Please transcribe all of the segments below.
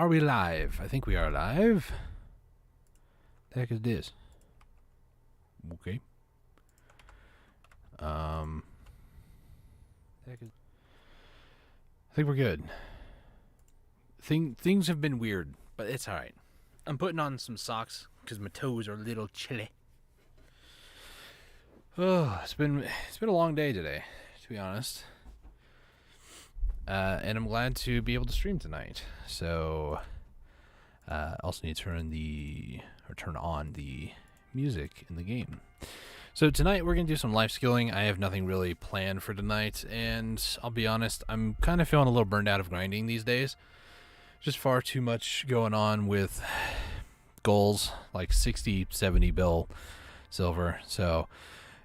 Are we live? I think we are live. The heck is this? Okay. I think we're good. Things have been weird, but it's alright. I'm putting on some socks because my toes are a little chilly. Oh, it's been a long day today, to be honest. And I'm glad to be able to stream tonight. So, also need to turn on the music in the game. So tonight we're going to do some life skilling. I have nothing really planned for tonight, and I'll be honest, I'm kind of feeling a little burned out of grinding these days. Just far too much going on with goals, like 60, 70 bill silver. So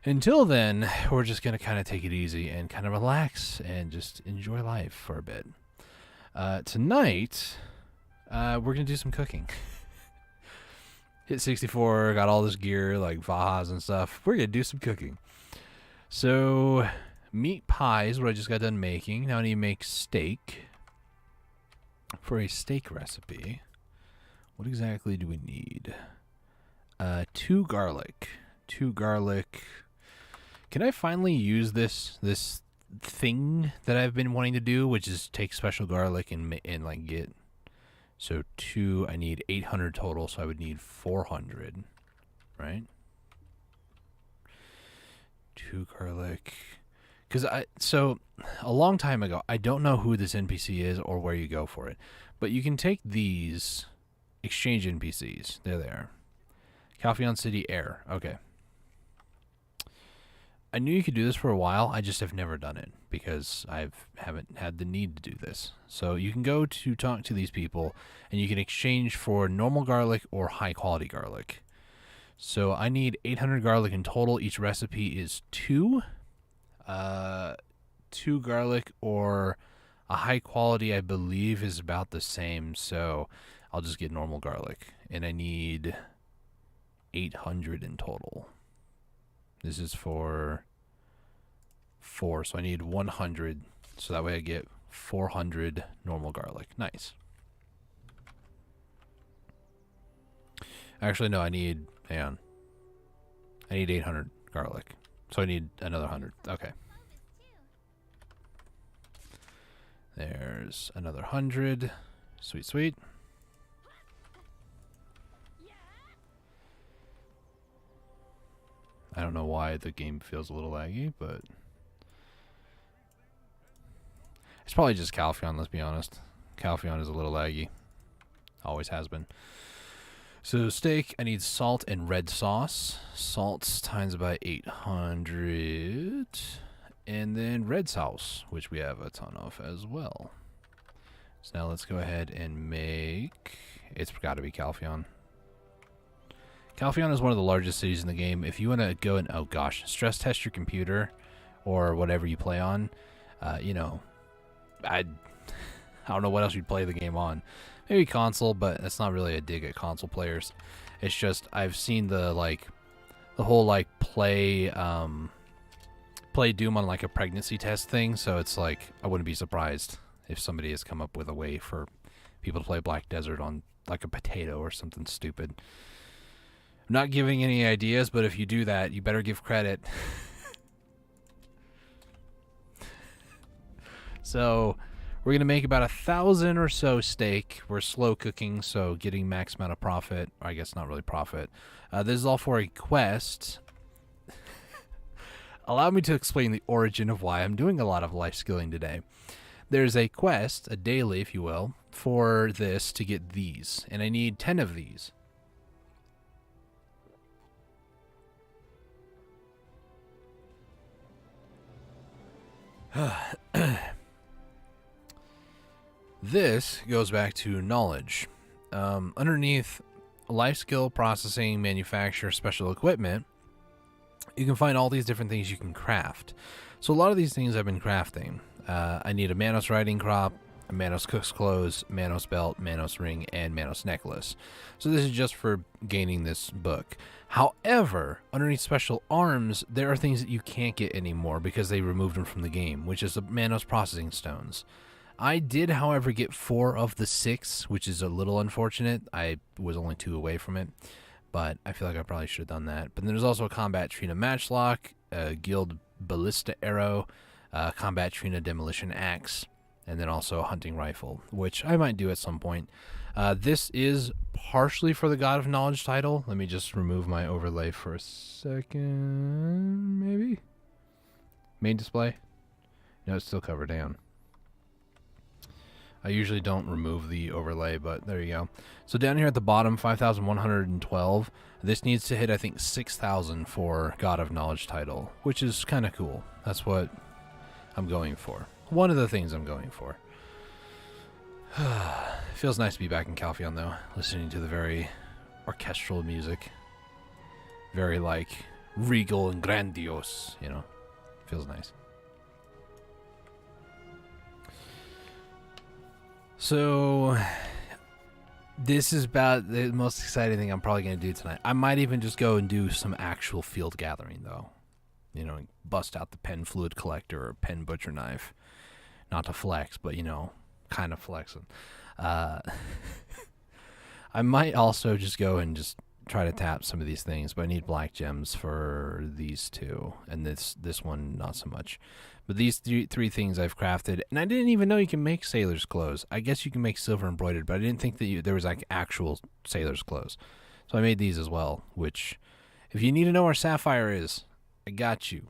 until then, we're just going to kind of take it easy and kind of relax and just enjoy life for a bit. Tonight, we're going to do some cooking. Hit 64, got all this gear, like Vajas and stuff. We're going to do some cooking. So, meat pie is what I just got done making. Now I need to make steak. For a steak recipe, what exactly do we need? 2 garlic. 2 garlic. Can I finally use this thing that I've been wanting to do, which is take special garlic and like get... So 2, I need 800 total, so I would need 400, right? 2 garlic. So a long time ago, I don't know who this NPC is or where you go for it, but you can take these exchange NPCs. They're there. Calpheon City Air. Okay. I knew you could do this for a while. I just have never done it because I haven't had the need to do this. So you can go to talk to these people, and you can exchange for normal garlic or high-quality garlic. So I need 800 garlic in total. Each recipe is 2. 2 garlic or a high-quality, I believe, is about the same. So I'll just get normal garlic. And I need 800 in total. This is for 4, so I need 100, so that way I get 400 normal garlic. Nice. Actually, no, I need 800 garlic, so I need another 100. Okay. There's another 100. Sweet, sweet. I don't know why the game feels a little laggy, but it's probably just Calpheon, let's be honest. Calpheon is a little laggy. Always has been. So steak, I need salt and red sauce. Salt times by 800. And then red sauce, which we have a ton of as well. So now let's go ahead and make... It's got to be Calpheon. Calpheon is one of the largest cities in the game. If you want to go and, oh gosh, stress test your computer or whatever you play on, I don't know what else you'd play the game on. Maybe console, but that's not really a dig at console players. It's just I've seen the whole play Doom on like a pregnancy test thing, so it's like I wouldn't be surprised if somebody has come up with a way for people to play Black Desert on like a potato or something stupid. I'm not giving any ideas, but if you do that, you better give credit. So, we're going to make about 1,000 or so steak. We're slow cooking, so getting max amount of profit. Or I guess not really profit. This is all for a quest. Allow me to explain the origin of why I'm doing a lot of life skilling today. There's a quest, a daily, if you will, for this to get these. And I need 10 of these. This goes back to knowledge. Underneath life skill, processing, manufacture, special equipment, you can find all these different things you can craft. So a lot of these things I've been crafting. I need a Manos riding crop, a Manos cook's clothes, Manos belt, Manos ring, and Manos necklace. So this is just for gaining this book. However, underneath special arms, there are things that you can't get anymore because they removed them from the game, which is the Manos processing stones. I did, however, get 4 of the 6, which is a little unfortunate. I was only 2 away from it, but I feel like I probably should have done that. But then there's also a Combat Trina Matchlock, a Guild Ballista Arrow, Combat Trina Demolition Axe, and then also a Hunting Rifle, which I might do at some point. This is partially for the God of Knowledge title. Let me just remove my overlay for a second, maybe? Main display? No, it's still covered down. I usually don't remove the overlay, but there you go. So down here at the bottom, 5,112. This needs to hit, I think, 6,000 for God of Knowledge title, which is kind of cool. That's what I'm going for. One of the things I'm going for. Feels nice to be back in Calpheon, though, listening to the very orchestral music. Very, like, regal and grandiose, you know. Feels nice. So, this is about the most exciting thing I'm probably going to do tonight. I might even just go and do some actual field gathering, though. You know, bust out the pen fluid collector or pen butcher knife. Not to flex, but, you know, kind of flexing. I might also just go and just try to tap some of these things, but I need black gems for these 2, and this one not so much. But these three things I've crafted, and I didn't even know you can make sailor's clothes. I guess you can make silver embroidered, but I didn't think that there was like actual sailor's clothes. So I made these as well, which, if you need to know where sapphire is, I got you.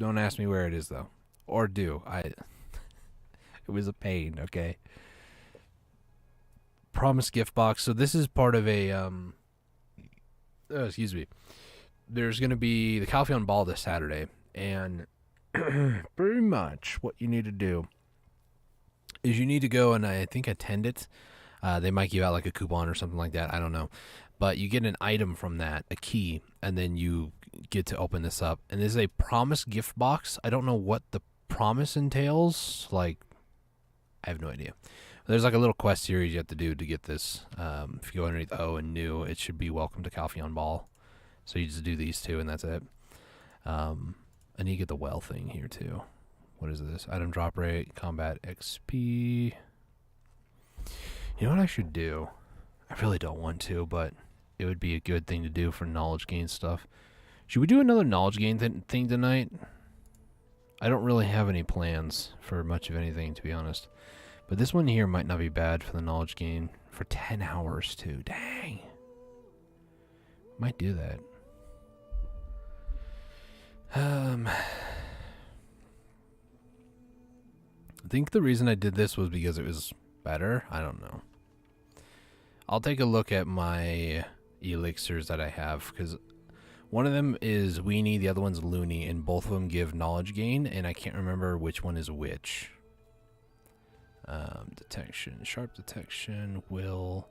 Don't ask me where it is, though. Or do. It was a pain, okay? Promise gift box. So this is part of a, excuse me. There's going to be the Calpheon Ball this Saturday, and pretty much what you need to do is you need to go and I think attend it. They might give out like a coupon or something like that. I don't know. But you get an item from that, a key, and then you get to open this up. And this is a promise gift box. I don't know what the promise entails. Like, I have no idea. There's like a little quest series you have to do to get this. If you go underneath O and new, it should be Welcome to Calpheon Ball. So you just do these 2 and that's it. And you get the well thing here too. What is this? Item drop rate, combat XP. You know what I should do? I really don't want to, but it would be a good thing to do for knowledge gain stuff. Should we do another knowledge gain thing tonight? I don't really have any plans for much of anything, to be honest. But this one here might not be bad for the knowledge gain. For 10 hours, too. Dang. Might do that. I think the reason I did this was because it was better. I don't know. I'll take a look at my elixirs that I have, because one of them is Weenie, the other one's Loony, and both of them give knowledge gain, and I can't remember which one is which. Detection, sharp detection, will,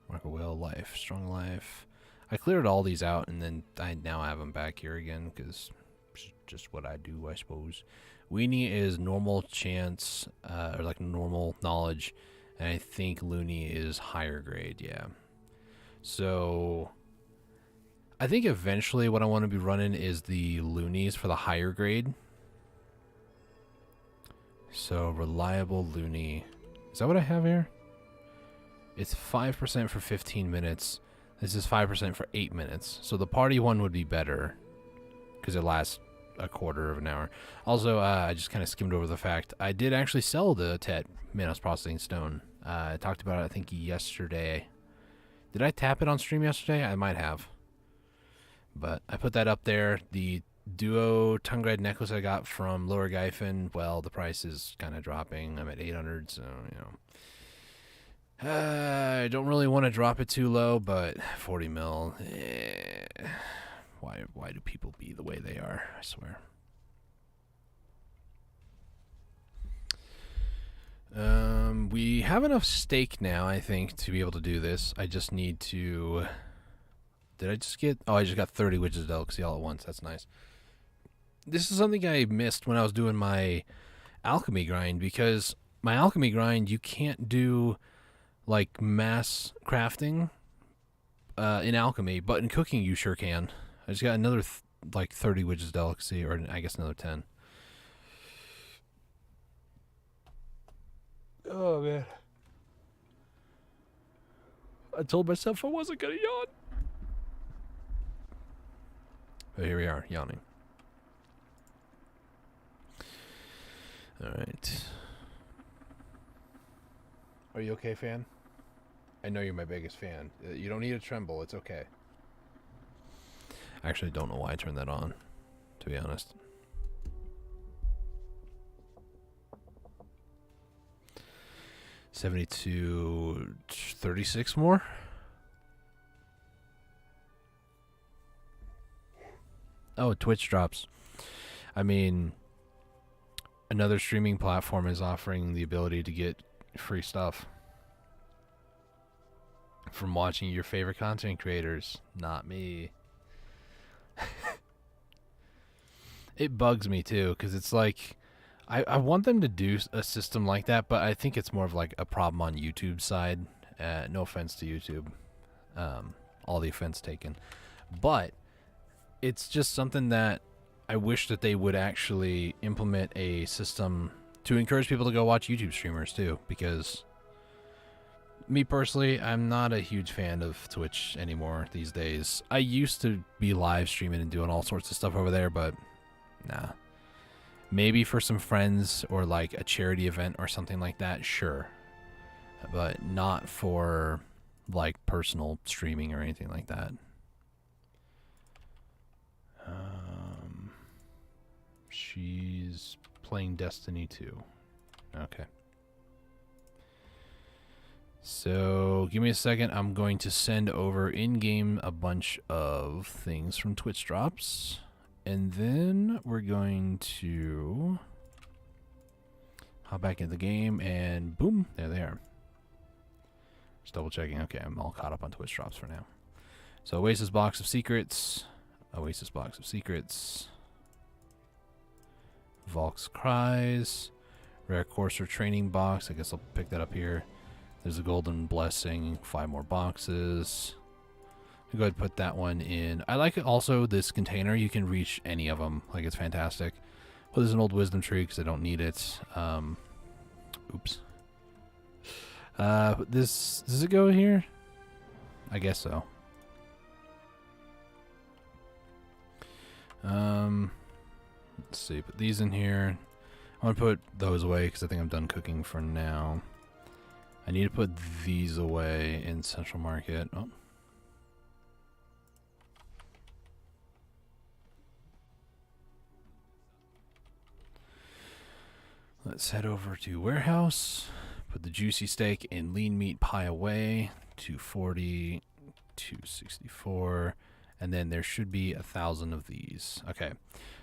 mark a will, life, strong life. I cleared all these out, and then I now have them back here again, because it's just what I do, I suppose. Weenie is normal chance, or like normal knowledge, and I think Loony is higher grade, yeah. So I think eventually what I want to be running is the Loonies for the higher grade. So reliable Loony. Is that what I have here? It's 5% for 15 minutes. This is 5% for 8 minutes. So the party one would be better because it lasts a quarter of an hour. Also, I just kind of skimmed over the fact I did actually sell the Tet Manos Processing Stone. I talked about it, I think, yesterday. Did I tap it on stream yesterday? I might have. But I put that up there. The Duo tongue-red necklace I got from Lower Gyphon, well, the price is kind of dropping. I'm at 800, so, you know. I don't really want to drop it too low, but 40 mil, why do people be the way they are, I swear. We have enough steak now, I think, to be able to do this. I just need to... Did I just get... Oh, I just got 30 Witches of Delicacy all at once. That's nice. This is something I missed when I was doing my alchemy grind, because my alchemy grind, you can't do, like, mass crafting in alchemy, but in cooking you sure can. I just got another, 30 Witches of Delicacy, or I guess another 10. Oh man. I told myself I wasn't gonna yawn. But here we are, yawning. Alright. Are you okay, fan? I know you're my biggest fan. You don't need to tremble, it's okay. I actually don't know why I turned that on, to be honest. $72, 36 more? Oh, Twitch drops. I mean, another streaming platform is offering the ability to get free stuff from watching your favorite content creators. Not me. It bugs me too, because it's like, I want them to do a system like that, but I think it's more of like a problem on YouTube's side. No offense to YouTube. All the offense taken. But it's just something that I wish that they would actually implement a system to encourage people to go watch YouTube streamers too, because me personally, I'm not a huge fan of Twitch anymore these days. I used to be live streaming and doing all sorts of stuff over there, but nah. Maybe for some friends or like a charity event or something like that, sure. But not for like personal streaming or anything like that. She's playing Destiny 2. Okay. So, give me a second. I'm going to send over in-game a bunch of things from Twitch drops. And then we're going to hop back into the game and boom, there they are. Just double checking. Okay, I'm all caught up on Twitch drops for now. So, Oasis Box of Secrets. Oasis Box of Secrets. Volk's Cries. Rare Courser Training Box. I guess I'll pick that up here. There's a Golden Blessing. 5 more boxes. I'll go ahead and put that one in. I like it also, this container. You can reach any of them. Like, it's fantastic. Well, there's an old Wisdom Tree because I don't need it. Oops. Does it go here? I guess so. Let's see, put these in here. I want to put those away because I think I'm done cooking for now. I need to put these away in Central Market. Oh. Let's head over to Warehouse. Put the juicy steak and lean meat pie away. 240, 264. And then there should be 1,000 of these. Okay.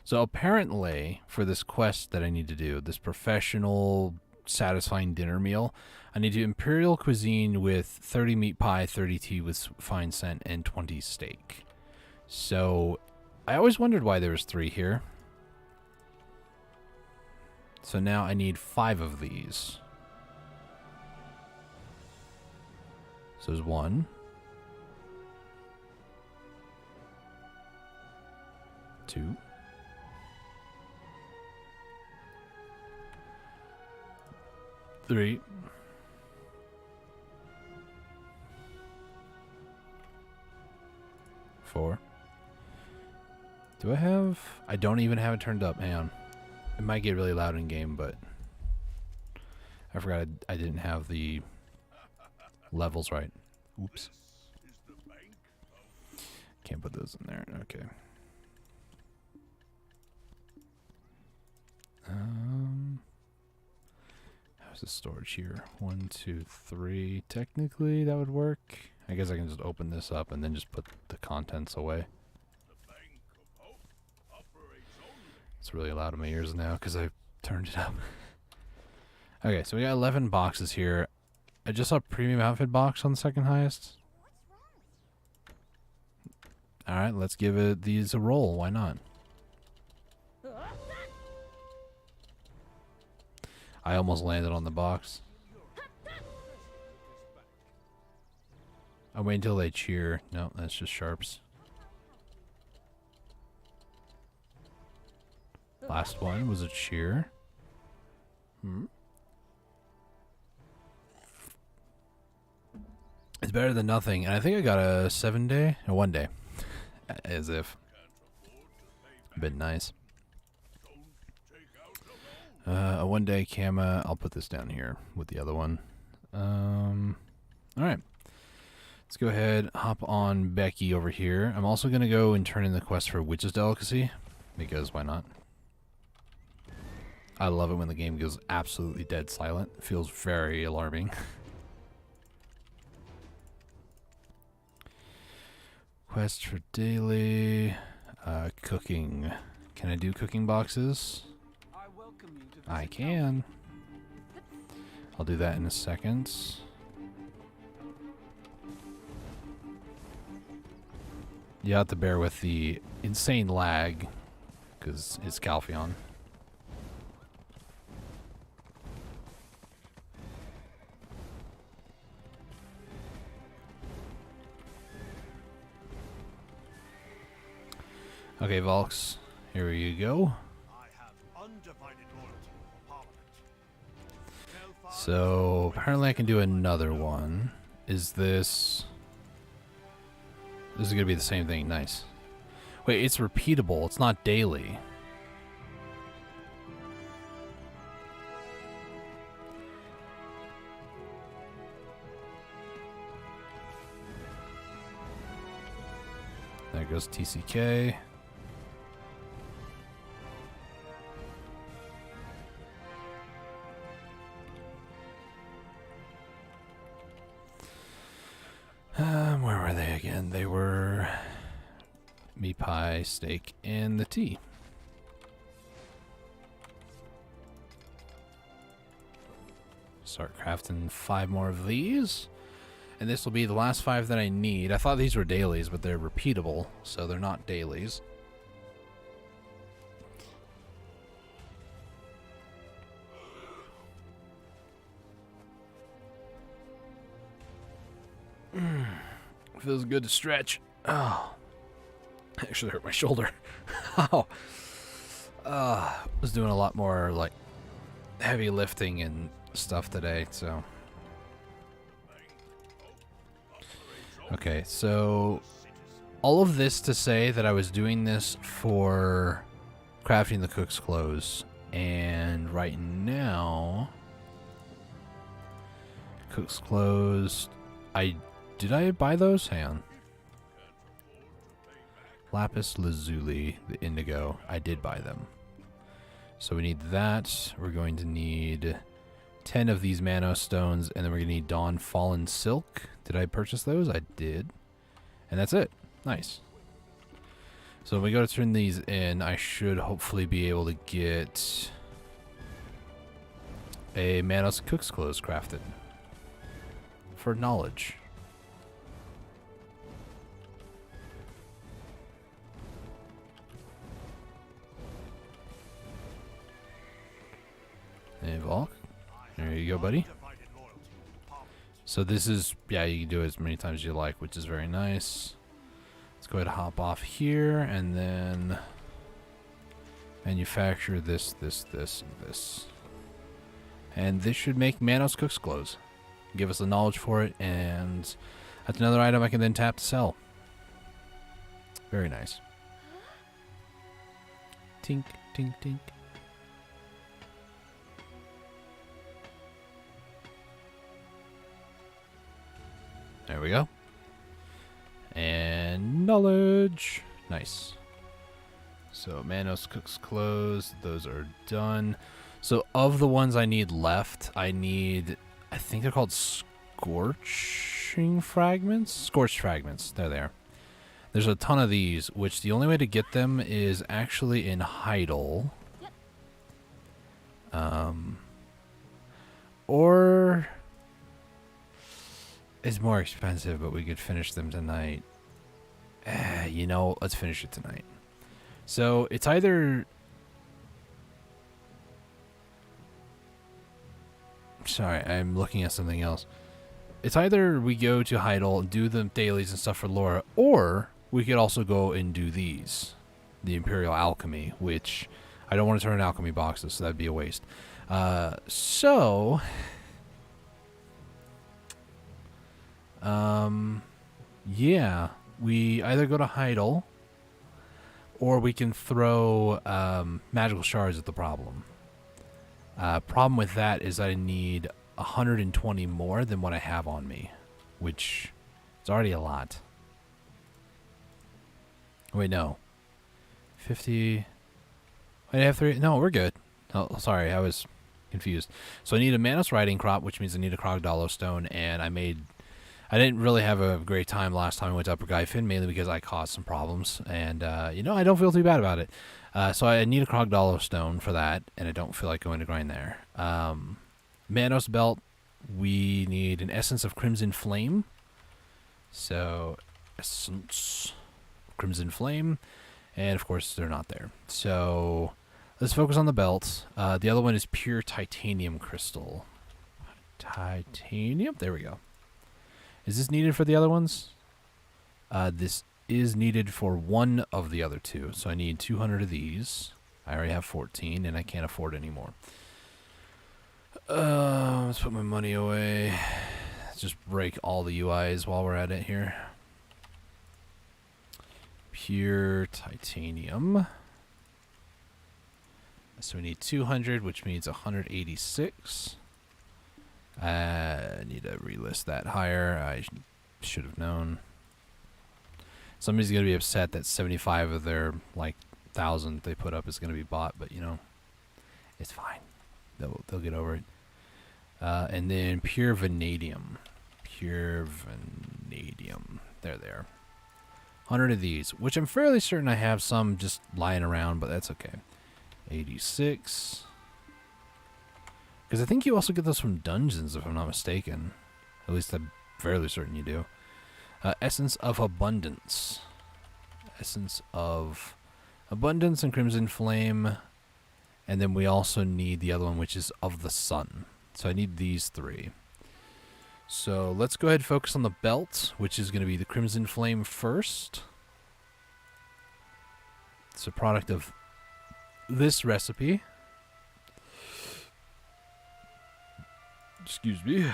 So apparently, for this quest that I need to do, this professional satisfying dinner meal, I need to do Imperial Cuisine with 30 meat pie, 30 tea with fine scent, and 20 steak. So I always wondered why there was 3 here. So now I need 5 of these. So there's 1. 2. 3. 4. Do I have... I don't even have it turned up. Hang on. It might get really loud in game, but... I forgot I didn't have the levels right. Oops. Can't put those in there. Okay. How's the storage here? 1, 2, 3. Technically, that would work. I guess I can just open this up and then just put the contents away. It's really loud in my ears now because I turned it up. Okay, so we got 11 boxes here. I just saw a premium outfit box on the second highest. Alright, let's give these a roll. Why not? I almost landed on the box. I wait until they cheer. No, that's just sharps. Last one was a cheer. It's better than nothing. And I think I got a 7-day or 1 day. As if. Been nice. A 1-day Kama. I'll put this down here with the other one. Alright. Let's go ahead, hop on Becky over here. I'm also going to go and turn in the quest for Witch's Delicacy. Because why not? I love it when the game goes absolutely dead silent. It feels very alarming. Quest for daily. Cooking. Can I do cooking boxes? I can. I'll do that in a second. You have to bear with the insane lag because it's Calpheon. Okay, Volks, here you go. So, apparently I can do another one. Is this... This is going to be the same thing. Nice. Wait, it's repeatable. It's not daily. There goes TCK. Where were they again? They were meat pie, steak, and the tea. Start crafting 5 more of these. And this will be the last 5 that I need. I thought these were dailies, but they're repeatable, so they're not dailies. Feels good to stretch. Oh, actually hurt my shoulder. Oh, was doing a lot more like heavy lifting and stuff today. So, okay, so all of this to say that I was doing this for crafting the cook's clothes, and right now, cook's clothes. Did I buy those? Hang on. Lapis lazuli, the indigo. I did buy them. So we need that. We're going to need 10 of these Mano stones, and then we're going to need Dawn Fallen Silk. Did I purchase those? I did. And that's it. Nice. So when we go to turn these in, I should hopefully be able to get a Manos Cook's Clothes crafted. For knowledge. Hey, Volk. There you go, buddy. So this is, yeah, you can do it as many times as you like, which is very nice. Let's go ahead and hop off here, and then manufacture this, this, this, and this. And this should make Manos Cook's Clothes. Give us the knowledge for it, and that's another item I can then tap to sell. Very nice. Tink, tink, tink. There we go. And knowledge. Nice. So Manos Cook's Clothes, those are done. So of the ones I need left, I think they're called scorching fragments? Scorched fragments. There they are. There's a ton of these, which the only way to get them is actually in Heidel. Or it's more expensive, but we could finish them tonight. You know, let's finish it tonight. So it's either... Sorry, I'm looking at something else. It's either we go to Heidel and do the dailies and stuff for Laura, or we could also go and do these. The Imperial Alchemy, which I don't want to turn in alchemy boxes, so that'd be a waste. Yeah, we either go to Heidel, or we can throw magical shards at the problem. Problem with that is I need 120 more than what I have on me, which is already a lot. Wait, no. 50. I have 3. No, we're good. Oh, sorry, I was confused. So I need a Manos Riding Crop, which means I need a Krogdalo Stone, and I didn't really have a great time last time I went to Upper Gryphon, mainly because I caused some problems, and, I don't feel too bad about it. So I need a Krogdalo Stone for that, and I don't feel like going to grind there. Manos Belt, we need an Essence of Crimson Flame. So, Essence Crimson Flame, and of course they're not there. So, let's focus on the belt. The other one is Pure Titanium Crystal. Titanium? There we go. Is this needed for the other ones? This is needed for one of the other two. So I need 200 of these. I already have 14, and I can't afford any more. Let's put my money away. Let's just break all the UIs while we're at it here. Pure Titanium. So we need 200, which means 186. I need to relist that higher. I should have known. Somebody's going to be upset that 75 of their, 1,000 they put up is going to be bought, but, it's fine. They'll get over it. And then Pure Vanadium. Pure Vanadium. There they are. 100 of these, which I'm fairly certain I have some just lying around, but that's okay. 86. Because I think you also get those from dungeons, if I'm not mistaken. At least I'm fairly certain you do. Essence of Abundance. Essence of Abundance and Crimson Flame. And then we also need the other one, which is of the Sun. So I need these 3. So let's go ahead and focus on the belt, which is going to be the Crimson Flame first. It's a product of this recipe. Excuse me.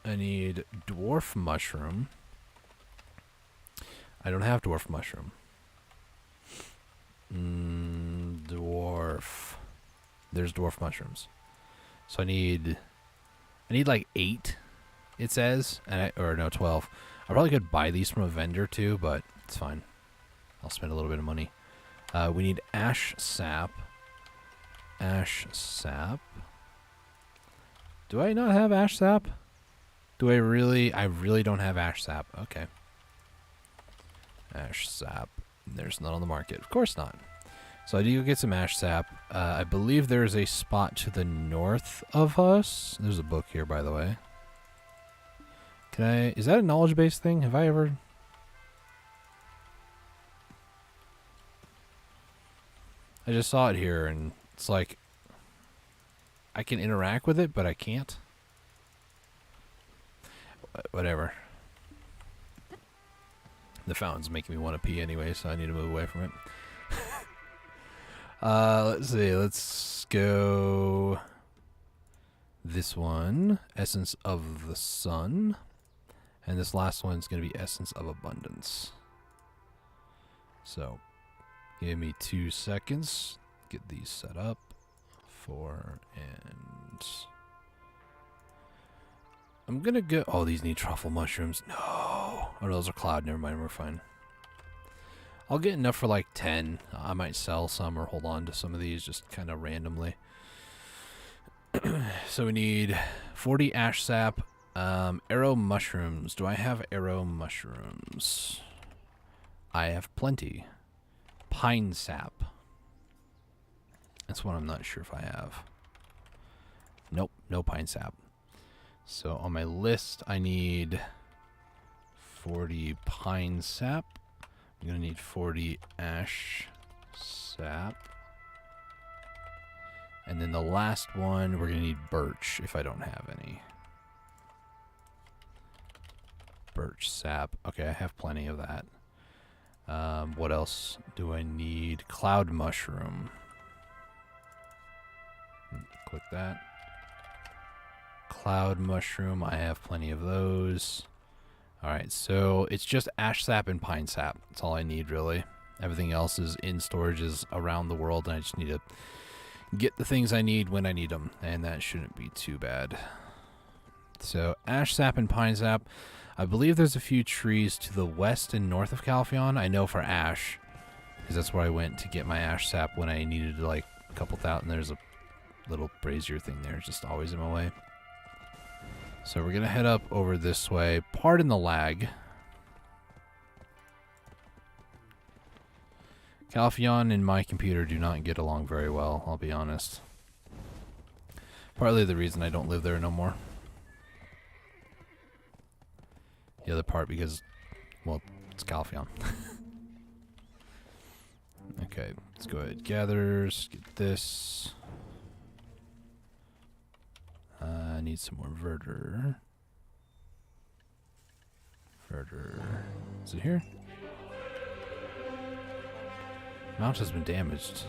I need Dwarf Mushroom. I don't have Dwarf Mushroom. Dwarf. There's Dwarf Mushrooms. So I need like 8, it says. Or no, 12. I probably could buy these from a vendor too, but it's fine. I'll spend a little bit of money. We need Ash Sap. Ash Sap. Do I not have Ash Sap? Do I really? I really don't have Ash Sap. Okay. Ash Sap. There's none on the market. Of course not. So I do get some Ash Sap. I believe there's a spot to the north of us. There's a book here, by the way. Is that a knowledge-based thing? Have I ever... I just saw it here, and it's like... I can interact with it, but I can't. Whatever. The fountain's making me want to pee anyway, so I need to move away from it. Let's see. Let's go... This one. Essence of the Sun. And this last one's going to be Essence of Abundance. So, give me 2 seconds. Get these set up. 4 and... I'm gonna go... Oh, these need truffle mushrooms. No! Oh, those are cloud. Never mind, we're fine. I'll get enough for like 10. I might sell some or hold on to some of these just kind of randomly. So we need 40 ash sap. Arrow mushrooms. Do I have arrow mushrooms? I have plenty. Pine sap. That's one I'm not sure if I have. Nope, no pine sap. So on my list, I need 40 pine sap. I'm going to need 40 ash sap. And then the last one, we're going to need birch if I don't have any. Birch sap. Okay, I have plenty of that. What else do I need? Cloud mushroom. Click that. cloud mushroom. I have plenty of those. Alright, so it's just ash sap and pine sap. That's all I need, really. Everything else is in storages around the world, and I just need to get the things I need when I need them, and that shouldn't be too bad. So, ash sap and pine sap. I believe there's a few trees to the west and north of Calpheon. I know for ash, because that's where I went to get my ash sap when I needed like a couple thousand. There's a little brazier thing there, just always in my way. So we're going to head up over this way. Pardon the lag. Calpheon and my computer do not get along very well, I'll be honest. Partly the reason I don't live there no more. The other part because, well, it's Calpheon. Okay, let's go ahead. Gathers, get this. I need some more verdure. Verdure. Is it here? Mount has been damaged.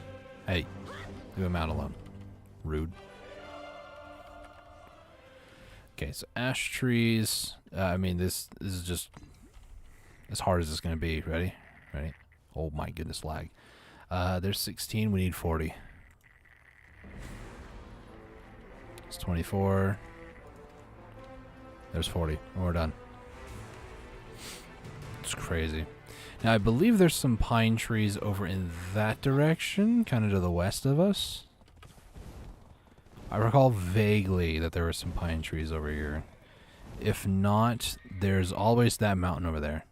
Hey, leave a mount alone. Rude. Okay, so ash trees. I mean, this is just as hard as it's going to be. Ready? Ready? Oh my goodness, lag. There's 16. We need 40. It's 24. There's 40. And we're done. It's crazy. Now, I believe there's some pine trees over in that direction, kind of to the west of us. I recall vaguely that there were some pine trees over here. If not, there's always that mountain over there.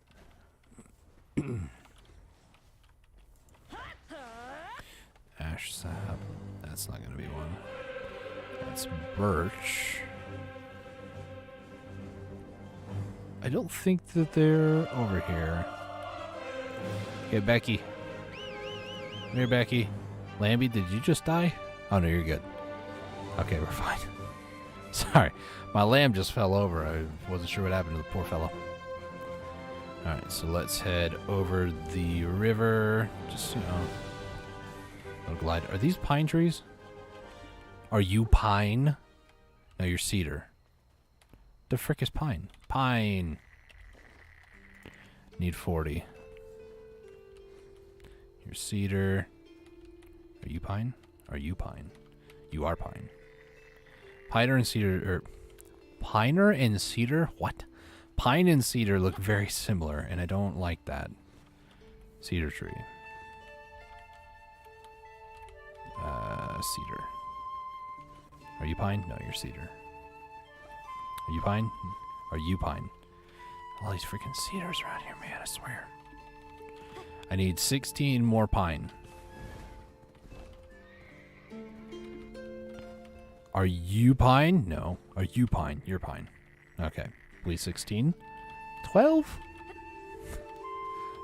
Ash sap. That's not going to be one. That's birch. I don't think that they're over here. Okay, Becky. Come here, Becky. Lambie, did you just die? Oh, no, you're good. Okay, we're fine. Sorry. My lamb just fell over. I wasn't sure what happened to the poor fellow. Alright, so let's head over the river. Just, you know. I'll glide. Are these pine trees? Are you pine? No, you're cedar. The frick is pine? Pine. Need 40. You're cedar. Are you pine? Are you pine? You are pine. Piner and cedar, or piner and cedar? What? Pine and cedar look very similar, and I don't like that. Cedar tree. Cedar. Are you pine? No, you're cedar. Are you pine? Are you pine? All these freaking cedars around here, man, I swear. I need 16 more pine. Are you pine? No. Are you pine? You're pine. Okay. Please 16. 12?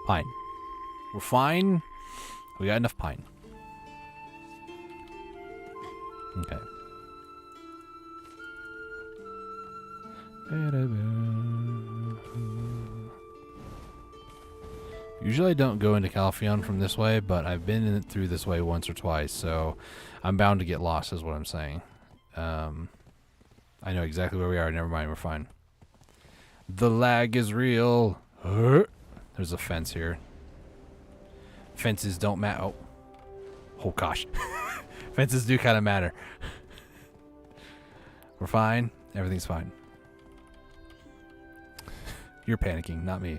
Pine. We're fine. We got enough pine. Okay. Usually I don't go into Calpheon from this way, but I've been through this way once or twice, so I'm bound to get lost is what I'm saying. I know exactly where we are. Never mind, we're fine. The lag is real. There's a fence here. Fences don't matter. Oh gosh. Fences do kind of matter. We're fine. Everything's fine. You're panicking, not me.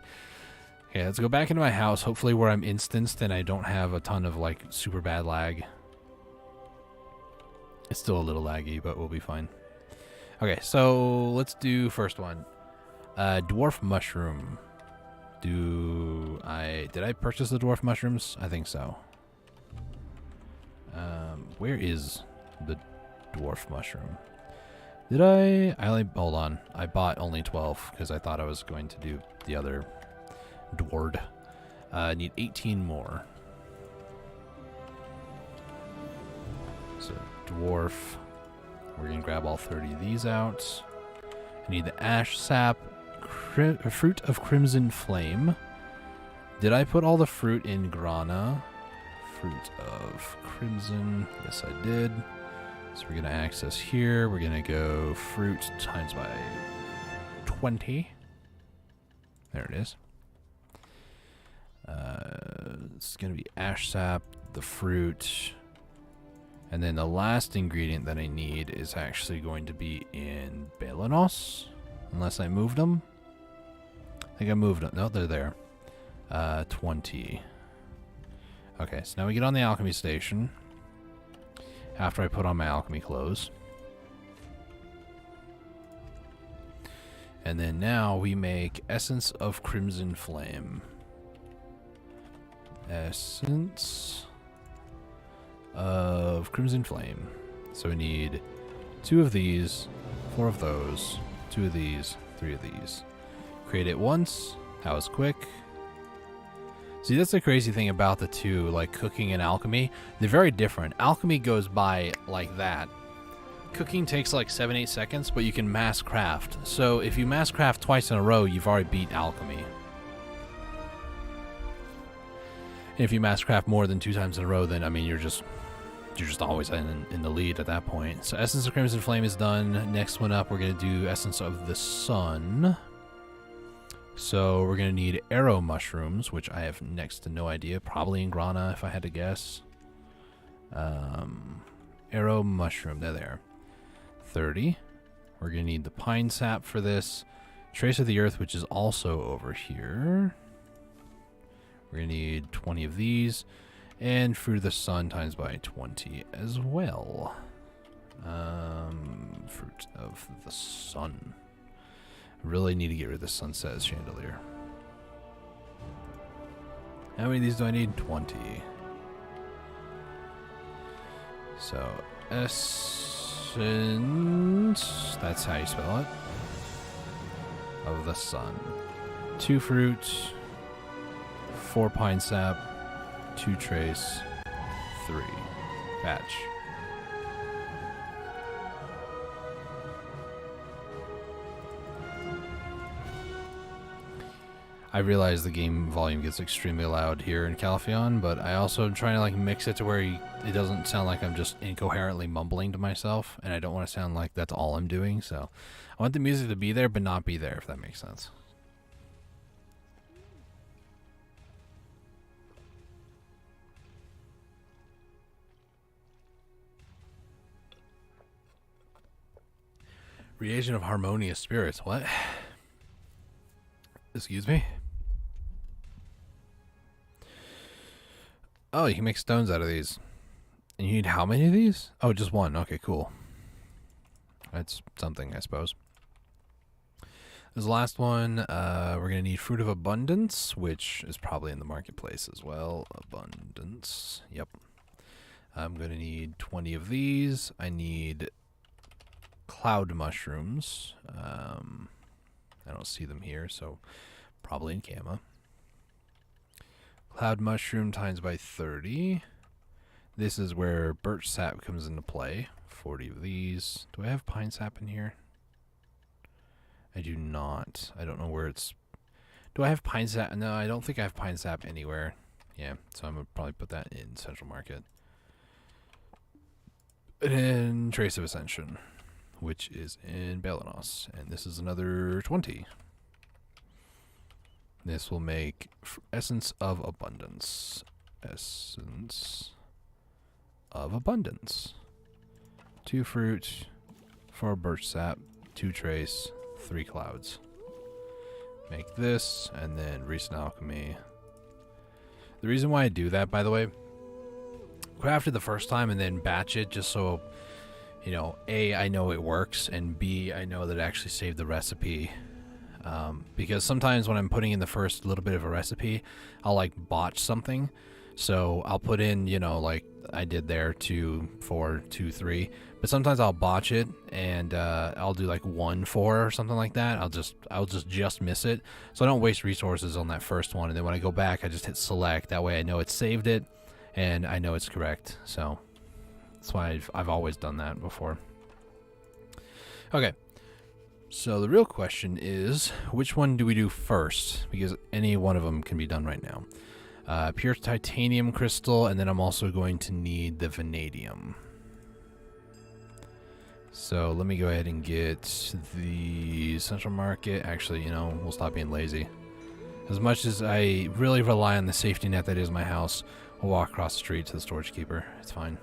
Okay, let's go back into my house. Hopefully where I'm instanced and I don't have a ton of like super bad lag. It's still a little laggy, but we'll be fine. Okay, so let's do first one. Dwarf mushroom. Did I purchase the dwarf mushrooms? I think so. Where is the dwarf mushroom? Did hold on. I bought only 12 because I thought I was going to do the other dward. I need 18 more. So dwarf. We're going to grab all 30 of these out. I need the ash sap, fruit of crimson flame. Did I put all the fruit in Grana? Fruit of crimson. Yes, I did. So we're going to access here. We're going to go fruit times by 20. There it is. It's going to be ash sap, the fruit, and then the last ingredient that I need is actually going to be in Balanos, unless I moved them. I think I moved them. No, they're there. 20. Okay, so now we get on the alchemy station after I put on my alchemy clothes. And then now we make Essence of Crimson Flame. Essence of Crimson Flame. So we need 2 of these, 4 of those, 2 of these, 3 of these. Create it once. That was quick. See, that's the crazy thing about the two, like cooking and alchemy. They're very different. Alchemy goes by like that. Cooking takes like 7-8 seconds, but you can mass craft. So if you mass craft twice in a row, you've already beat alchemy. And if you mass craft more than 2 times in a row, then I mean you're just always in the lead at that point. So Essence of Crimson Flame is done. Next one up, we're gonna do Essence of the Sun. So we're gonna need arrow mushrooms, which I have next to no idea. Probably in Grana, if I had to guess. Arrow mushroom, they're there. 30. We're gonna need the pine sap for this. Trace of the Earth, which is also over here. We're gonna need 20 of these, and Fruit of the Sun times by 20 as well. Fruit of the Sun. I really need to get rid of the Sunset Chandelier. How many of these do I need? 20. So, Essence, that's how you spell it, of the Sun. 2 fruit, 4 pine sap, 2 trace, 3 batch. I realize the game volume gets extremely loud here in Calpheon, but I also am trying to like mix it to where it doesn't sound like I'm just incoherently mumbling to myself, and I don't want to sound like that's all I'm doing, so I want the music to be there but not be there, if that makes sense. Reagent of Harmonious Spirits, what? Excuse me? Oh, you can make stones out of these. And you need how many of these? Oh, just 1. Okay, cool. That's something, I suppose. This last one, we're going to need Fruit of Abundance, which is probably in the marketplace as well. Abundance. Yep. I'm going to need 20 of these. I need cloud mushrooms. I don't see them here, so probably in Gamma. Cloud mushroom times by 30. This is where birch sap comes into play. 40 of these. Do I have pine sap in here? I do not. I don't know where it's... Do I have pine sap? No, I don't think I have pine sap anywhere. Yeah, so I'm going to probably put that in Central Market. And then Trace of Ascension, which is in Balanos. And this is another 20. This will make Essence of Abundance. Essence of Abundance. 2 fruit, 4 birch sap, 2 trace, 3 clouds. Make this, and then Recent Alchemy. The reason why I do that, by the way, craft it the first time and then batch it just so, you know, A, I know it works, and B, I know that it actually saved the recipe. Because sometimes when I'm putting in the first little bit of a recipe, I'll like botch something. So I'll put in, you know, like I did there 2, 4, 2, 3. But sometimes I'll botch it and I'll do like 1, 4 or something like that. I'll just miss it. So I don't waste resources on that first one. And then when I go back, I just hit select. That way I know it saved it and I know it's correct. So that's why I've always done that before. Okay. So the real question is, which one do we do first? Because any one of them can be done right now. Pure titanium crystal, and then I'm also going to need the vanadium. So let me go ahead and get the Central Market. Actually, you know, we'll stop being lazy. As much as I really rely on the safety net that is my house, we'll walk across the street to the storage keeper. It's fine.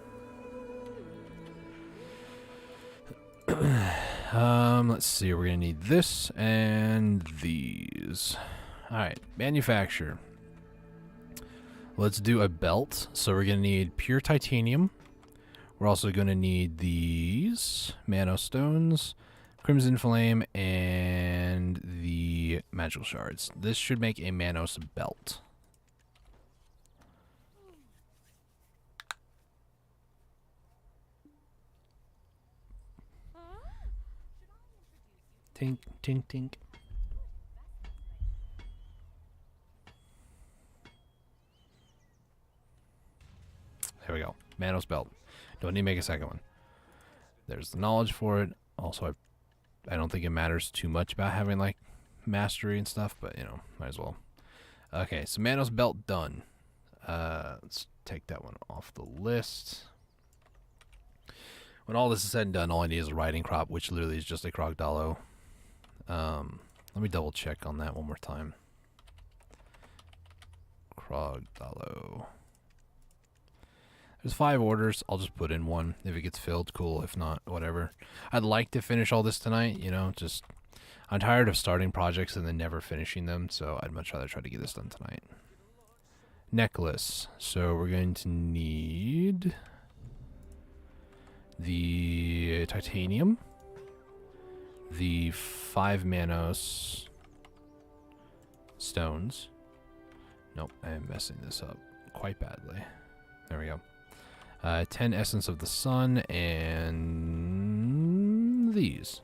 Let's see. We're gonna need this and these. All right, manufacture. Let's do a belt. So we're gonna need pure titanium. We're also gonna need these Mano stones, Crimson Flame, and the magical shards. This should make a Manos belt. Tink, tink, tink. There we go. Manos belt. Don't need to make a second one. There's the knowledge for it. Also, I don't think it matters too much about having like mastery and stuff, but you know, might as well. Okay, so Manos belt done. Let's take that one off the list. When all this is said and done, all I need is a riding crop, which literally is just a crocodilo. Let me double check on that one more time. Crocodilo. There's 5 orders. I'll just put in one. If it gets filled, cool. If not, whatever. I'd like to finish all this tonight, you know, just I'm tired of starting projects and then never finishing them, so I'd much rather try to get this done tonight. Necklace. So we're going to need the titanium, the 5 Manos stones. Nope, I am messing this up quite badly. There we go. 10 Essence of the Sun, and these.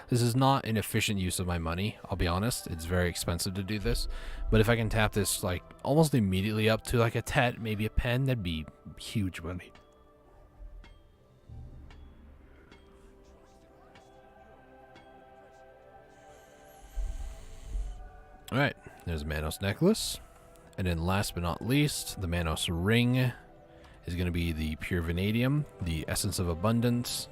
This is not an efficient use of my money, I'll be honest. It's very expensive to do this. But if I can tap this like almost immediately up to like a tet, maybe a pen, that'd be huge money. Alright, there's a Manos necklace. And then last but not least, the Manos ring is going to be the pure vanadium, the essence of abundance,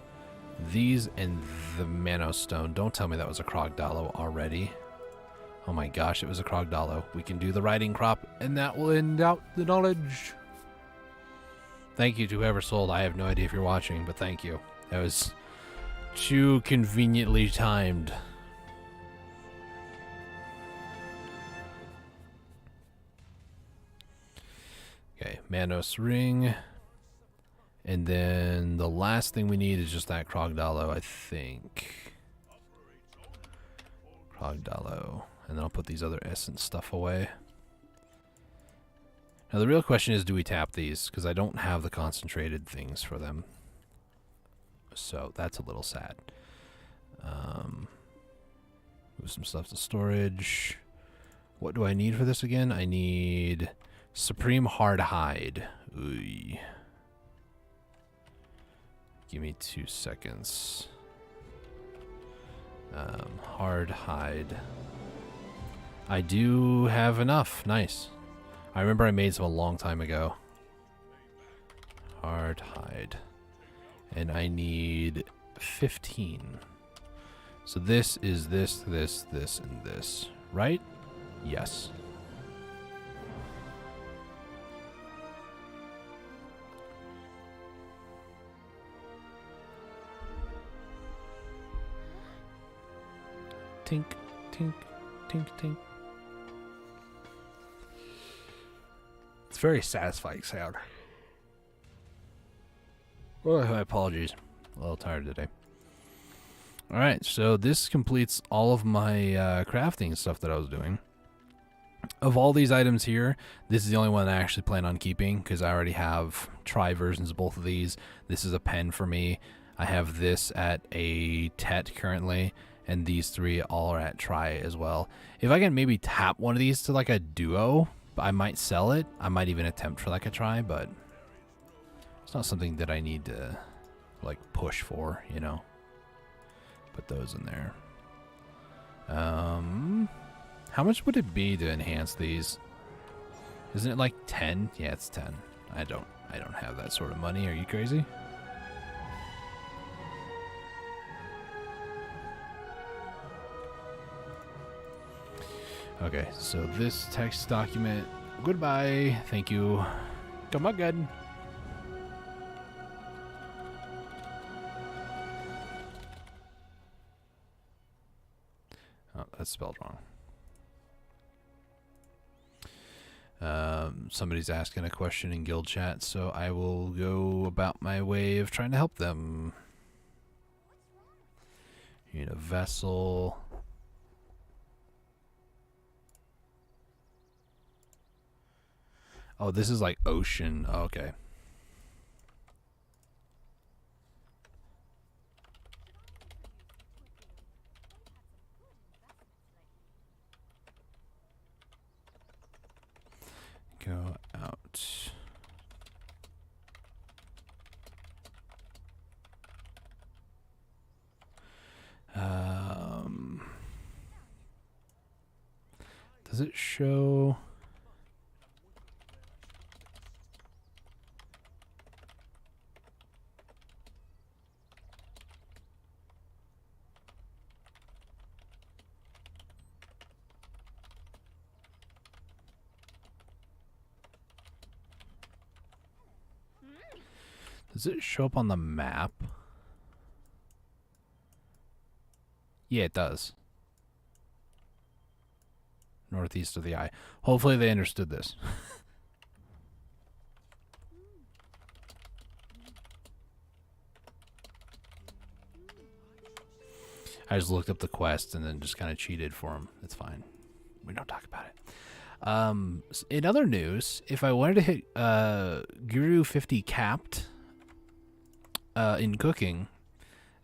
these, and the Manos stone. Don't tell me that was a crocodilo already. Oh my gosh, it was a crocodilo. We can do the riding crop, and that will end out the knowledge. Thank you to whoever sold. I have no idea if you're watching, but thank you. That was too conveniently timed. Okay, Manos ring. And then the last thing we need is just that crocodilo, I think. Crocodilo. And then I'll put these other essence stuff away. Now the real question is, do we tap these? Because I don't have the concentrated things for them. So that's a little sad. Move some stuff to storage. What do I need for this again? I need Supreme Hard Hide. Ooh. Give me 2 seconds. Hard Hide. I do have enough. Nice. I remember I made some a long time ago. Hard Hide. And I need 15. So this is this, and this. Right? Yes. Tink, tink, tink, tink. It's a very satisfying sound. Oh, my apologies. A little tired today. Alright, so this completes all of my crafting stuff that I was doing. Of all these items here, this is the only one I actually plan on keeping because I already have tri versions of both of these. This is a pen for me. I have this at a tet currently, and these 3 all are at tri as well. If I can maybe tap one of these to like a duo, I might sell it. I might even attempt for like a tri, but it's not something that I need to like push for, you know. Put those in there. How much would it be to enhance these? Isn't it like 10? Yeah, it's 10. I don't have that sort of money. Are you crazy? Okay, so this text document. Goodbye. Thank you. Come again. Oh, that's spelled wrong. Somebody's asking a question in guild chat, so I will go about my way of trying to help them. You need a vessel. Oh, this is like ocean. Oh, okay. Go out. Does it show? Does it show up on the map? Yeah, it does. Northeast of the eye. Hopefully they understood this. I just looked up the quest and then just kind of cheated for him. It's fine. We don't talk about it. In other news, if I wanted to hit Guru 50 capped in cooking,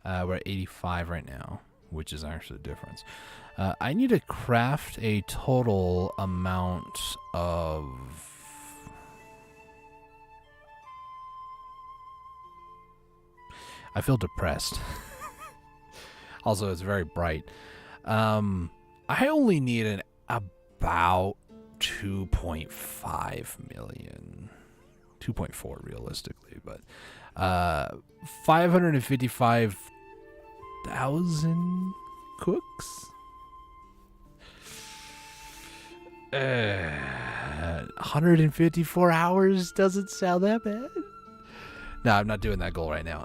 we're at 85 right now, which is actually the difference. I need to craft a total amount of... I feel depressed. Also, it's very bright. I only need about 2.5 million. 2.4 realistically, but 555,000 cooks? 154 hours doesn't sound that bad. No, I'm not doing that goal right now.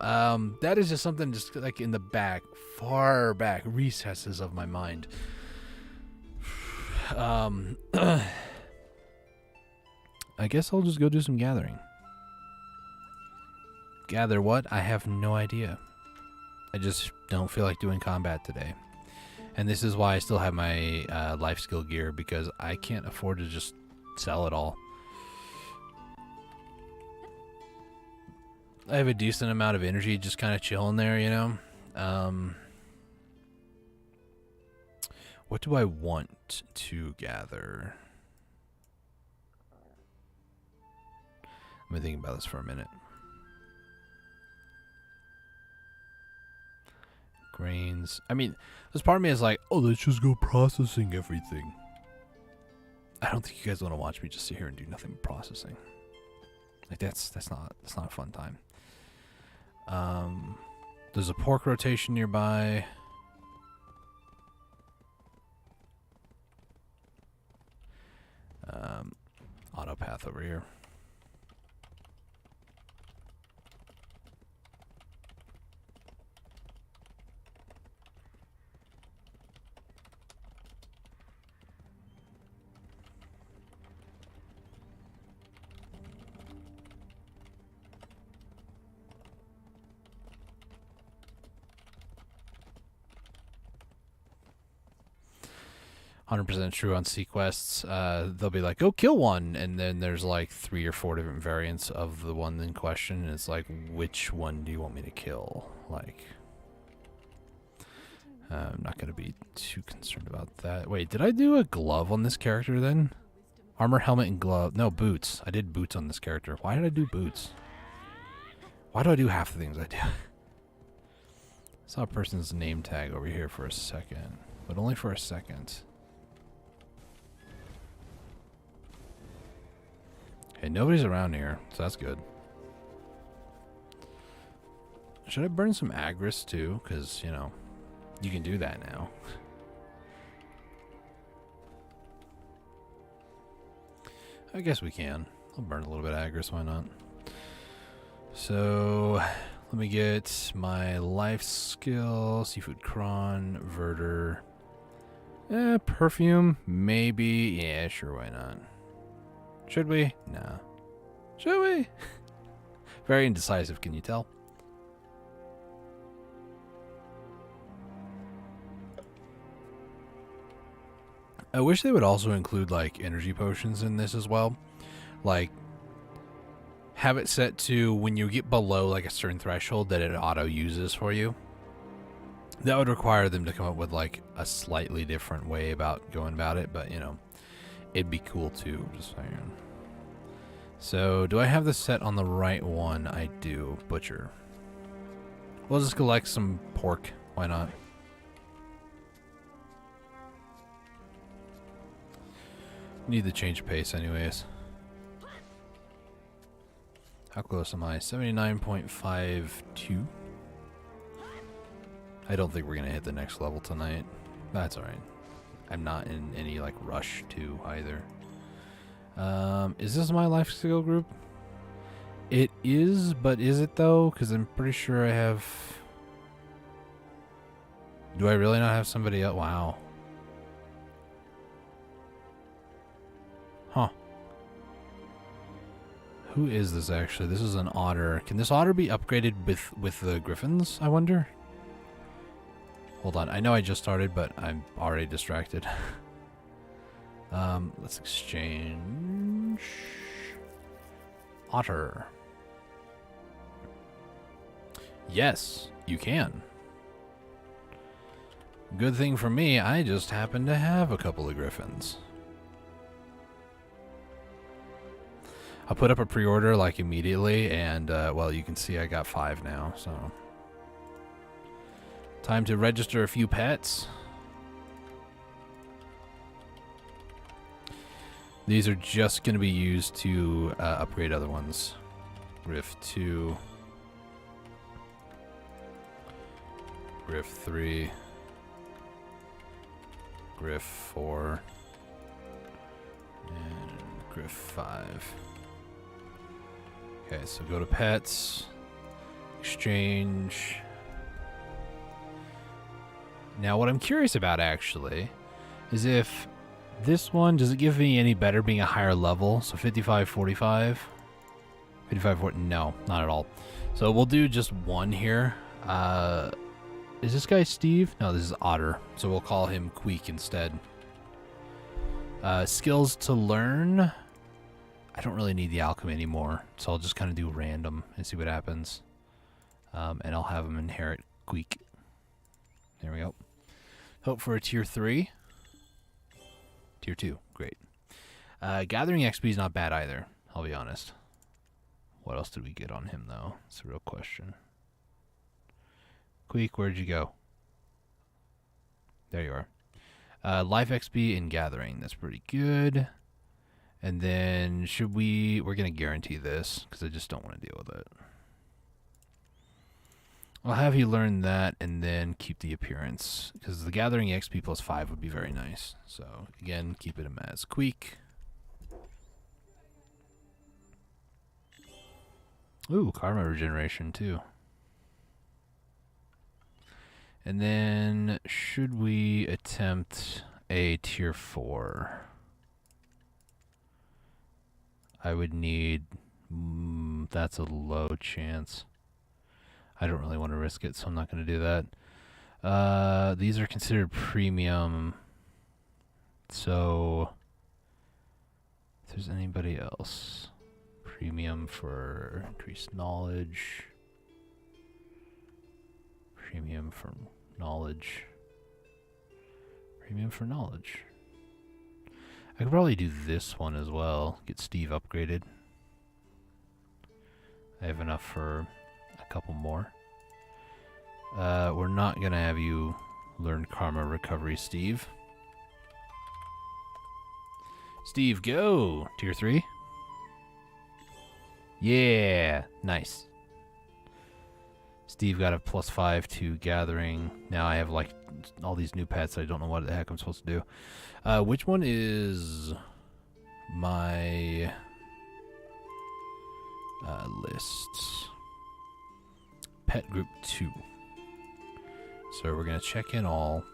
That is just something just like in the back, far back recesses of my mind. I guess I'll just go do some gathering. Gather what? I have no idea. I just don't feel like doing combat today. And this is why I still have my Lifeskill gear, because I can't afford to just sell it all. I have a decent amount of energy just kind of chilling there, you know? What do I want to gather? Let me think about this for a minute. Grains. I mean, this part of me is like, oh, let's just go processing everything. I don't think you guys want to watch me just sit here and do nothing but processing. Like that's not a fun time. There's a pork rotation nearby. Auto path over here. 100% true on sea quests. They'll be like, go kill one, and then there's like 3 or 4 different variants of the one in question, and it's like, which one do you want me to kill? Like, I'm not going to be too concerned about that. Wait, did I do a glove on this character then? Armor, helmet, and glove. No, boots. I did boots on this character. Why did I do boots? Why do I do half the things I do? I saw a person's name tag over here for a second, but only for a second. Hey, nobody's around here, so that's good. Should I burn some Agris too? Because, you know, you can do that now. I guess we can. I'll burn a little bit of Agris, why not? So, let me get my life skill, seafood cron, verter. Perfume, maybe. Yeah, sure, why not? Should we? Nah. Should we? Very indecisive, can you tell? I wish they would also include, like, energy potions in this as well. Like, have it set to when you get below, like, a certain threshold that it auto-uses for you. That would require them to come up with, like, a slightly different way about going about it, but, you know, it'd be cool, too, just saying. So, do I have this set on the right one? I do. Butcher. We'll just collect some pork. Why not? Need to change pace anyways. How close am I? 79.52. I don't think we're going to hit the next level tonight. That's alright. I'm not in any, like, rush to either. Is this my life skill group? It is, but is it though? Because I'm pretty sure I have... Do I really not have somebody else? Wow. Huh. Who is this actually? This is an otter. Can this otter be upgraded with the griffins, I wonder? Hold on. I know I just started, but I'm already distracted. Let's exchange. Otter. Yes, you can. Good thing for me, I just happen to have a couple of griffins. I'll put up a pre-order like immediately, and well, you can see I got 5 now, so time to register a few pets. These are just going to be used to upgrade other ones. Griff 2, Griff 3, Griff 4, and Griff 5. Okay, so go to pets, exchange. Now what I'm curious about actually is if this one, does it give me any better being a higher level? So 55, 45, 55, 40, no, not at all. So we'll do just one here. Is this guy Steve? No, this is Otter. So we'll call him Queek instead. Skills to learn. I don't really need the alchemy anymore, so I'll just kind of do random and see what happens. And I'll have him inherit Queek. There we go. Hope for a tier 3. Tier 2, great. Gathering XP is not bad either, I'll be honest. What else did we get on him, though? It's a real question. Queek, where'd you go? There you are. Life XP in Gathering, that's pretty good. And then, should we... We're going to guarantee this, because I just don't want to deal with it. I'll have you learn that, and then keep the appearance. Because the Gathering XP plus 5 would be very nice. So, again, keep it as Queek. Ooh, Karma Regeneration, too. And then, should we attempt a tier 4? I would need... that's a low chance. I don't really want to risk it, so I'm not going to do that. These are considered premium. So, if there's anybody else. Premium for increased knowledge. Premium for knowledge. Premium for knowledge. I could probably do this one as well. Get Steve upgraded. I have enough for a couple more. We're not going to have you learn Karma Recovery, Steve. Steve, go! Tier 3. Yeah! Nice. Steve got a plus 5 to Gathering. Now I have, like, all these new pets. I don't know what the heck I'm supposed to do. Which one is my lists. Pet group 2. So we're going to check in all.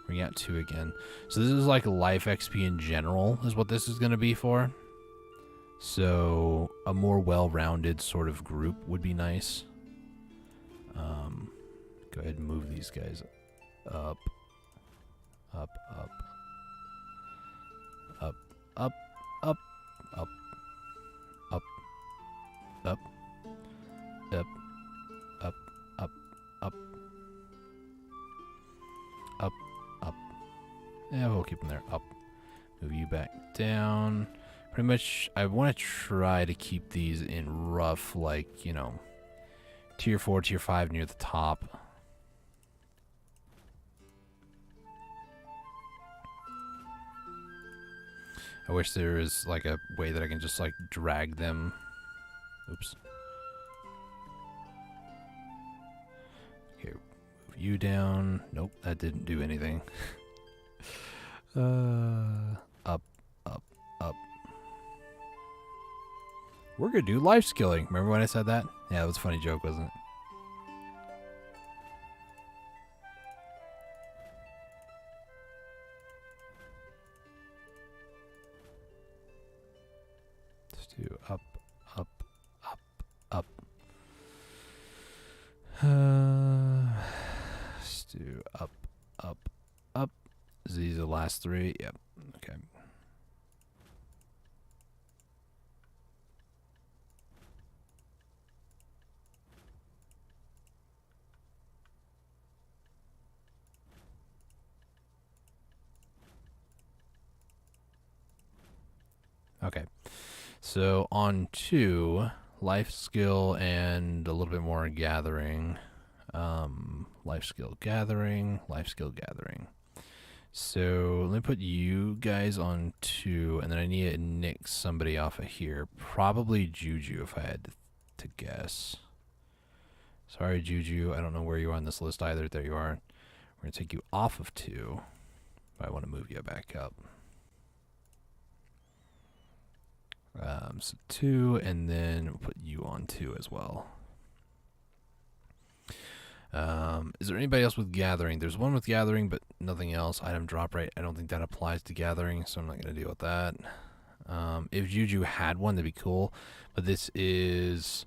Bring out 2 again. So this is like life XP in general is what this is going to be for. So a more well-rounded sort of group would be nice. Go ahead and move these guys up. Up, up. Up, up, up, up. Up. Up. Up. Up. Up. Up. Up. Up. Yeah, we'll keep them there. Up. Move you back down. Pretty much, I want to try to keep these in rough, like, you know, tier 4, tier 5 near the top. I wish there was, like, a way that I can just, like, drag them. Oops. Okay, move you down. Nope, that didn't do anything. Up, up, up. We're gonna do life skilling. Remember when I said that? Yeah, that was a funny joke, wasn't it? Let's do up, up, up, up. Let's do up, up, up. These are the last 3. Yep. Okay. Okay, so on to life skill and a little bit more gathering. Life skill gathering, life skill gathering. So let me put you guys on 2, and then I need to nick somebody off of here. Probably Juju, if I had to guess. Sorry, Juju. I don't know where you are on this list either. There you are. We're going to take you off of 2, but I want to move you back up. So 2, and then we'll put you on 2 as well. Is there anybody else with gathering? There's one with gathering, but nothing else. Item drop rate, I don't think that applies to gathering, so I'm not going to deal with that. If Juju had one, that'd be cool, but this is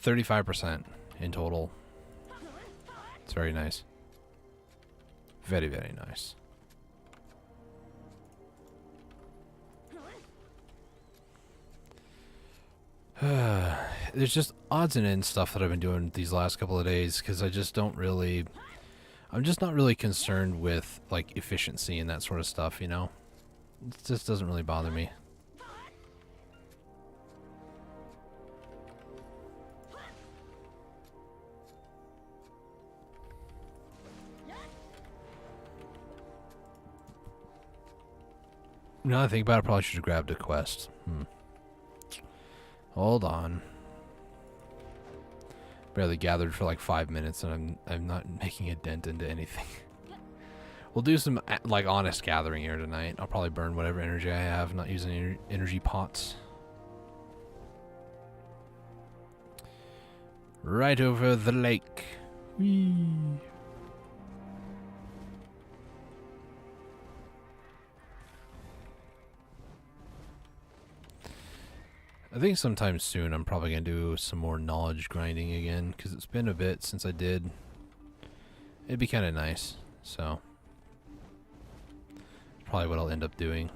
35% in total. It's very nice. Very, very nice. There's just odds and ends stuff that I've been doing these last couple of days because I just don't really... I'm just not really concerned with, like, efficiency and that sort of stuff, you know? It just doesn't really bother me. Now that I think about it, I probably should have grabbed a quest. Hold on. Barely gathered for like 5 minutes, and I'm not making a dent into anything. We'll do some like honest gathering here tonight. I'll probably burn whatever energy I have, not using any energy pots. Right over the lake. Whee! I think sometime soon I'm probably going to do some more knowledge grinding again, because it's been a bit since I did. It'd be kind of nice, so probably what I'll end up doing.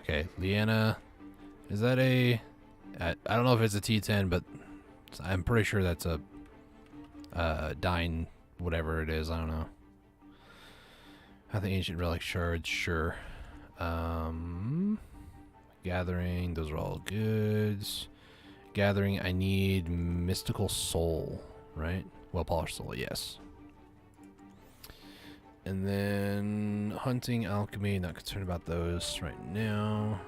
Okay, Leanna, is that a... I don't know if it's a T10, but I'm pretty sure that's a Dine, whatever it is, I don't know. I think Ancient Relic Shards, sure. Gathering, those are all goods. Gathering, I need Mystical Soul, right? Well polished soul, yes. And then hunting, alchemy, not concerned about those right now.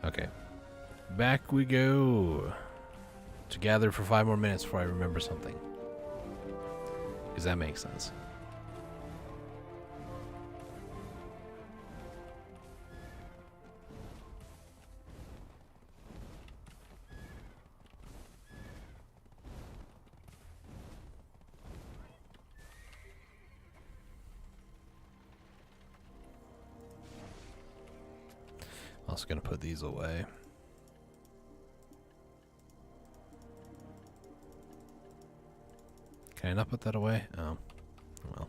Okay. Back we go. To gather for 5 more minutes before I remember something. Because that makes sense. also gonna put these away. Can I not put that away? Oh, well.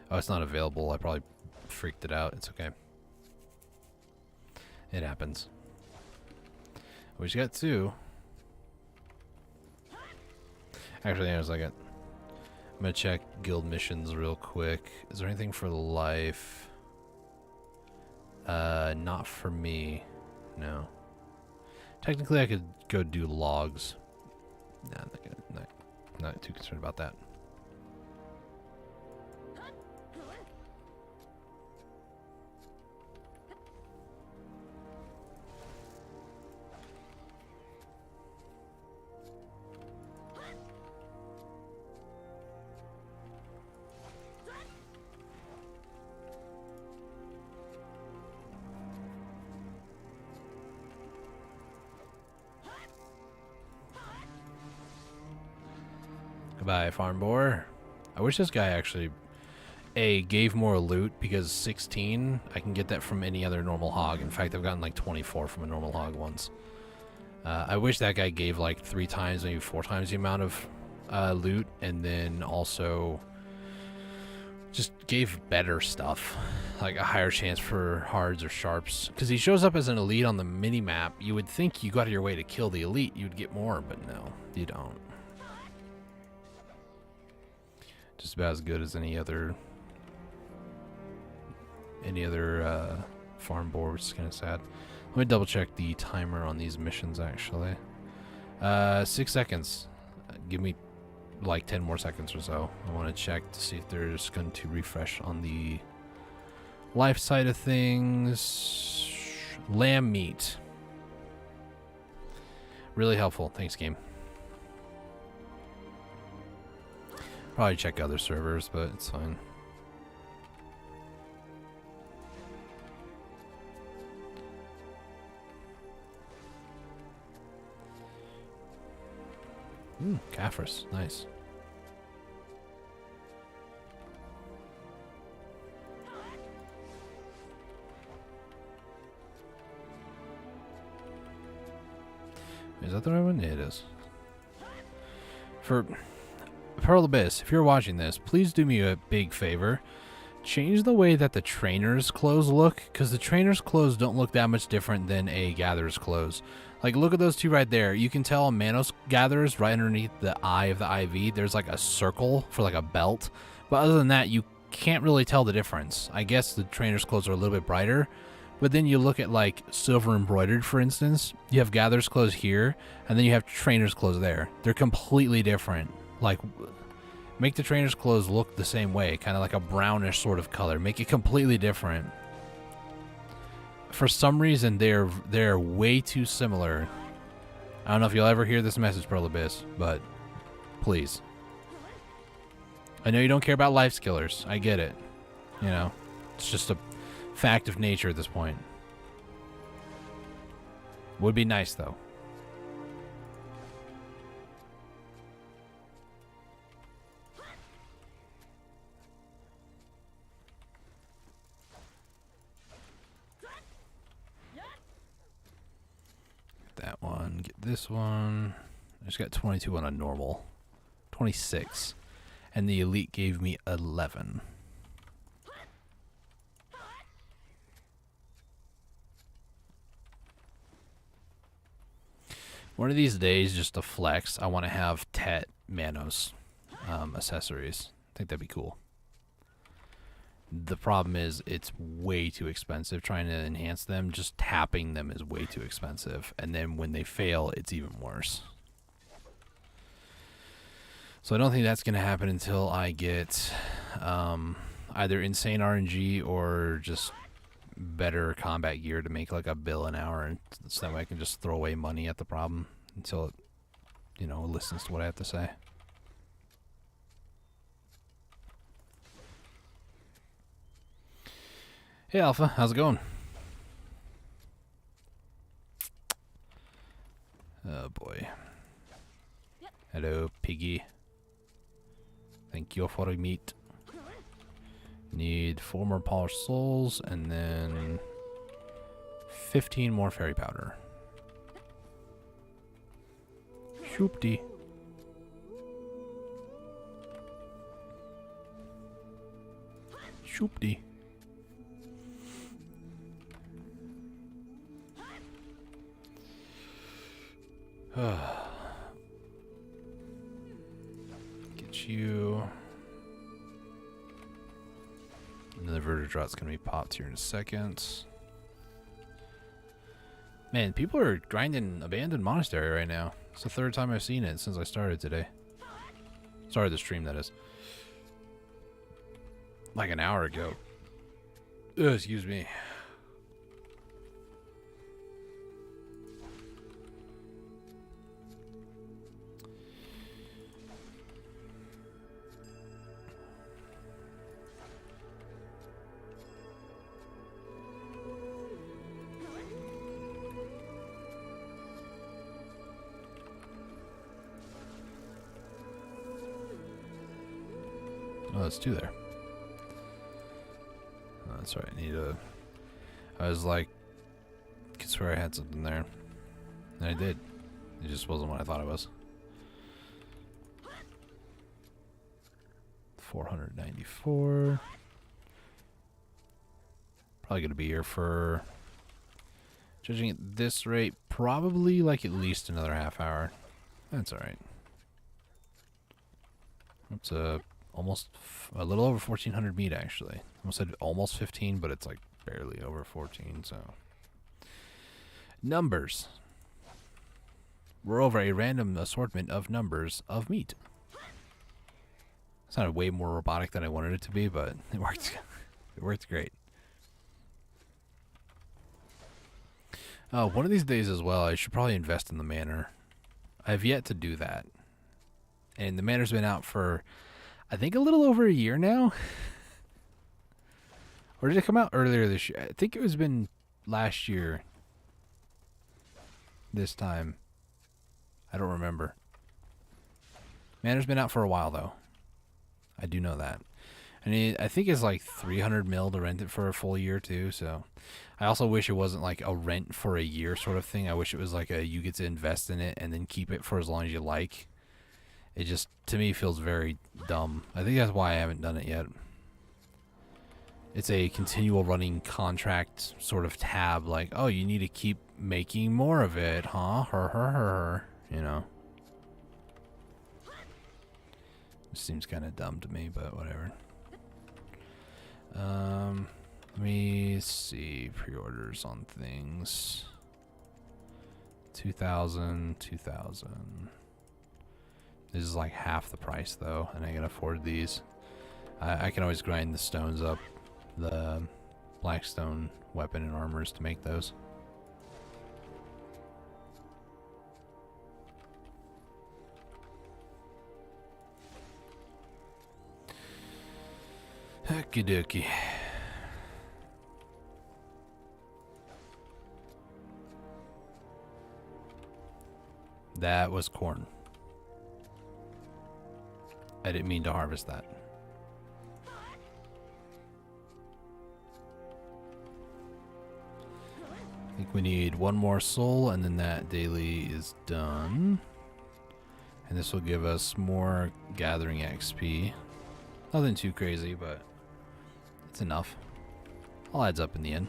Oh, it's not available. I probably freaked it out. It's okay. It happens. We just got 2. Actually, hang on a second. I'm gonna check guild missions real quick. Is there anything for life? Not for me. No. Technically, I could go do logs. Nah, not too concerned about that. Goodbye, farm boar. I wish this guy actually gave more loot, because 16, I can get that from any other normal hog. In fact, I've gotten like 24 from a normal hog once. I wish that guy gave like 3 times, maybe 4 times the amount of loot, and then also just gave better stuff, like a higher chance for hards or sharps. Because he shows up as an elite on the mini-map. You would think you go out of your way to kill the elite, you'd get more, but no, you don't. Just about as good as any other farm board, which is kind of sad. Let me double check the timer on these missions, actually. 6 seconds. Give me like 10 more seconds or so. I want to check to see if there's going to refresh on the life side of things. Lamb meat. Really helpful. Thanks, game. Probably check other servers, but it's fine. Kaffers, nice. Is that the right one? Yeah, it is. For Pearl Abyss, if you're watching this, please do me a big favor. Change the way that the trainer's clothes look, because the trainer's clothes don't look that much different than a gatherer's clothes. Like, look at those two right there. You can tell Manos gatherers right underneath the eye of the IV, there's like a circle for like a belt. But other than that, you can't really tell the difference. I guess the trainer's clothes are a little bit brighter. But then you look at like silver embroidered, for instance. You have gatherer's clothes here, and then you have trainer's clothes there. They're completely different. Like, make the trainer's clothes look the same way, kind of like a brownish sort of color. Make it completely different. For some reason, they're way too similar. I don't know if you'll ever hear this message, Pearl Abyss, but please. I know you don't care about Lifeskillers. I get it. You know, it's just a fact of nature at this point. Would be nice, though. That one, get this one. I just got 22 on a normal. 26. And the elite gave me 11. One of these days, just to flex, I want to have Tet Manos accessories. I think that'd be cool. The problem is it's way too expensive trying to enhance them. Just tapping them is way too expensive. And then when they fail, it's even worse. So I don't think that's going to happen until I get either insane RNG or just better combat gear to make like $1 bill an hour. And so that way I can just throw away money at the problem until it, you know, listens to what I have to say. Hey Alpha, how's it going? Oh boy. Hello, piggy. Thank you for the meat. Need 4 more polished souls and then 15 more fairy powder. Shoopty. Shoopty. Get you. Another Vertidrot's gonna be popped here in a second. Man, people are grinding Abandoned Monastery right now. It's the 3rd time I've seen it since I started today. Started the stream, that is. Like an hour ago. Ugh, excuse me. Oh, that's 2 there. Oh, that's right. I need a. I was like, I could swear I had something there. And I did. It just wasn't what I thought it was. 494. Probably going to be here for, judging at this rate, probably like at least another half hour. That's alright. That's almost a little over 1,400 meat, actually. I almost said almost 15, but it's like barely over 14, so. Numbers. We're over a random assortment of numbers of meat. It sounded way more robotic than I wanted it to be, but it worked. It worked great. One of these days as well, I should probably invest in the manor. I have yet to do that. And the manor's been out for, I think, a little over a year now. Or did it come out earlier this year? I think it was been last year. This time. I don't remember. Manor's been out for a while, though. I do know that. And I think it's like 300 mil to rent it for a full year, too. So I also wish it wasn't like a rent for a year sort of thing. I wish it was like a you get to invest in it and then keep it for as long as you like. It just, to me, feels very dumb. I think that's why I haven't done it yet. It's a continual running contract sort of tab, like, oh, you need to keep making more of it, huh? You know. It seems kind of dumb to me, but whatever. Let me see pre-orders on things. 2,000, 2,000. This is like half the price though, and I can afford these. I can always grind the stones up, the blackstone weapon and armors to make those. Okie dokie. That was corn. I didn't mean to harvest that. I think we need one more soul and then that daily is done. And this will give us more gathering XP. Nothing too crazy, but it's enough. All adds up in the end.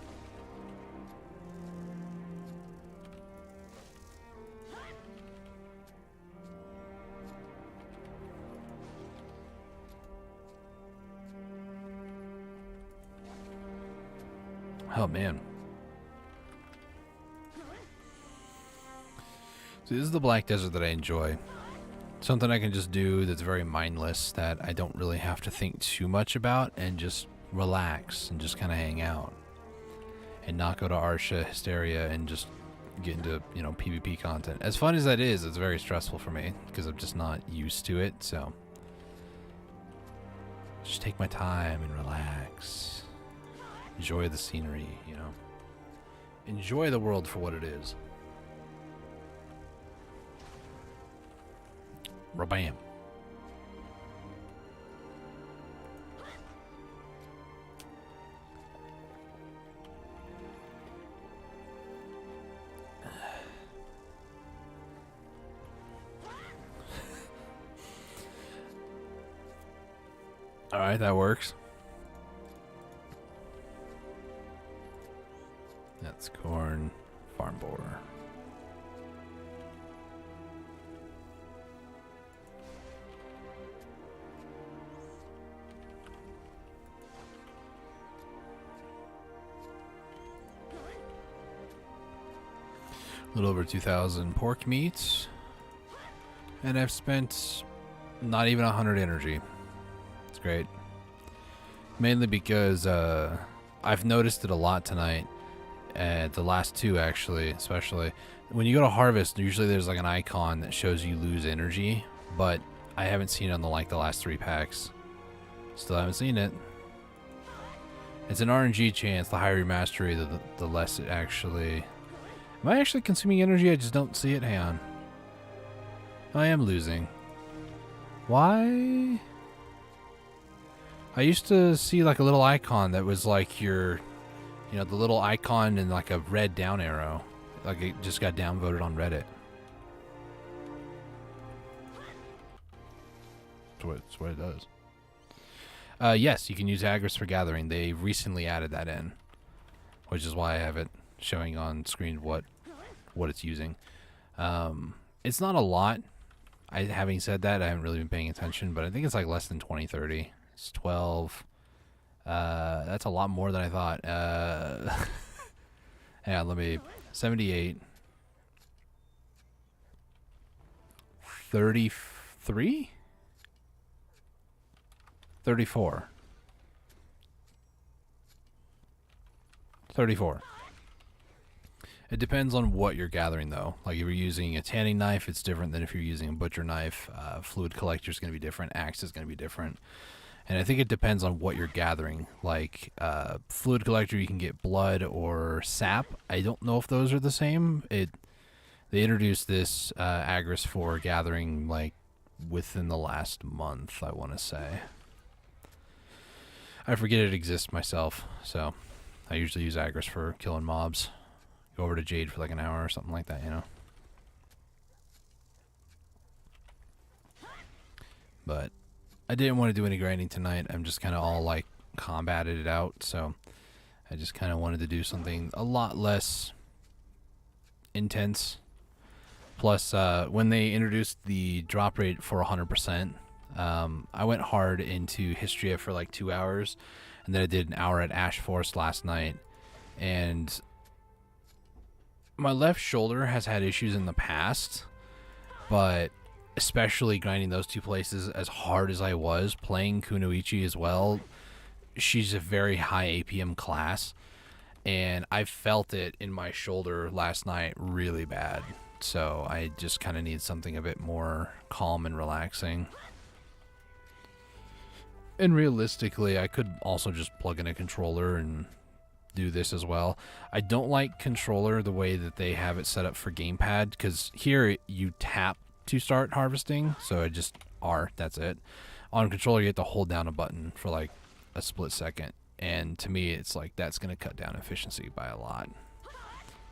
Oh man. So this is the Black Desert that I enjoy. Something I can just do that's very mindless, that I don't really have to think too much about, and just relax and just kind of hang out. And not go to Arsha Hysteria and just get into, you know, PvP content. As fun as that is, it's very stressful for me because I'm just not used to it, so. Just take my time and relax. Enjoy the scenery, you know. Enjoy the world for what it is. Rabam. Alright, that works. That's corn, farm borer. A little over 2,000 pork meats. And I've spent not even 100 energy. It's great. Mainly because I've noticed it a lot tonight. The last two, actually, especially. When you go to harvest, usually there's like an icon that shows you lose energy. But I haven't seen it on the last 3 packs. Still haven't seen it. It's an RNG chance. The higher your mastery, the less it actually... Am I actually consuming energy? I just don't see it. Hang on. I am losing. Why? I used to see like a little icon that was like your, you know, the little icon and like a red down arrow. Like it just got downvoted on Reddit. That's what it does. Yes, you can use Agris for gathering. They recently added that in, which is why I have it showing on screen what it's using. It's not a lot. Having said that, I haven't really been paying attention, but I think it's like less than 20, 30. It's 12. That's a lot more than I thought. Hang on, let me... 78. 33? 34. 34. It depends on what you're gathering, though. Like, if you're using a tanning knife, it's different than if you're using a butcher knife. Fluid collector is going to be different. Axe is going to be different. And I think it depends on what you're gathering. Like, fluid collector, you can get blood or sap. I don't know if those are the same. They introduced this Agris for gathering, like, within the last month, I want to say. I forget it exists myself, so I usually use Agris for killing mobs. Go over to Jade for like an hour or something like that, you know. But I didn't want to do any grinding tonight. I'm just kind of all like combated it out, so I just kind of wanted to do something a lot less intense. Plus, when they introduced the drop rate for 100%, I went hard into Histria for like 2 hours, and then I did an hour at Ash Forest last night, and my left shoulder has had issues in the past, but especially grinding those two places as hard as I was, playing Kunoichi as well, she's a very high APM class, and I felt it in my shoulder last night really bad. So I just kind of need something a bit more calm and relaxing. And realistically, I could also just plug in a controller and do this as well. I don't like controller the way that they have it set up for gamepad, because here you tap to start harvesting, so it just R, that's it. On controller you have to hold down a button for like a split second, and to me it's like that's going to cut down efficiency by a lot.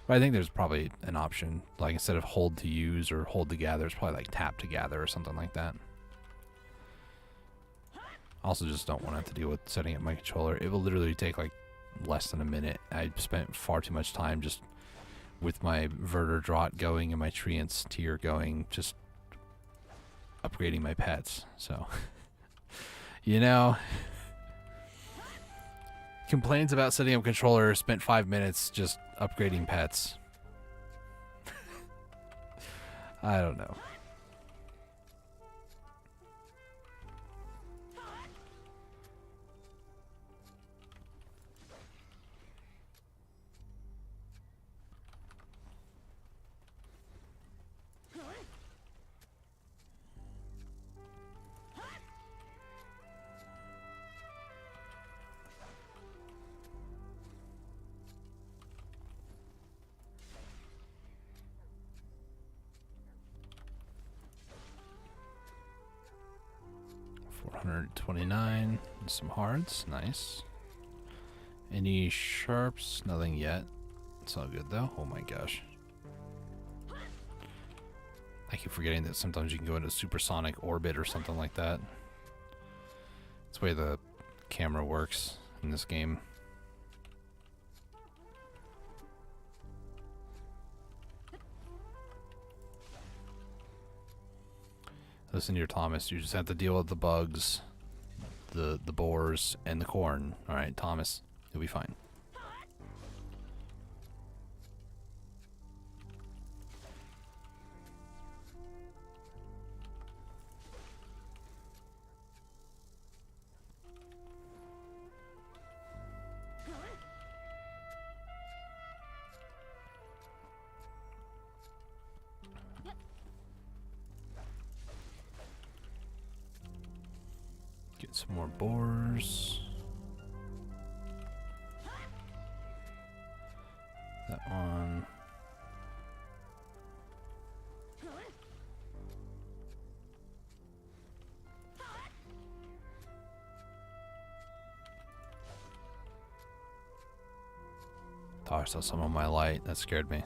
But I think there's probably an option, like instead of hold to use or hold to gather, it's probably like tap to gather or something like that. Also just don't want to have to deal with setting up my controller. It will literally take like less than a minute. I spent far too much time just with my Verter Draught going and my Treants tier going, just upgrading my pets. So, you know, complaints about setting up controller, spent 5 minutes just upgrading pets. I don't know. $429, some hards, nice. Any sharps? Nothing yet. It's all good though. Oh my gosh. I keep forgetting that sometimes you can go into supersonic orbit or something like that. That's the way the camera works in this game. Listen here, Thomas. You just have to deal with the bugs, the boars, and the corn. All right, Thomas, you'll be fine. Get some more boars. That one. Thought I saw some on my light. That scared me.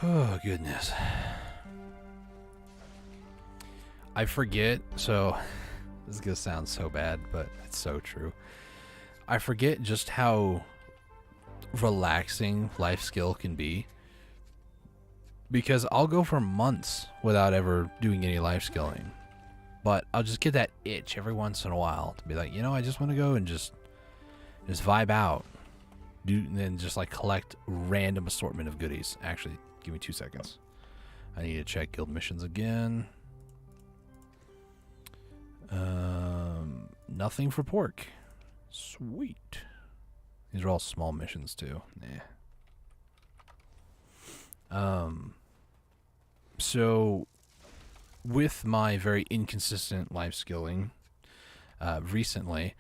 Oh, goodness. I forget, so this is going to sound so bad, but it's so true. I forget just how relaxing Lifeskill can be. Because I'll go for months without ever doing any Lifeskilling. But I'll just get that itch every once in a while to be like, you know, I just want to go and just vibe out. And then just like collect random assortment of goodies. Actually, give me 2 seconds. I need to check guild missions again. Nothing for pork. Sweet. These are all small missions too. Nah. So with my very inconsistent Lifeskilling recently,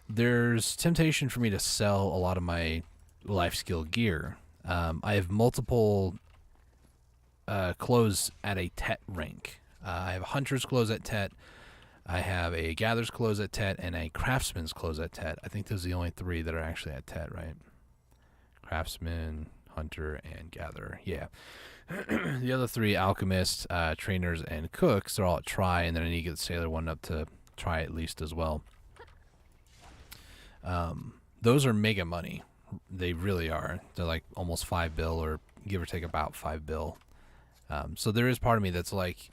there's temptation for me to sell a lot of my Lifeskill gear. I have multiple clothes at a Tet rank. I have a Hunter's clothes at Tet, I have a Gather's clothes at Tet, and a Craftsman's clothes at Tet. I think those are the only 3 that are actually at Tet, right? Craftsman, Hunter, and Gatherer. Yeah. The other 3, Alchemists, Trainers, and Cooks, they're all at Try, and then I need to get the Sailor one up to Try at least as well. Those are mega money. They really are. They're like almost 5 bill, or give or take about 5 bill. So there is part of me that's like,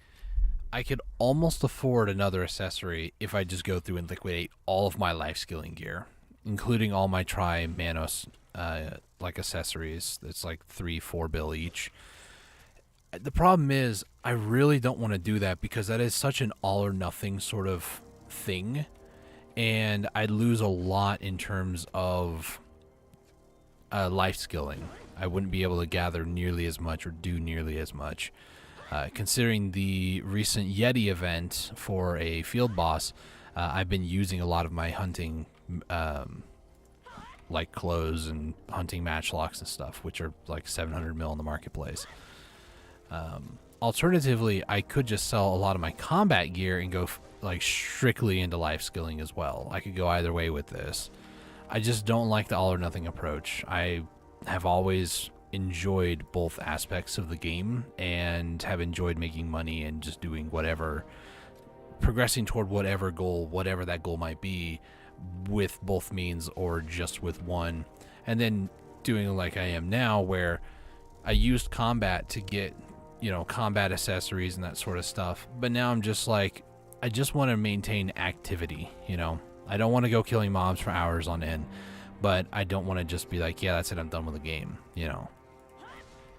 I could almost afford another accessory if I just go through and liquidate all of my Lifeskilling gear, including all my Tri Manos like accessories. That's like 3-4 bill each. The problem is, I really don't want to do that because that is such an all or nothing sort of thing, and I'd lose a lot in terms of Lifeskilling. I wouldn't be able to gather nearly as much or do nearly as much. Considering the recent Yeti event for a field boss, I've been using a lot of my hunting like clothes and hunting matchlocks and stuff, which are like 700 mil in the marketplace. Alternatively, I could just sell a lot of my combat gear and go like strictly into Lifeskilling as well. I could go either way with this. I just don't like the all or nothing approach. I have always enjoyed both aspects of the game and have enjoyed making money and just doing whatever, progressing toward whatever goal, whatever that goal might be, with both means or just with one. And then doing like I am now, where I used combat to get, you know, combat accessories and that sort of stuff. But now I'm just like, I just want to maintain activity, you know. I don't want to go killing mobs for hours on end, but I don't want to just be like, yeah, that's it, I'm done with the game, you know.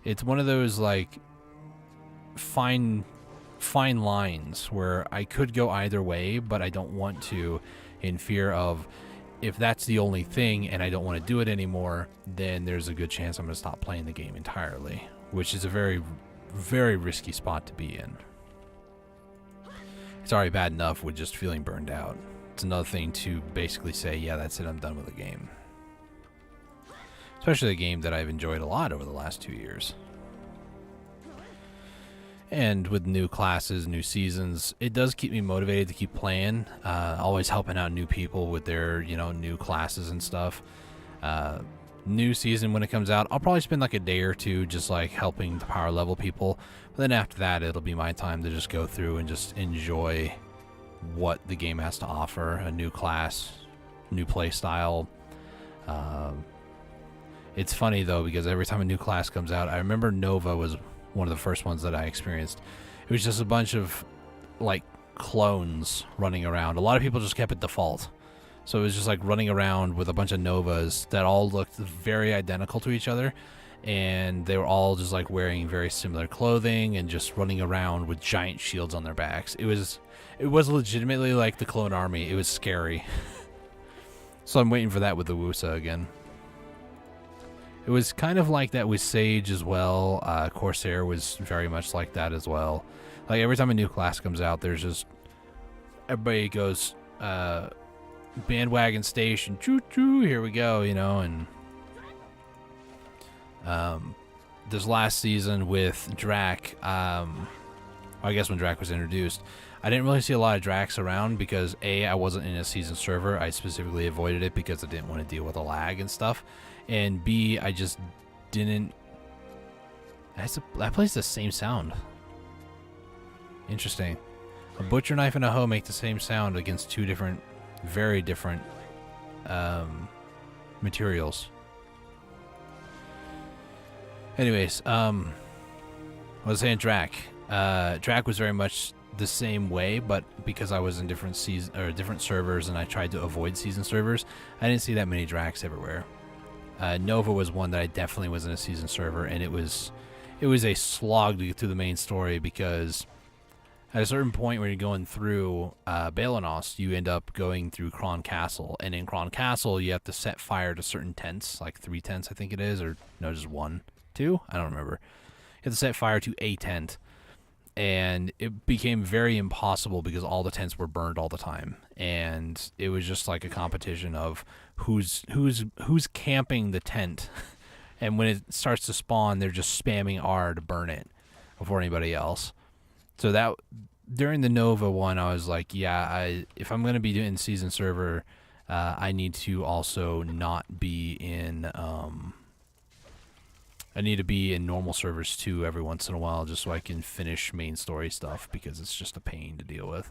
It's one of those like fine lines where I could go either way, but I don't want to, in fear of, if that's the only thing and I don't want to do it anymore, then there's a good chance I'm going to stop playing the game entirely, which is a very, very risky spot to be in. It's already bad enough with just feeling burned out. It's another thing to basically say, yeah, that's it, I'm done with the game. Especially a game that I've enjoyed a lot over the last 2 years. And with new classes, new seasons, it does keep me motivated to keep playing. Always helping out new people with their, new classes and stuff. New season when it comes out, I'll probably spend like a day or two just like helping the power level people. But then after that, it'll be my time to just go through and just enjoy what the game has to offer. A new class, new play style. It's funny though, because every time a new class comes out, I remember Nova was one of the first ones that I experienced. It was just a bunch of like clones running around. A lot of people just kept it default. So it was just like running around with a bunch of Novas that all looked very identical to each other. And they were all just like wearing very similar clothing and just running around with giant shields on their backs. It was legitimately like the clone army. It was scary. So I'm waiting for that with the Wusa again. It was kind of like that with Sage as well. Corsair was very much like that as well. Like every time a new class comes out, there's just everybody goes bandwagon station, choo choo, here we go, and this last season with Drac, I guess when Drac was introduced, I didn't really see a lot of Dracs around because A, I wasn't in a season server. I specifically avoided it because I didn't want to deal with the lag and stuff. And B, I just didn't... That plays the same sound. Interesting. A butcher knife and a hoe make the same sound against two different, very different materials. Anyways, I was saying Drac. Drac was very much the same way, but because I was in different season or different servers and I tried to avoid season servers, I didn't see that many Dracs everywhere. Nova was one that I definitely was in a season server, and it was a slog to get through the main story because at a certain point when you're going through Balenos, you end up going through Kron Castle, and in Kron Castle you have to set fire to certain tents, like 3 tents I think it is, or no, just 1, 2, I don't remember. You have to set fire to a tent, and it became very impossible because all the tents were burned all the time, and it was just like a competition of who's camping the tent. And when it starts to spawn, they're just spamming R to burn it before anybody else. So that during the Nova one, I was like, yeah, if I'm going to be doing season server, I need to also not be in I need to be in normal servers too every once in a while, just so I can finish main story stuff, because it's just a pain to deal with.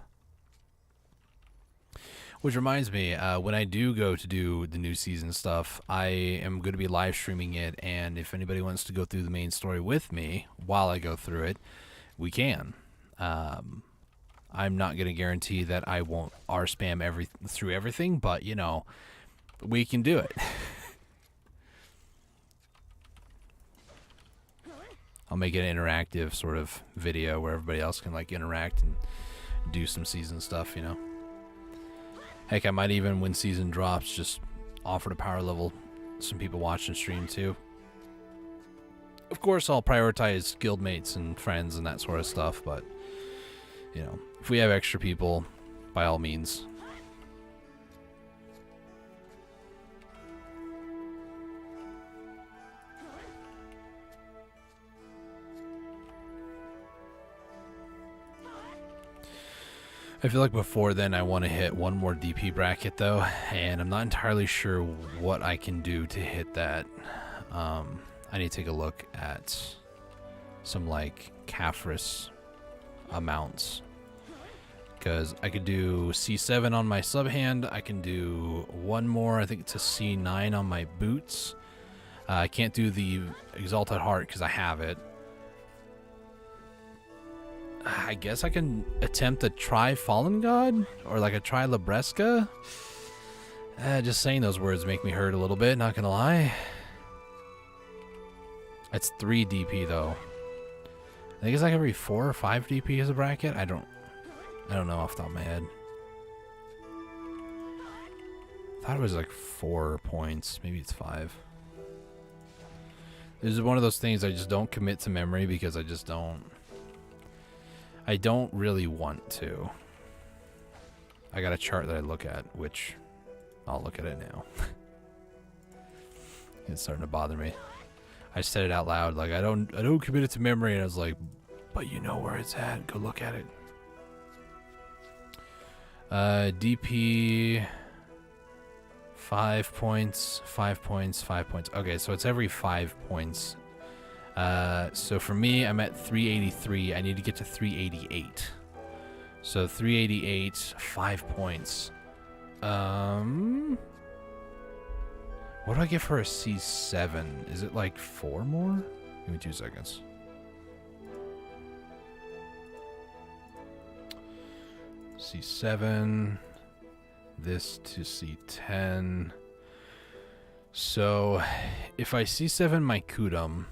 Which reminds me, when I do go to do the new season stuff, I am going to be live streaming it, and if anybody wants to go through the main story with me while I go through it, we can. I'm not going to guarantee that I won't R-spam through everything, but, we can do it. I'll make an interactive sort of video where everybody else can, like, interact and do some season stuff, Heck, I might even, when season drops, just offer to power level some people watching stream too. Of course, I'll prioritize guildmates and friends and that sort of stuff, but, if we have extra people, by all means. I feel like before then I want to hit one more DP bracket though, and I'm not entirely sure what I can do to hit that. I need to take a look at some like Caphras amounts, because I could do C7 on my sub-hand, I can do one more, I think it's a C9 on my boots. I can't do the Exalted Heart because I have it. I guess I can attempt a try Fallen God, or like a try Labresca. Just saying those words make me hurt a little bit, not gonna lie. It's 3 DP though. I think it's like every 4 or 5 DP as a bracket. I don't know off the top of my head. I thought it was like 4 points. Maybe it's 5. This is one of those things I just don't commit to memory because I don't really want to. I got a chart that I look at, which I'll look at it now. It's starting to bother me. I said it out loud, like I don't commit it to memory, and I was like, but you know where it's at. Go look at it. DP 5 points, 5 points, 5 points. Okay, so it's every 5 points. So for me, I'm at 383. I need to get to 388. So 388, 5 points. What do I get for a C7? Is it like 4 more? Give me 2 seconds. C7. This to C10. So if I C7 my Kudum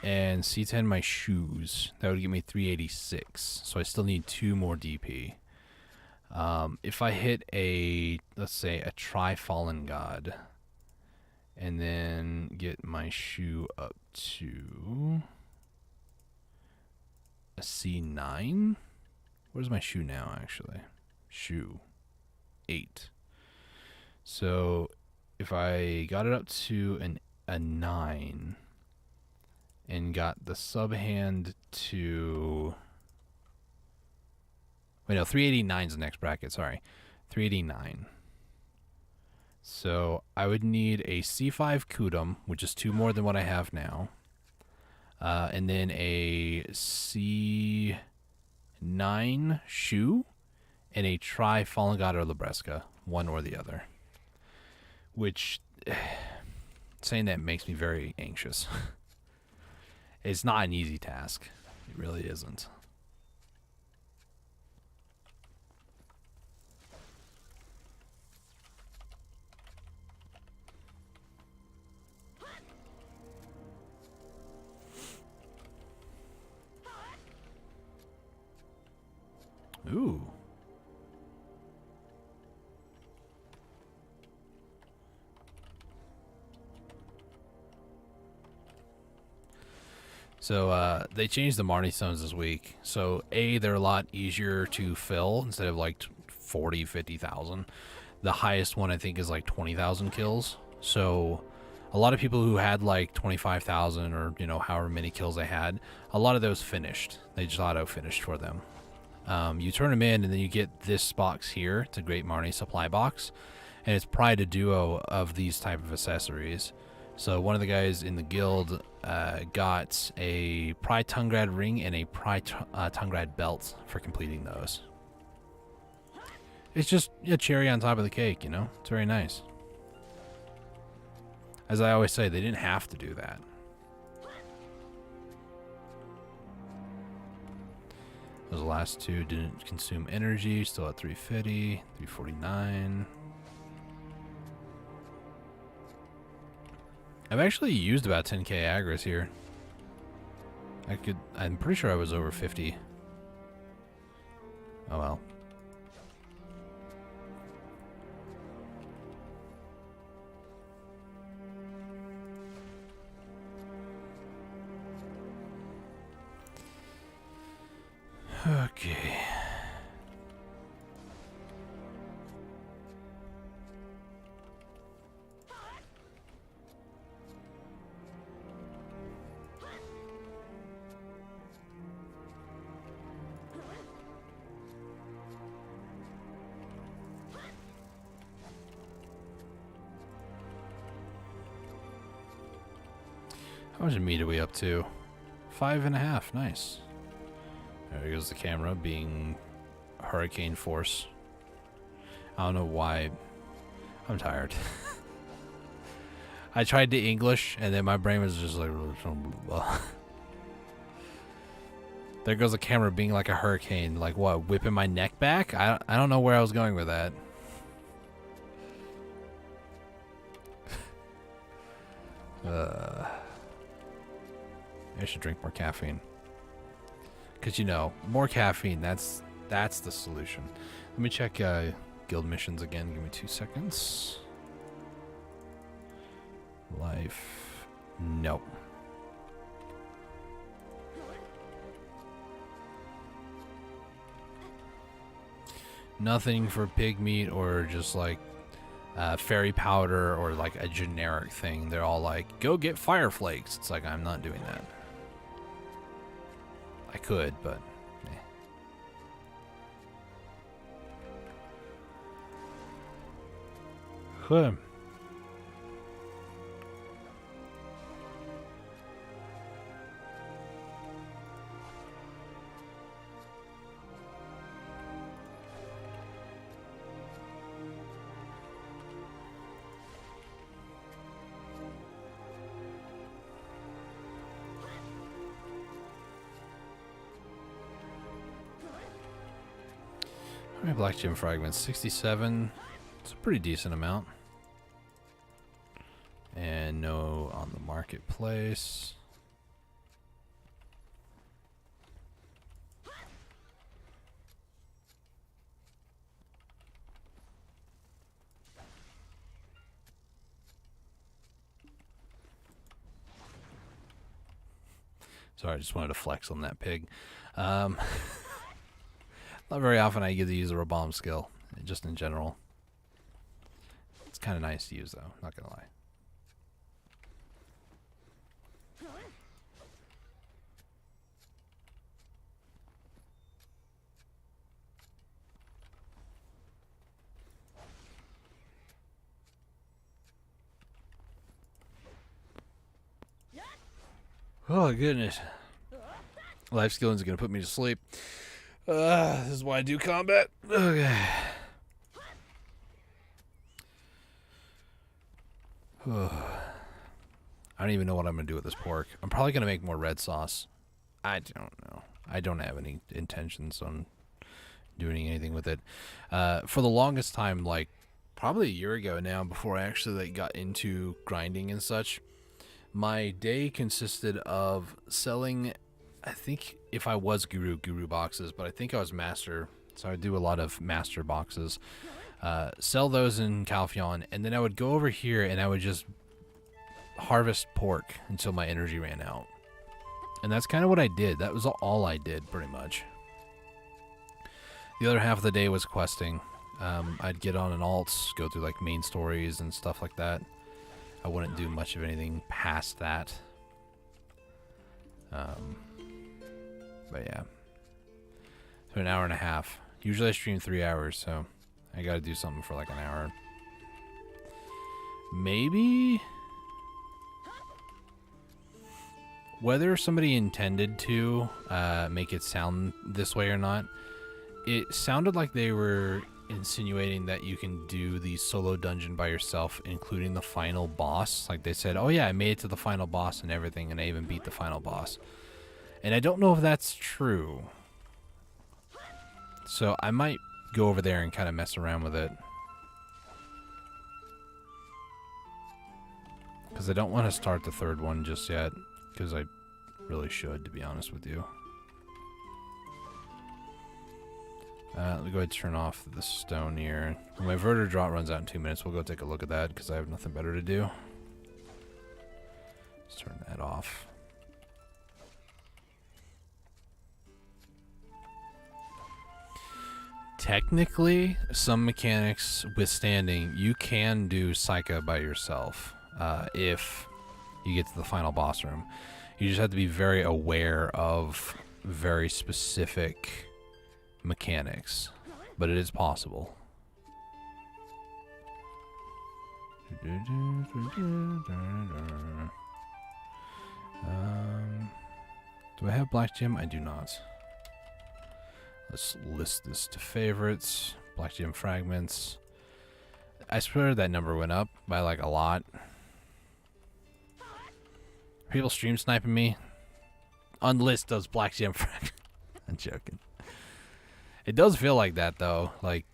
and C10 my shoes, that would give me 386. So I still need 2 more DP. If I hit a, let's say, a Tri-Fallen God, and then get my shoe up to a C9. Where's my shoe now, actually? Shoe 8. So if I got it up to a 9 and got the sub-hand to... Wait, no, 389 is the next bracket, sorry. 389. So I would need a C5 Kudum, which is 2 more than what I have now. And then a C9 shoe and a Tri-Fallen God or Libresca, one or the other. Which, saying that makes me very anxious. It's not an easy task. It really isn't. Ooh. So they changed the Marnie stones this week. So they're a lot easier to fill instead of like 40, 50,000. The highest one I think is like 20,000 kills. So a lot of people who had like 25,000 or, you know, however many kills they had, a lot of those finished. They just auto finished for them. You turn them in and then you get this box here. It's a Great Marnie supply box. And it's probably a duo of these type of accessories. So one of the guys in the guild got a Pride Tungrad ring and a Pride Tungrad belt for completing those. It's just a cherry on top of the cake, you know? It's very nice. As I always say, they didn't have to do that. Those last two didn't consume energy, still at 350, 349. I've actually used about 10k aggros here. I'm pretty sure I was over 50. Oh well. Okay. How much meat are we up to? 5.5. Nice. There goes the camera being hurricane force. I don't know why. I'm tired. I tried to English and then my brain was just like... There goes the camera being like a hurricane. Like what? Whipping my neck back? I don't know where I was going with that. I should drink more caffeine. Because, you know, more caffeine, that's the solution. Let me check guild missions again. Give me 2 seconds. Life. Nope. Nothing for pig meat or just like fairy powder or like a generic thing. They're all like, go get fire flakes. It's like, I'm not doing that. I could, but Huh. How many black gem fragments? 67. It's a pretty decent amount. And no on the marketplace. Sorry, I just wanted to flex on that pig. Not very often I get to use a bomb skill, just in general. It's kind of nice to use, though, not gonna lie. Oh, goodness. Lifeskill is going to put me to sleep. This is why I do combat. Okay. I don't even know what I'm going to do with this pork. I'm probably going to make more red sauce. I don't know. I don't have any intentions on doing anything with it. For the longest time, like probably a year ago now, before I actually got into grinding and such, my day consisted of selling, I think if I was guru boxes, but I think I was master, so I do a lot of master boxes. Sell those in Calpheon, and then I would go over here and I would just harvest pork until my energy ran out. And that's kind of what I did. That was all I did, pretty much. The other half of the day was questing. I'd get on an alts, go through like main stories and stuff like that. I wouldn't do much of anything past that. But yeah. So an hour and a half. Usually I stream 3 hours, so I gotta do something for like an hour. Maybe? Whether somebody intended to make it sound this way or not, it sounded like they were insinuating that you can do the solo dungeon by yourself, including the final boss. Like they said, oh yeah, I made it to the final boss and everything, and I even beat the final boss. And I don't know if that's true. So I might go over there and kind of mess around with it. Because I don't want to start the third one just yet. Because I really should, to be honest with you. Let me go ahead and turn off the stone here. When my verter drop runs out in 2 minutes, we'll go take a look at that because I have nothing better to do. Let's turn that off. Technically, some mechanics withstanding, you can do Psycha by yourself if you get to the final boss room. You just have to be very aware of very specific mechanics, but it is possible. Do I have Black Gem? I do not. Let's list this to favorites. Black Gem fragments. I swear that number went up by like a lot. People stream sniping me. Unlist those Black Gem fragments. I'm joking. It does feel like that though. Like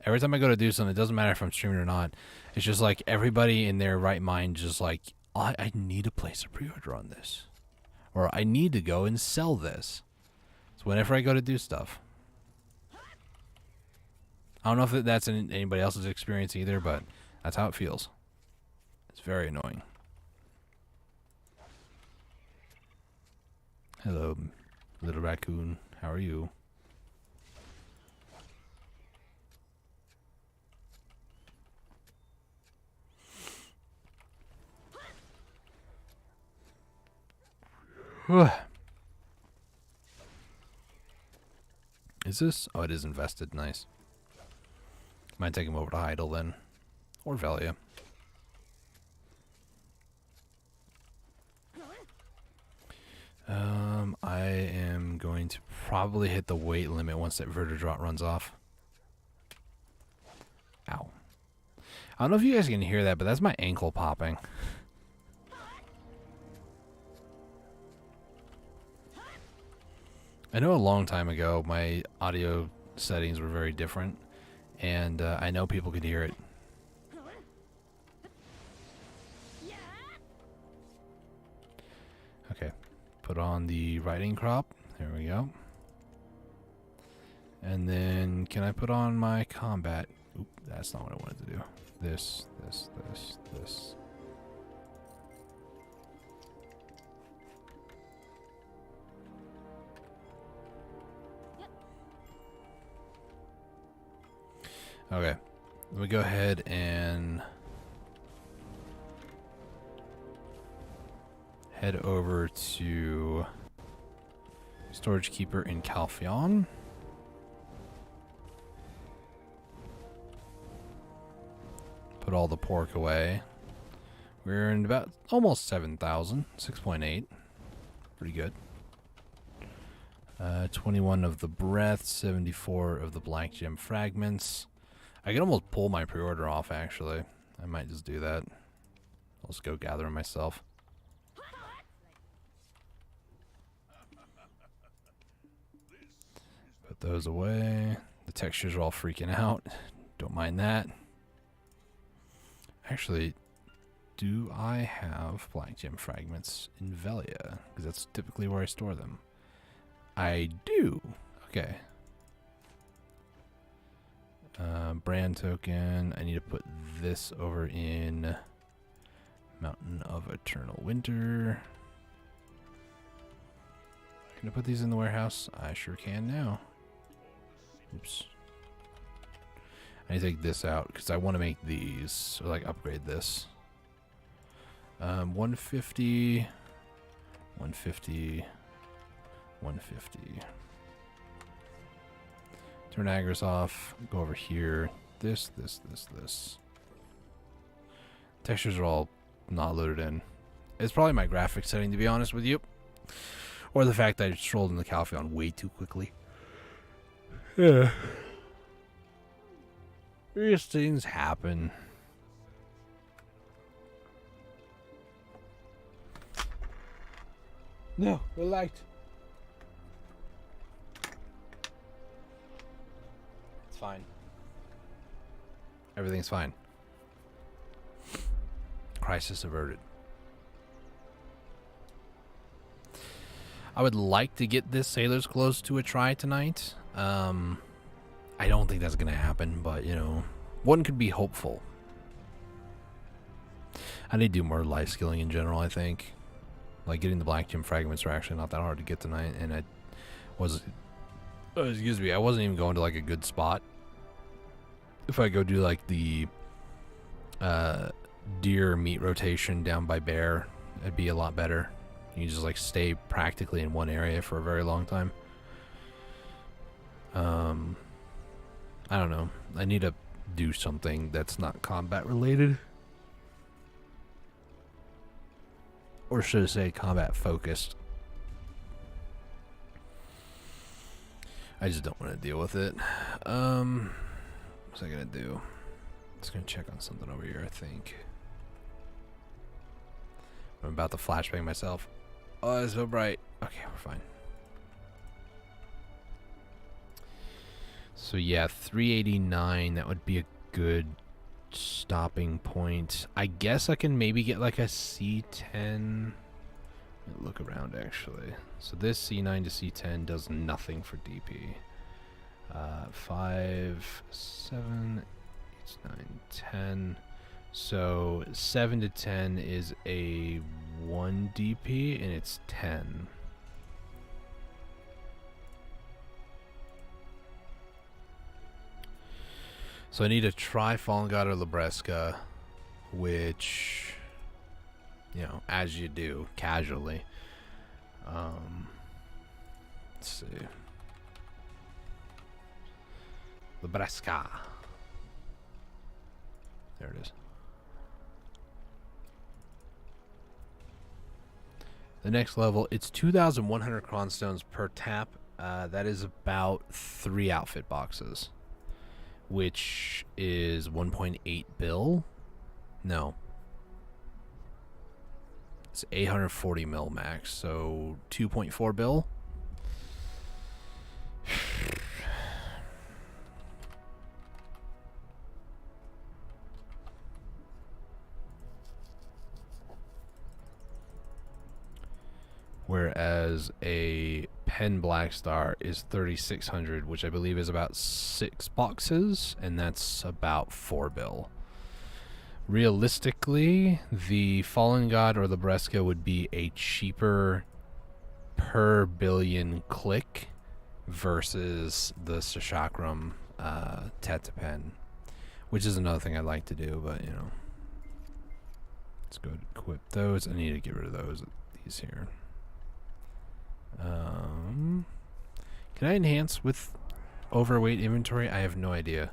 every time I go to do something, it doesn't matter if I'm streaming or not. It's just like everybody in their right mind just like, I need to place a pre-order on this. Or I need to go and sell this. So whenever I go to do stuff. I don't know if that's anybody else's experience either, but that's how it feels. It's very annoying. Hello, little raccoon. How are you? Is this? Oh, it is invested. Nice. Might take him over to Heidel then. Or Velia. I am going to probably hit the weight limit once that Vertidrot runs off. Ow. I don't know if you guys can hear that, but that's my ankle popping. I know a long time ago my audio settings were very different, and I know people could hear it. Okay, put on the riding crop. There we go. And then, can I put on my combat? Oop, that's not what I wanted to do. This. Okay, let me go ahead and head over to Storage Keeper in Calpheon. Put all the pork away. We're in about almost 7,000, 6.8. Pretty good. 21 of the breath, 74 of the black gem fragments. I can almost pull my pre-order off, actually. I might just do that. I'll just go gather them myself. Put those away. The textures are all freaking out. Don't mind that. Actually, do I have black gem fragments in Velia? Because that's typically where I store them. I do. Okay. Brand token. I need to put this over in Mountain of Eternal Winter. Can I put these in the warehouse? I sure can now. Oops. I need to take this out because I want to make these, or like upgrade this. 150, 150, 150. Turn Agris off. Go over here. This. Textures are all not loaded in. It's probably my graphics setting, to be honest with you. Or the fact that I just rolled in the Calpheon way too quickly. Yeah. These things happen. No, the light. It's fine. Everything's fine. Crisis averted. I would like to get this Sailor's Close to a try tonight. I don't think that's going to happen, but, you know, one could be hopeful. I need to do more life skilling in general, I think. Like, getting the black gem fragments are actually not that hard to get tonight, and I wasn't even going to, like, a good spot. If I go do, like, the deer meat rotation down by bear, it'd be a lot better. You just, like, stay practically in one area for a very long time. I don't know. I need to do something that's not combat related. Or should I say combat focused. I just don't want to deal with it. What's I gonna do? Just gonna check on something over here, I think. I'm about to flashbang myself. Oh, it's so bright. Okay, we're fine. So yeah, 389, that would be a good stopping point. I guess I can maybe get like a C10. Look around actually. So this C9 to C10 does nothing for DP. 5, 7, 8, 9, 10. So 7 to 10 is a 1 DP and it's 10. So I need to try Fallen God or Libresca, which, you know, as you do, casually. Let's see. Nebraska. There it is. The next level, it's 2,100 cronstones per tap. That is about 3 outfit boxes, which is 1.8 bill. No, it's 840 mil max, so 2.4 bill. Whereas a pen black star is 3,600, which I believe is about 6 boxes, and that's about 4 bill. Realistically, the Fallen God or the Bresca would be a cheaper per billion click versus the Sashakram Tetapen, which is another thing I'd like to do, but you know. Let's go equip those. I need to get rid of these here. Can I enhance with overweight inventory? I have no idea.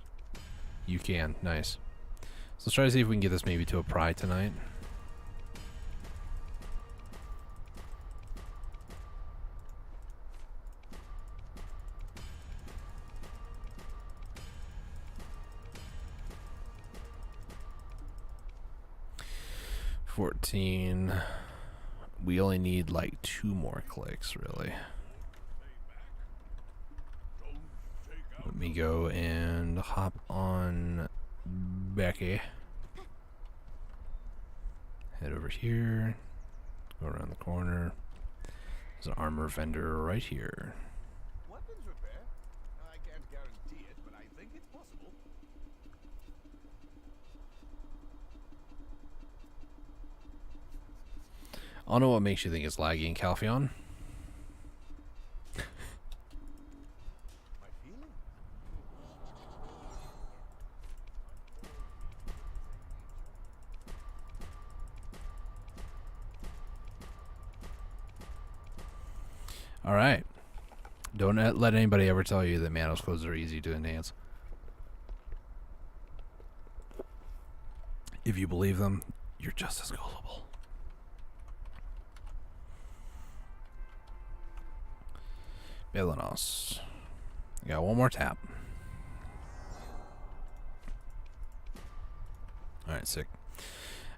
You can. Nice. So let's try to see if we can get this maybe to a pry tonight. $14. We only need like 2 more clicks, really. Let me go and hop on Becky. Head over here. Go around the corner. There's an armor vendor right here. Weapons repair? I can't guarantee it, but I think it's possible. I don't know what makes you think it's laggy in Calpheon. My feeling? All right. Don't let anybody ever tell you that Manos clothes are easy to enhance. If you believe them, you're just as gullible. Belenos. Got one more tap. Alright, sick.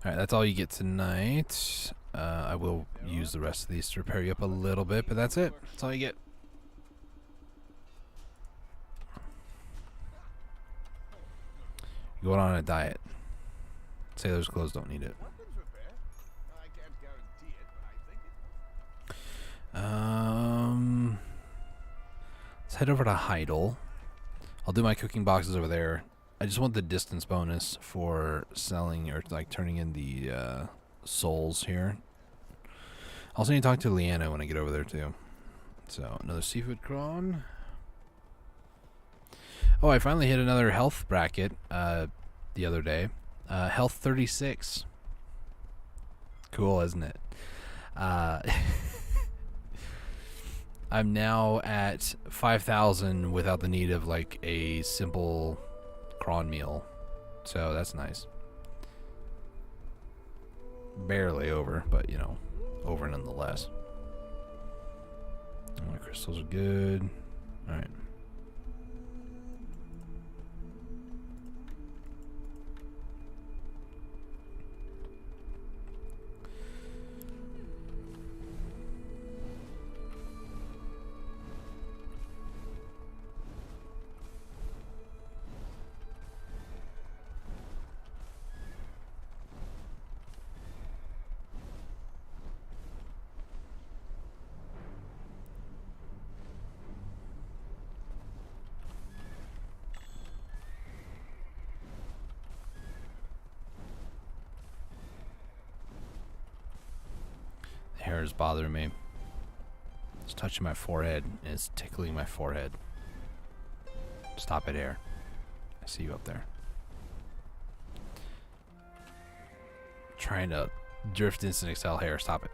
Alright, that's all you get tonight. I will use the rest of these to repair you up a little bit, but that's it. That's all you get. You're going on a diet. Sailor's clothes don't need it. Weapons repair? I can't guarantee it, but I think it's Let's head over to Heidel. I'll do my cooking boxes over there. I just want the distance bonus for selling or like turning in the souls here. I also need to talk to Leanna when I get over there too. So another seafood cron. Oh, I finally hit another health bracket the other day. Health 36. Cool, isn't it? I'm now at 5,000 without the need of like a simple cron meal. So that's nice. Barely over, but you know, over nonetheless. All my crystals are good. All right. Hair is bothering me. It's touching my forehead and it's tickling my forehead. Stop it, hair. I see you up there. Trying to drift instant excel hair. Stop it.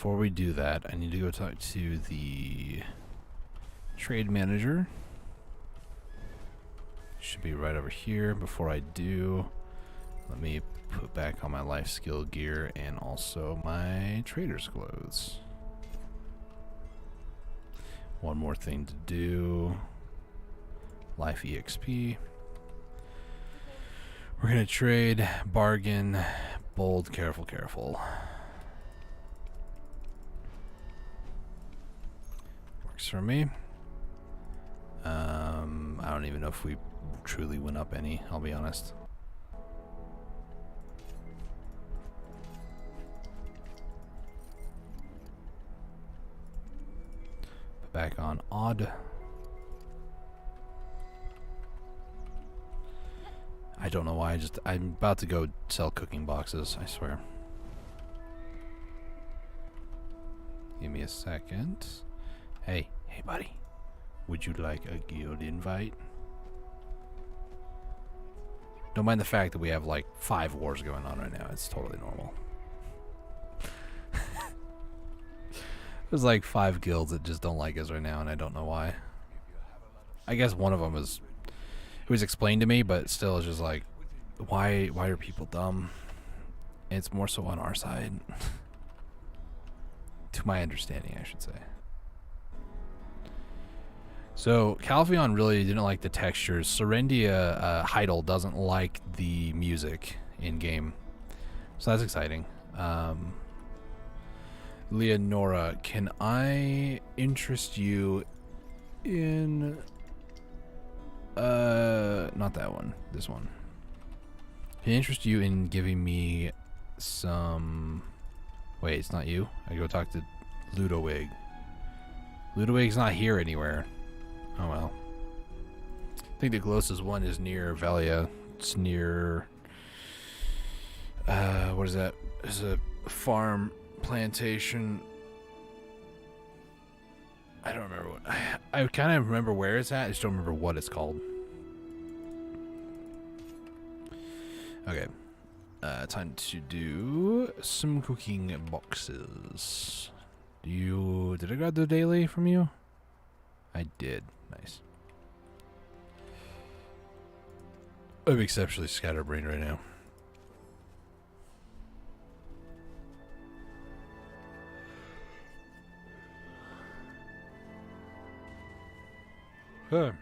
before we do that, I need to go talk to the trade manager. Should be right over here. Before I do, let me put back on my life skill gear and also my trader's clothes. One more thing to do. Life EXP. We're gonna trade, bargain, bold, careful, careful. Works for me. I don't even know if we truly went up any, I'll be honest. Put back on odd. I don't know why, I'm about to go sell cooking boxes, I swear. Give me a second. Hey buddy. Would you like a guild invite? Don't mind the fact that we have like 5 wars going on right now. It's totally normal. There's like 5 guilds that just don't like us right now, and I don't know why. I guess one of them is... It was explained to me, but still it's just like, why are people dumb? And it's more so on our side. To my understanding, I should say. So, Calpheon really didn't like the textures. Serendia Heidel doesn't like the music in-game. So that's exciting. Leonora, can I interest you in... not that one. This one. Can I interest you in giving me some... Wait, it's not you? I go talk to Ludowig. Ludowig's not here anywhere. Oh well. I think the closest one is near Velia. It's near... what is that? It's a farm plantation. I don't remember what... I kind of remember where it's at. I just don't remember what it's called. Okay. Time to do some cooking boxes. Did I grab the daily from you? I did. Nice. I'm exceptionally scatterbrained right now. Huh.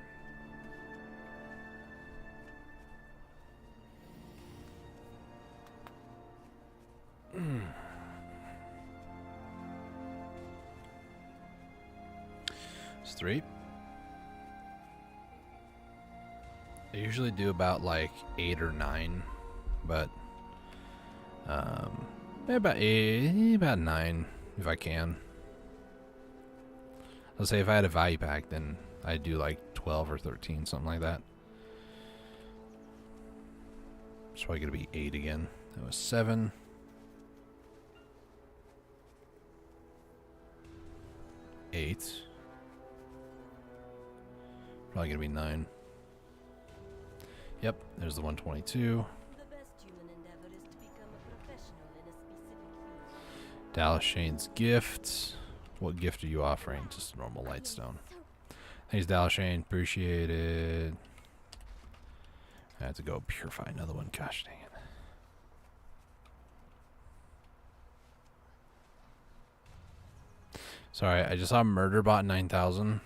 It's 3. I usually do about like 8 or 9, but about 9 if I can. Let's say if I had a value pack, then I'd do like 12 or 13, something like that. It's probably gonna be 8 again. That was 7. 8. Probably gonna be 9. Yep, there's the 122. Dallas Shane's gift. What gift are you offering? Just a normal lightstone. Thanks, Dallas Shane. Appreciate it. I have to go purify another one. Gosh dang it. Sorry, I just saw Murderbot 9000.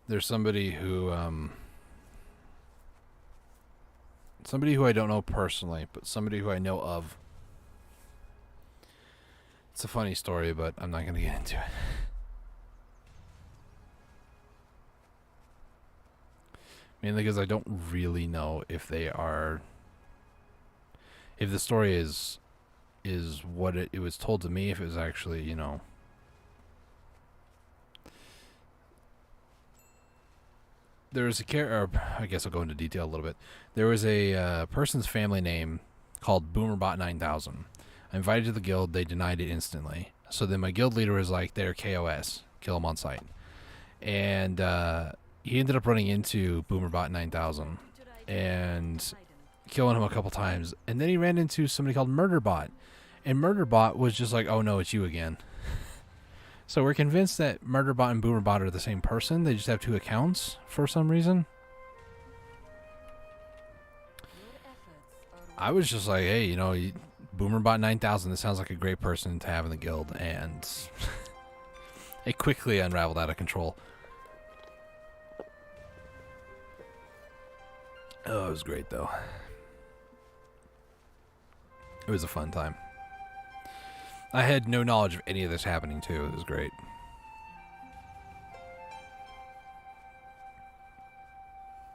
There's somebody who I don't know personally, but somebody who I know of. It's a funny story, but I'm not going to get into it. Mainly because I don't really know if they are... If the story is what it was told to me, if it was actually, you know... There was a character... I guess I'll go into detail a little bit. There was a person's family name called Boomerbot 9000. I invited to the guild, they denied it instantly. So then my guild leader was like, they're KOS, kill them on sight. And he ended up running into Boomerbot 9000 and killing him a couple times. And then he ran into somebody called Murderbot. And Murderbot was just like, oh no, it's you again. So we're convinced that Murderbot and Boomerbot are the same person. They just have 2 accounts for some reason. I was just like, hey, you know, Boomerbot 9000, this sounds like a great person to have in the guild. And it quickly unraveled out of control. Oh, it was great, though. It was a fun time. I had no knowledge of any of this happening, too. It was great.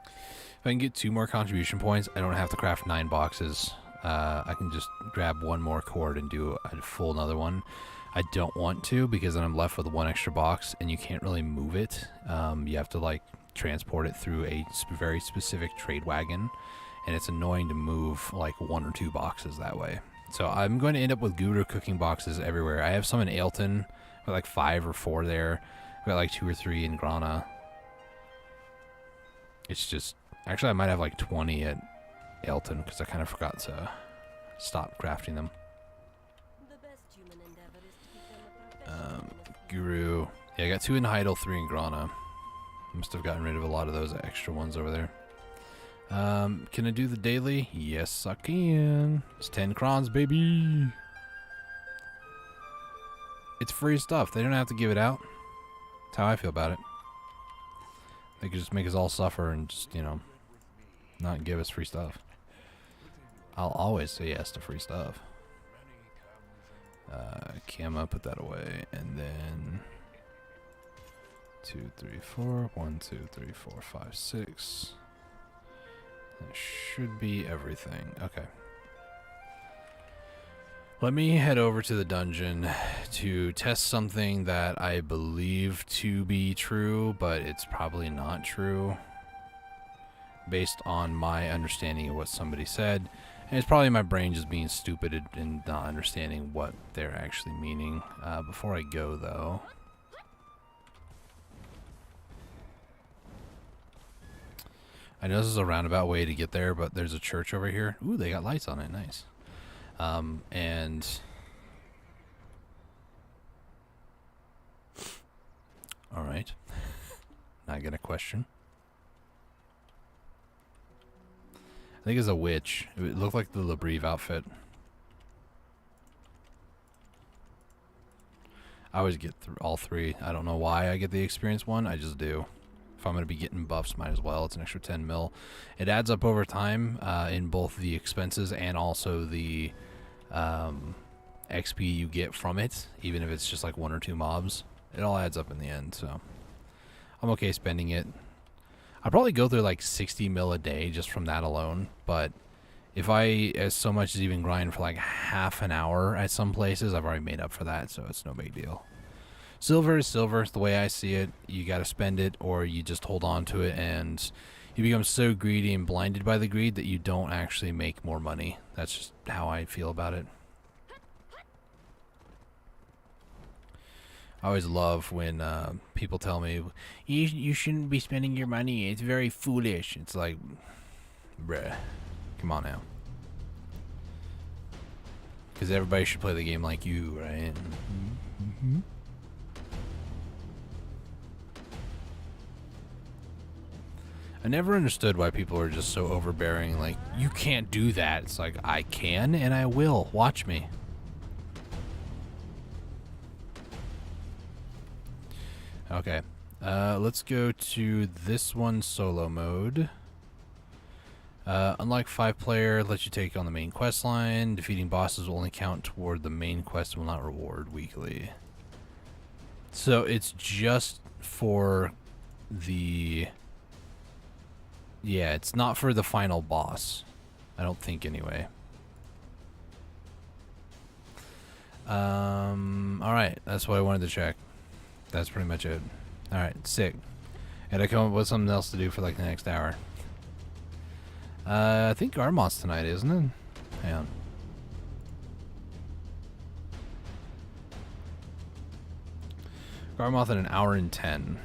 If I can get 2 more contribution points, I don't have to craft 9 boxes. I can just grab 1 more cord and do a full another one. I don't want to, because then I'm left with 1 extra box, and you can't really move it. You have to, like, transport it through a very specific trade wagon, and it's annoying to move, like, 1 or 2 boxes that way. So I'm going to end up with Guru cooking boxes everywhere. I have some in Ailton, with like 5 or 4 there. I've got like 2 or 3 in Grana. It's just... Actually, I might have like 20 at Ailton, because I kind of forgot to stop crafting them. Guru. Yeah, I got 2 in Heidel, 3 in Grana. Must have gotten rid of a lot of those extra ones over there. Can I do the daily? Yes, I can. It's 10 crons, baby. It's free stuff. They don't have to give it out. That's how I feel about it. They could just make us all suffer and just, you know, not give us free stuff. I'll always say yes to free stuff. Camma, put that away. And then 2, 3, 4. 1, 2, 3, 4, 5, 6. That should be everything. Okay. Let me head over to the dungeon to test something that I believe to be true, but it's probably not true, based on my understanding of what somebody said. And it's probably my brain just being stupid and not understanding what they're actually meaning. Before I go, though... I know this is a roundabout way to get there, but there's a church over here. Ooh, they got lights on it. Nice. And... Alright. Not gonna question. I think it's a witch. It looked like the Labreve outfit. I always get all 3. I don't know why I get the experience one. I just do. If I'm going to be getting buffs, might as well. It's an extra 10 mil. It adds up over time in both the expenses and also the XP you get from it, even if it's just like 1 or 2 mobs. It all adds up in the end, so I'm okay spending it. I'll probably go through like 60 mil a day just from that alone, but if I as so much as even grind for like half an hour at some places, I've already made up for that, so it's no big deal. Silver is silver, the way I see it. You gotta spend it, or you just hold on to it, and you become so greedy and blinded by the greed that you don't actually make more money. That's just how I feel about it. I always love when people tell me, you shouldn't be spending your money, it's very foolish. It's like, bruh, come on now. Because everybody should play the game like you, right? Mm-hmm. I never understood why people are just so overbearing, like, you can't do that. It's like, I can and I will. Watch me. Okay. Let's go to this one, solo mode. Unlike 5-player, lets you take on the main quest line. Defeating bosses will only count toward the main quest and will not reward weekly. So it's just for the... Yeah, it's not for the final boss. I don't think, anyway. Alright, that's what I wanted to check. That's pretty much it. Alright, sick. And I come up with something else to do for like the next hour. I think Garmoth's tonight, isn't it? Hang on. Garmoth in 1 hour and 10.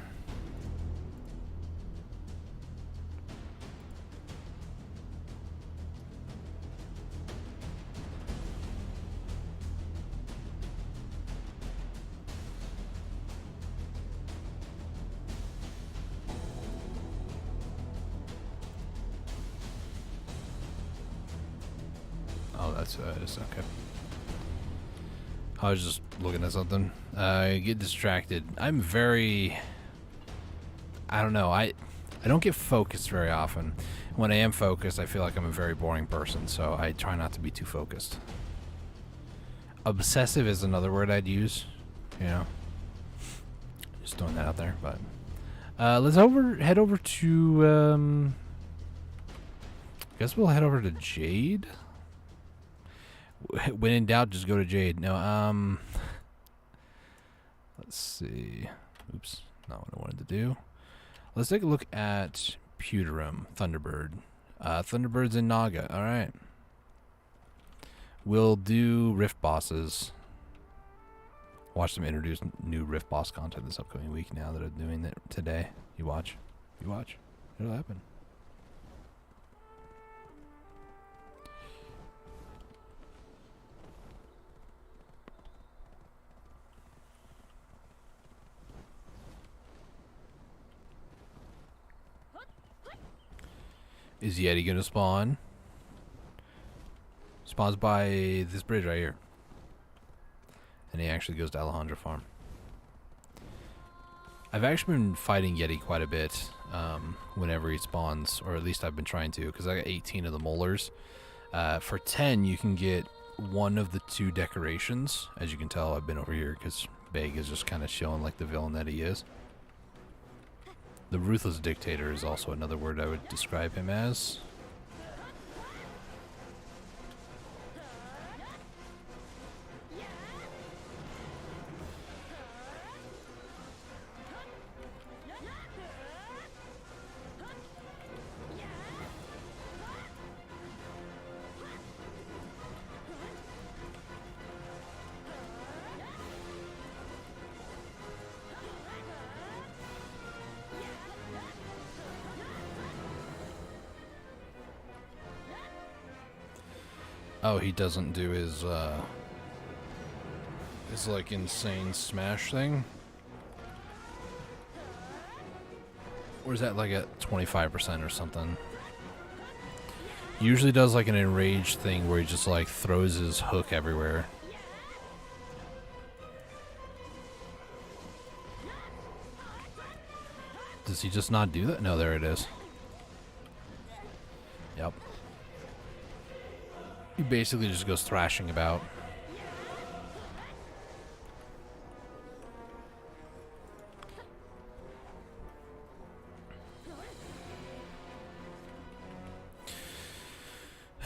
that's it's okay. I was just looking at something. I get distracted. I'm very... I don't know. I don't get focused very often. When I am focused, I feel like I'm a very boring person, so I try not to be too focused. Obsessive is another word I'd use, you know. Just throwing that out there, but let's head over to I guess we'll head over to Jade. When in doubt, just go to Jade. No, let's see. Oops, not what I wanted to do. Let's take a look at Pewterim, Thunderbird. Thunderbird's in Naga. All right. We'll do Rift bosses. Watch them introduce new Rift boss content this upcoming week now that I'm doing it today. You watch. You watch. It'll happen. Is Yeti gonna spawn? Spawns by this bridge right here. And he actually goes to Alejandra Farm. I've actually been fighting Yeti quite a bit whenever he spawns, or at least I've been trying to, because I got 18 of the molars. For 10, you can get one of the 2 decorations. As you can tell, I've been over here because Beg is just kind of showing like the villain that he is. The Ruthless Dictator is also another word I would describe him as. Oh, he doesn't do his like insane smash thing? Or is that like at 25% or something? He usually does like an enraged thing where he just like throws his hook everywhere. Does he just not do that? No, there it is. Yep. He basically just goes thrashing about.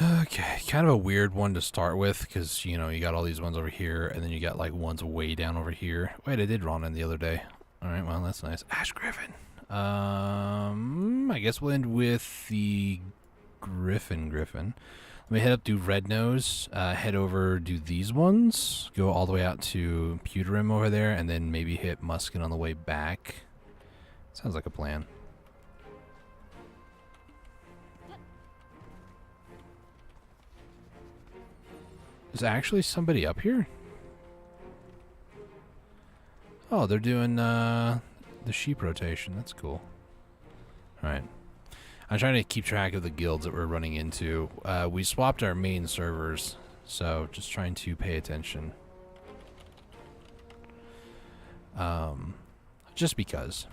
Okay, kind of a weird one to start with because, you know, you got all these ones over here and then you got like ones way down over here. Wait, I did Ronin the other day. Alright, well, that's nice. Ash Griffin. I guess we'll end with the Griffin. Let me head up, do Red Nose, head over, do these ones, go all the way out to Pewterim over there, and then maybe hit Muskin on the way back. Sounds like a plan. Is actually somebody up here? Oh, they're doing the sheep rotation. That's cool. Alright. I'm trying to keep track of the guilds that we're running into. We swapped our main servers, so just trying to pay attention. Just because.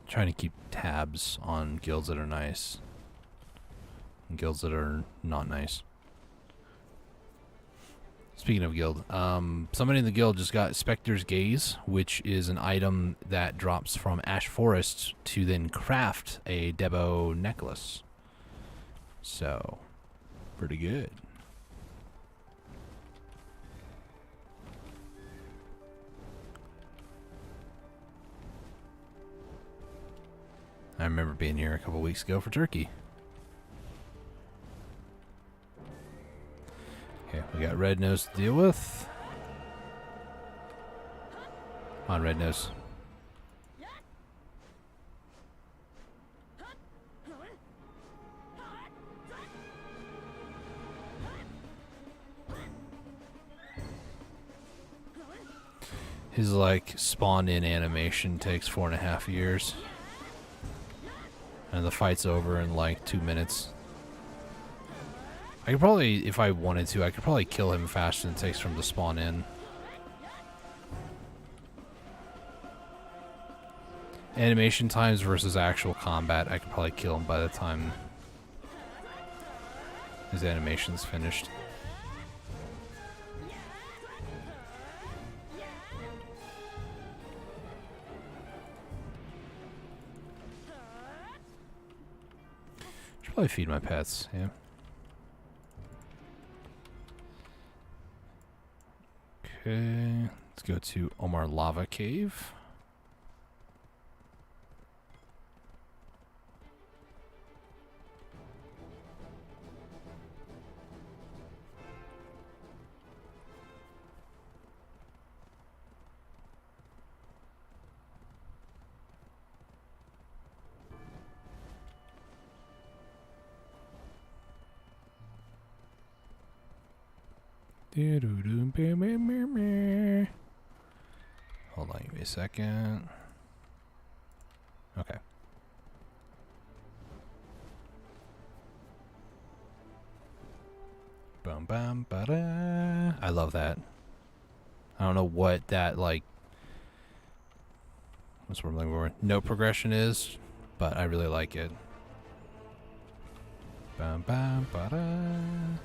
Trying to keep tabs on guilds that are nice. And guilds that are not nice. Speaking of guild, somebody in the guild just got Spectre's Gaze, which is an item that drops from Ash Forest to then craft a Debo necklace. So, pretty good. I remember being here a couple weeks ago for Turkey. Okay, we got Red Nose to deal with. Come on, Red Nose. His like spawn in animation takes 4.5 years. And the fight's over in like 2 minutes. I could probably, if I wanted to, I could probably kill him faster than it takes for him to spawn in. Animation times versus actual combat, I could probably kill him by the time his animation's finished. Should probably feed my pets, yeah. Okay, let's go to Omar Lava Cave. Hold on, give me a second. Okay. Bum bum ba-da. I love that. I don't know what that, like, what's the word I'm looking for? No progression is, but I really like it. Bum bum ba-da.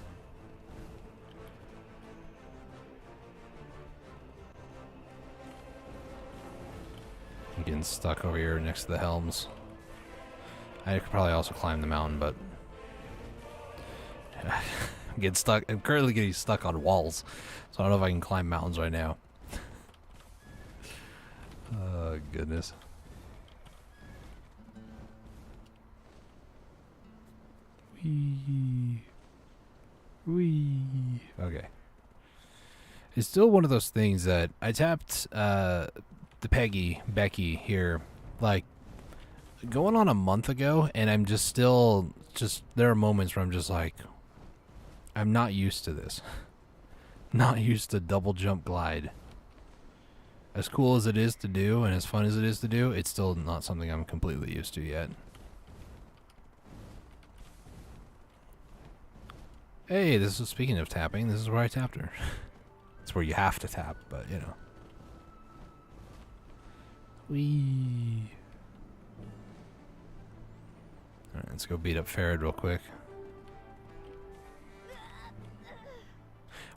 I'm getting stuck over here next to the helms. I could probably also climb the mountain, but I'm getting stuck. I'm currently getting stuck on walls, so I don't know if I can climb mountains right now. Oh, goodness. Wee. Wee. Okay. It's still one of those things that I tapped the Becky here, like, going on a month ago, and I'm just still, there are moments where I'm just like, I'm not used to this. Not used to double jump glide. As cool as it is to do, and as fun as it is to do, it's still not something I'm completely used to yet. Hey, this is, speaking of tapping, this is where I tapped her. It's where you have to tap, but, you know. Whee. Alright, let's go beat up Farad real quick.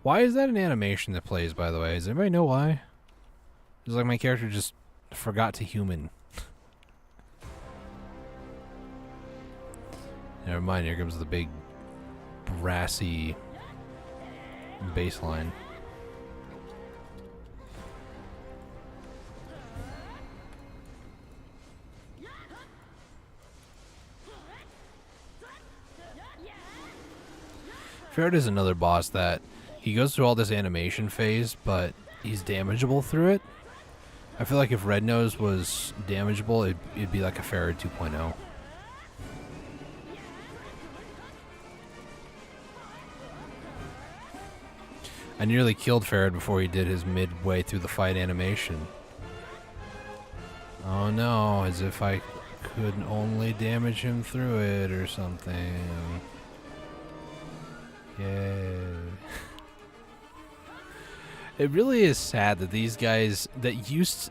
Why is that an animation that plays, by the way? Does anybody know why? It's like my character just forgot to human. Never mind, here comes the big brassy bass line. Farad is another boss that he goes through all this animation phase, but he's damageable through it. I feel like if Red Nose was damageable, it'd be like a Farad 2.0. I nearly killed Farad before he did his midway through the fight animation. Oh no, as if I could only damage him through it or something. Yay. It really is sad that these guys that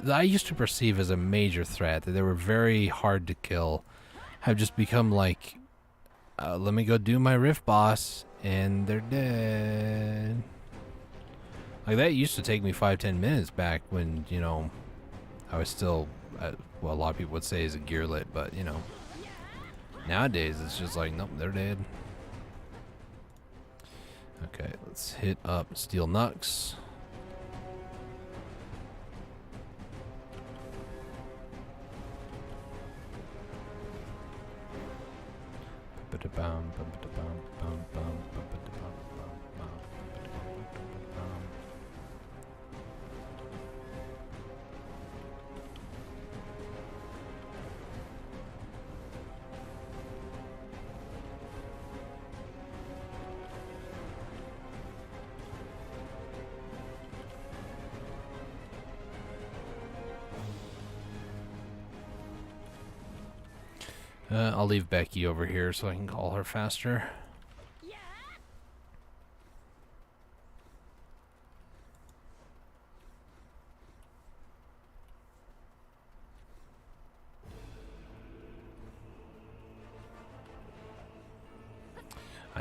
I used to perceive as a major threat, that they were very hard to kill, have just become like, let me go do my rift boss, and they're dead. Like, that used to take me 5-10 minutes back when, you know, I was still, well, a lot of people would say is a gearlet, but, you know, nowadays it's just like, nope, they're dead. Okay, let's hit up Steel Nux. I'll leave Becky over here so I can call her faster.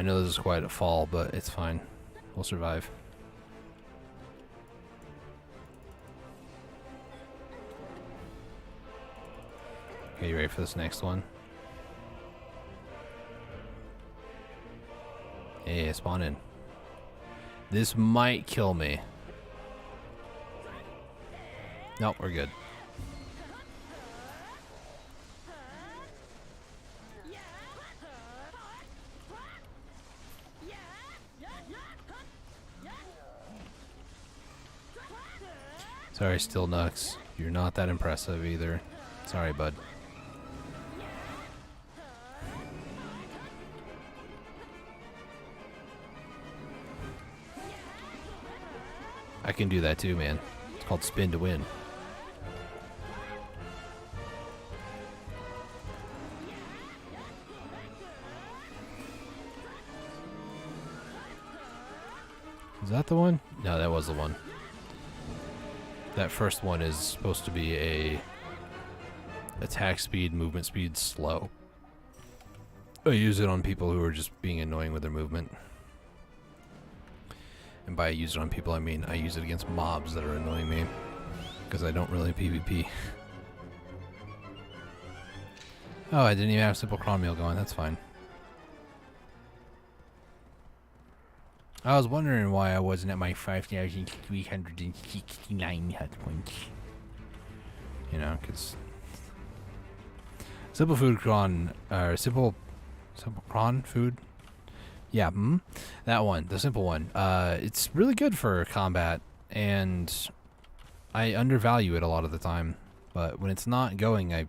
I know this is quite a fall, but it's fine. We'll survive. Okay, you ready for this next one? Hey, spawn in. This might kill me. Nope, we're good. Sorry, Still Nux. You're not that impressive either. Sorry, bud. I can do that too, man. It's called spin to win. Is that the one? No, that was the one. That first one is supposed to be a attack speed, movement speed, slow. I use it on people who are just being annoying with their movement. And by use it on people, I mean I use it against mobs that are annoying me. Because I don't really PvP. Oh, I didn't even have simple cron meal going. That's fine. I was wondering why I wasn't at my 5,369 hit points. You know, because simple food cron, or simple cron food. Yeah, that one, the simple one. It's really good for combat, and I undervalue it a lot of the time. But when it's not going, I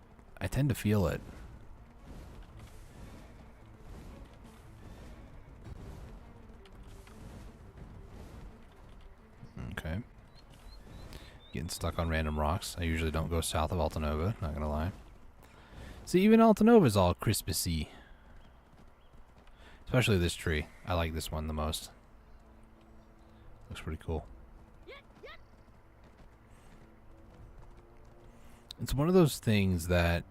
tend to feel it. Okay. Getting stuck on random rocks. I usually don't go south of Altanova, not gonna lie. See, even Altanova's all Christmassy. Especially this tree. I like this one the most. Looks pretty cool. It's one of those things that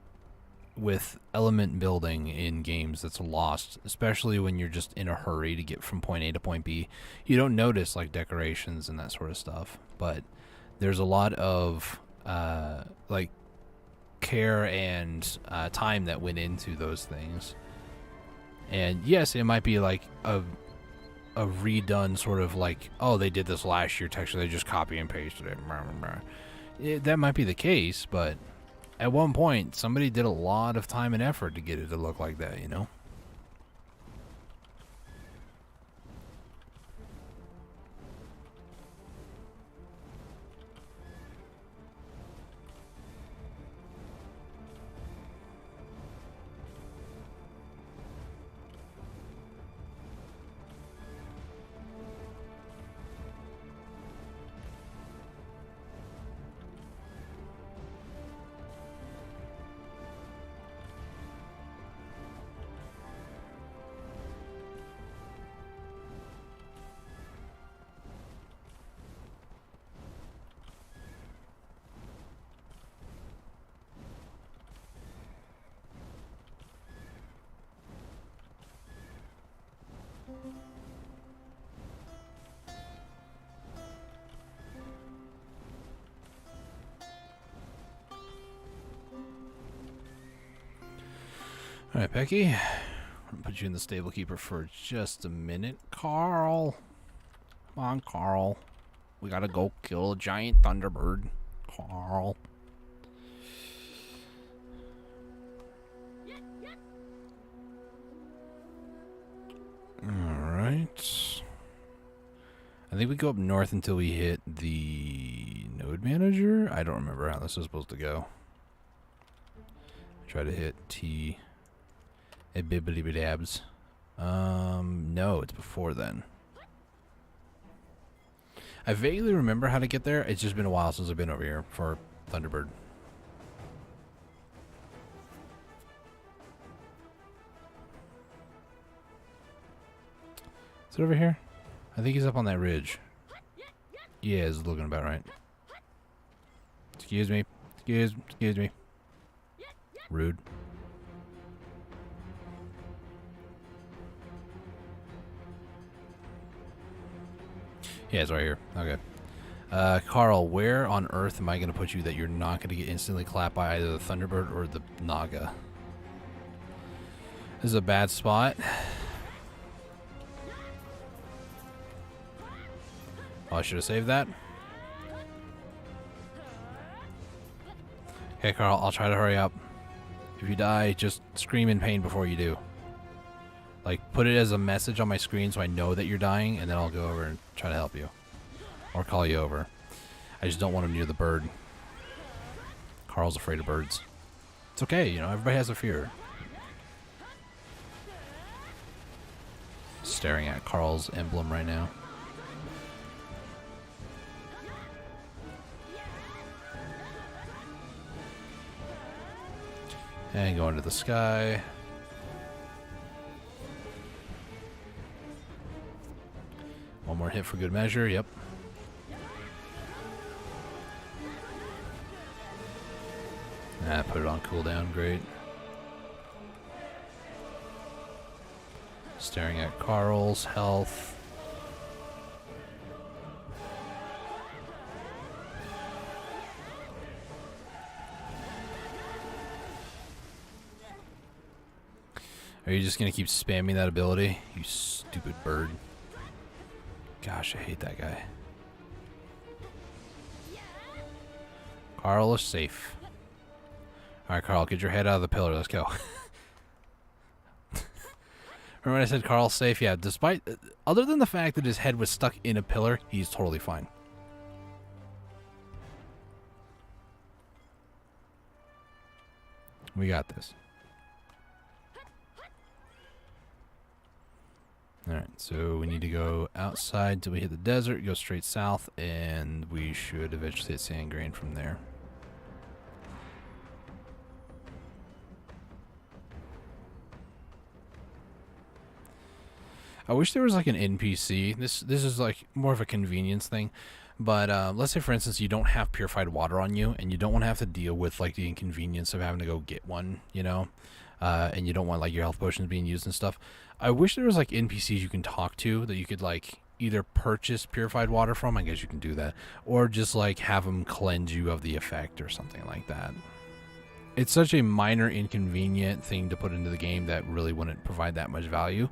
with element building in games that's lost, especially when you're just in a hurry to get from point A to point B. You don't notice like decorations and that sort of stuff, but there's a lot of like care and time that went into those things. And yes, it might be like a redone sort of like, oh, they did this last year texture, they just copy and pasted it. That might be the case, but at one point, somebody did a lot of time and effort to get it to look like that, you know? Alright, Becky. I'm gonna put you in the stable keeper for just a minute. Carl. Come on, Carl. We gotta go kill a giant thunderbird. Carl. Alright. I think we go up north until we hit the node manager. I don't remember how this is supposed to go. Try to hit T. A bibbly dabs. No, it's before then. I vaguely remember how to get there. It's just been a while since I've been over here for Thunderbird. Is it over here? I think he's up on that ridge. Yeah, it's looking about right. Excuse me. Excuse me. Rude. Yeah, it's right here. Okay. Carl, where on earth am I going to put you that you're not going to get instantly clapped by either the Thunderbird or the Naga? This is a bad spot. Oh, I should have saved that. Okay, Carl, I'll try to hurry up. If you die, just scream in pain before you do. Like, put it as a message on my screen so I know that you're dying, and then I'll go over and try to help you. Or call you over. I just don't want him near the bird. Carl's afraid of birds. It's okay, you know, everybody has a fear. Staring at Carl's emblem right now. And go into the sky. One more hit for good measure, yep. Ah, put it on cooldown, great. Staring at Carl's health. Are you just gonna keep spamming that ability? You stupid bird. Gosh, I hate that guy. Carl is safe. Alright, Carl, get your head out of the pillar. Let's go. Remember when I said Carl's safe? Yeah, despite... Other than the fact that his head was stuck in a pillar, he's totally fine. We got this. Alright, so we need to go outside till we hit the desert, go straight south, and we should eventually hit Sand Grain from there. I wish there was like an NPC. This is like more of a convenience thing. But let's say, for instance, you don't have purified water on you, and you don't want to have to deal with like the inconvenience of having to go get one, you know? And you don't want like your health potions being used and stuff. I wish there was like NPCs you can talk to that you could like either purchase purified water from, I guess you can do that, or just like have them cleanse you of the effect or something like that. It's such a minor inconvenient thing to put into the game that really wouldn't provide that much value.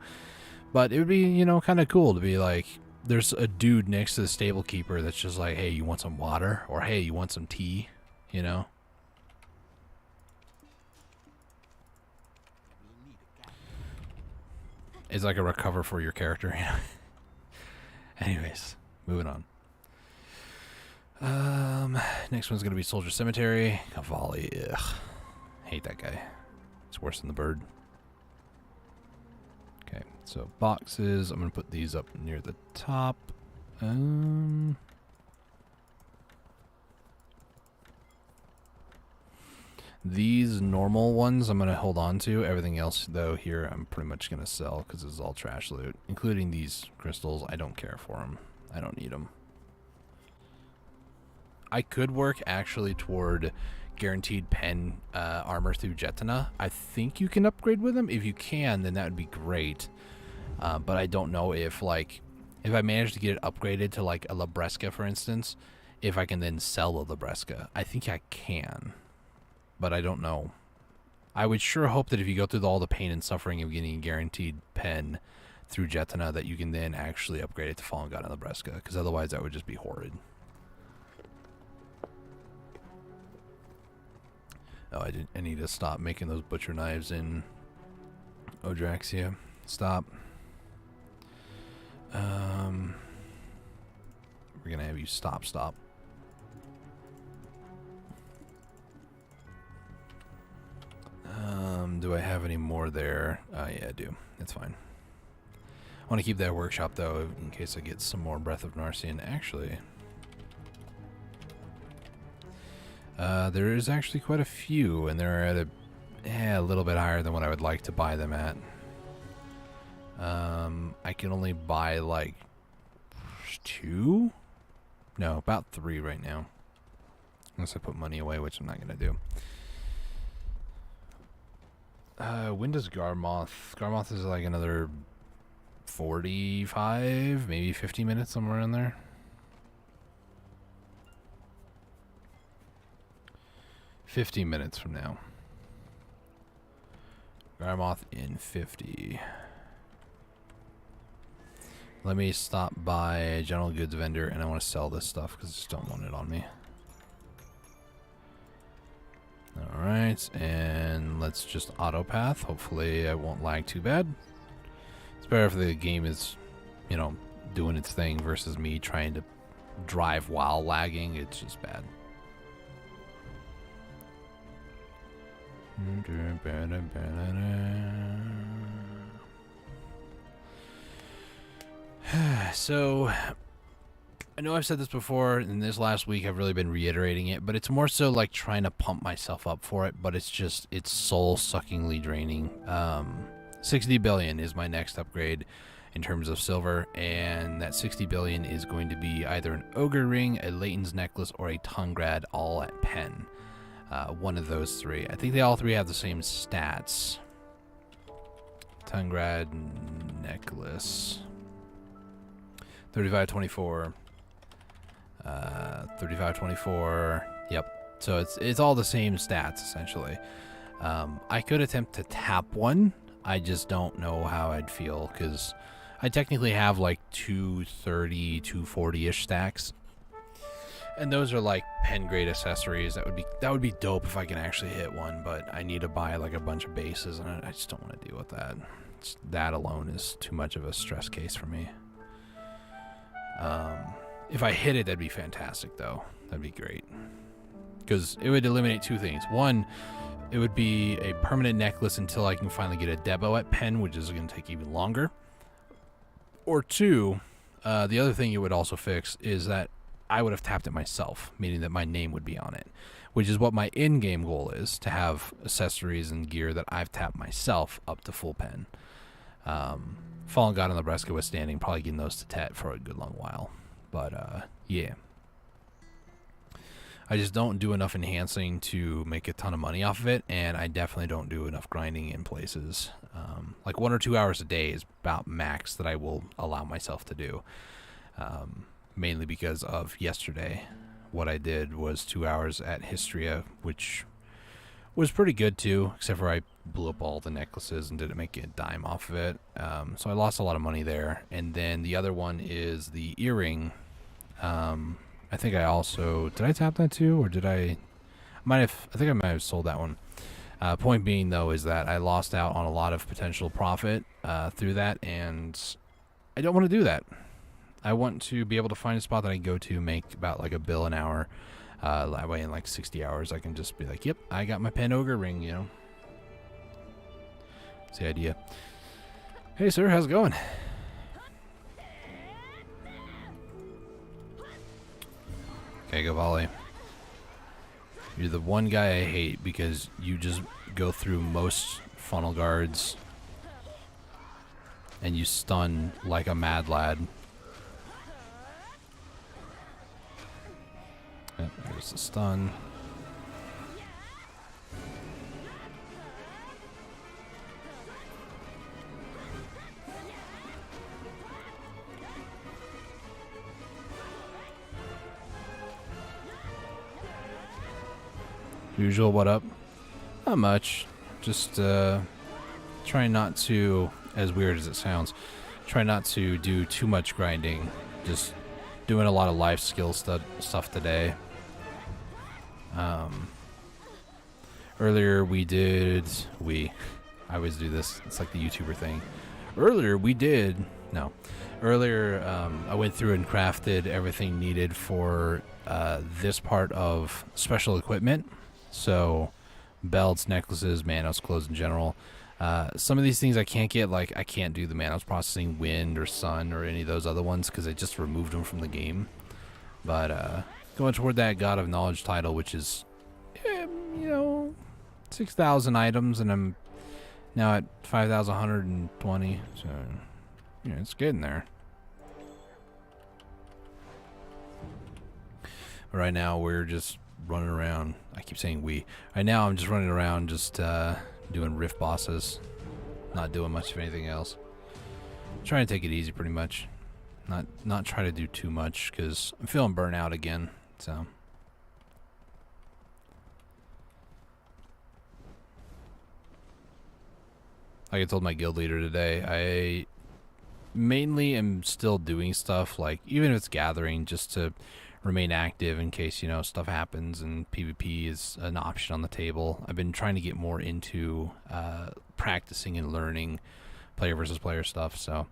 But it would be, you know, kind of cool to be like, there's a dude next to the stable keeper that's just like, hey, you want some water? Or hey, you want some tea? You know? It's like a recover for your character, you know? Anyways, moving on. Next one's gonna be Soldier Cemetery. Cavalli, ugh. Hate that guy. It's worse than the bird. Okay, so boxes. I'm gonna put these up near the top. These normal ones I'm going to hold on to. Everything else, though, here I'm pretty much going to sell because this is all trash loot. Including these crystals. I don't care for them. I don't need them. I could work actually toward guaranteed pen armor through Jetana. I think you can upgrade with them. If you can, then that would be great. But I don't know if, like, if I manage to get it upgraded to, like, a Labresca, for instance, if I can then sell a Labresca. I think I can. But I don't know. I would sure hope that if you go through all the pain and suffering of getting a guaranteed pen through Jetana, that you can then actually upgrade it to Fallen God and Labresca, because otherwise that would just be horrid. Oh, I need to stop making those butcher knives in Odraxia. Stop. We're gonna have you stop. Do I have any more there? Yeah, I do. It's fine. I want to keep that workshop, though, in case I get some more Breath of Narcian. Actually, there is actually quite a few, and they're at a little bit higher than what I would like to buy them at. I can only buy, like, 2? No, about 3 right now. Unless I put money away, which I'm not going to do. When does Garmoth? Garmoth is like another 45, maybe 50 minutes, somewhere in there. 15 minutes from now. Garmoth in 50. Let me stop by a general goods vendor, and I want to sell this stuff because I just don't want it on me. Alright, and let's just autopath. Hopefully I won't lag too bad. It's better if the game is, you know, doing its thing versus me trying to drive while lagging. It's just bad. So, I know I've said this before, and this last week I've really been reiterating it, but it's more so like trying to pump myself up for it, but it's soul-suckingly draining. 60 billion is my next upgrade in terms of silver, and that 60 billion is going to be either an ogre ring, a Leighton's necklace, or a Tungrad all at pen. One of those three. I think they all three have the same stats. Tungrad necklace. 3524. 3524. Yep. So it's all the same stats essentially. I could attempt to tap one. I just don't know how I'd feel because I technically have like 230, 240-ish stacks. And those are like pen grade accessories. That would be dope if I can actually hit one, but I need to buy like a bunch of bases, and I just don't want to deal with that. That alone is too much of a stress case for me. If I hit it, that'd be fantastic, though. That'd be great. Because it would eliminate two things. One, it would be a permanent necklace until I can finally get a Debo at pen, which is going to take even longer. Or two, the other thing it would also fix is that I would have tapped it myself, meaning that my name would be on it, which is what my in-game goal is, to have accessories and gear that I've tapped myself up to full pen. Fallen God and Nebraska withstanding, probably getting those to Tet for a good long while. But, yeah. I just don't do enough enhancing to make a ton of money off of it, and I definitely don't do enough grinding in places. Like 1 or 2 hours a day is about max that I will allow myself to do. Mainly because of yesterday. What I did was 2 hours at Histria, which was pretty good too, except for I blew up all the necklaces and didn't make a dime off of it. So I lost a lot of money there. And then the other one is the earring. I think I also... Did I tap that too? Or did I... I think I might have sold that one. Point being, though, is that I lost out on a lot of potential profit through that, and I don't want to do that. I want to be able to find a spot that I can go to, make about like $1 an hour. That way in like 60 hours I can just be like, yep, I got my pen ogre ring, you know. That's the idea. Hey sir, how's it going? Okay, go volley. You're the one guy I hate because you just go through most funnel guards and you stun like a mad lad. Yep, there's the stun. Usual, what up? Not much. Just trying not to, as weird as it sounds, try not to do too much grinding. Just doing a lot of life skill stuff today. Earlier I always do this. It's like the YouTuber thing. Earlier I went through and crafted everything needed for this part of special equipment. So belts, necklaces, Manos, clothes in general. Some of these things I can't get, like I can't do the Manos processing, wind or sun or any of those other ones because I just removed them from the game. But going toward that God of Knowledge title, which is 6,000 items, and I'm now at 5,120, so it's getting there. Right now we're just running around. I keep saying we. Right now I'm just running around, just doing rift bosses, not doing much of anything else. Trying to take it easy, pretty much. Not try to do too much because I'm feeling burnt out again. So Like I told my guild leader today, I mainly am still doing stuff, like even if it's gathering, just to remain active in case, stuff happens and PvP is an option on the table. I've been trying to get more into practicing and learning player versus player stuff, so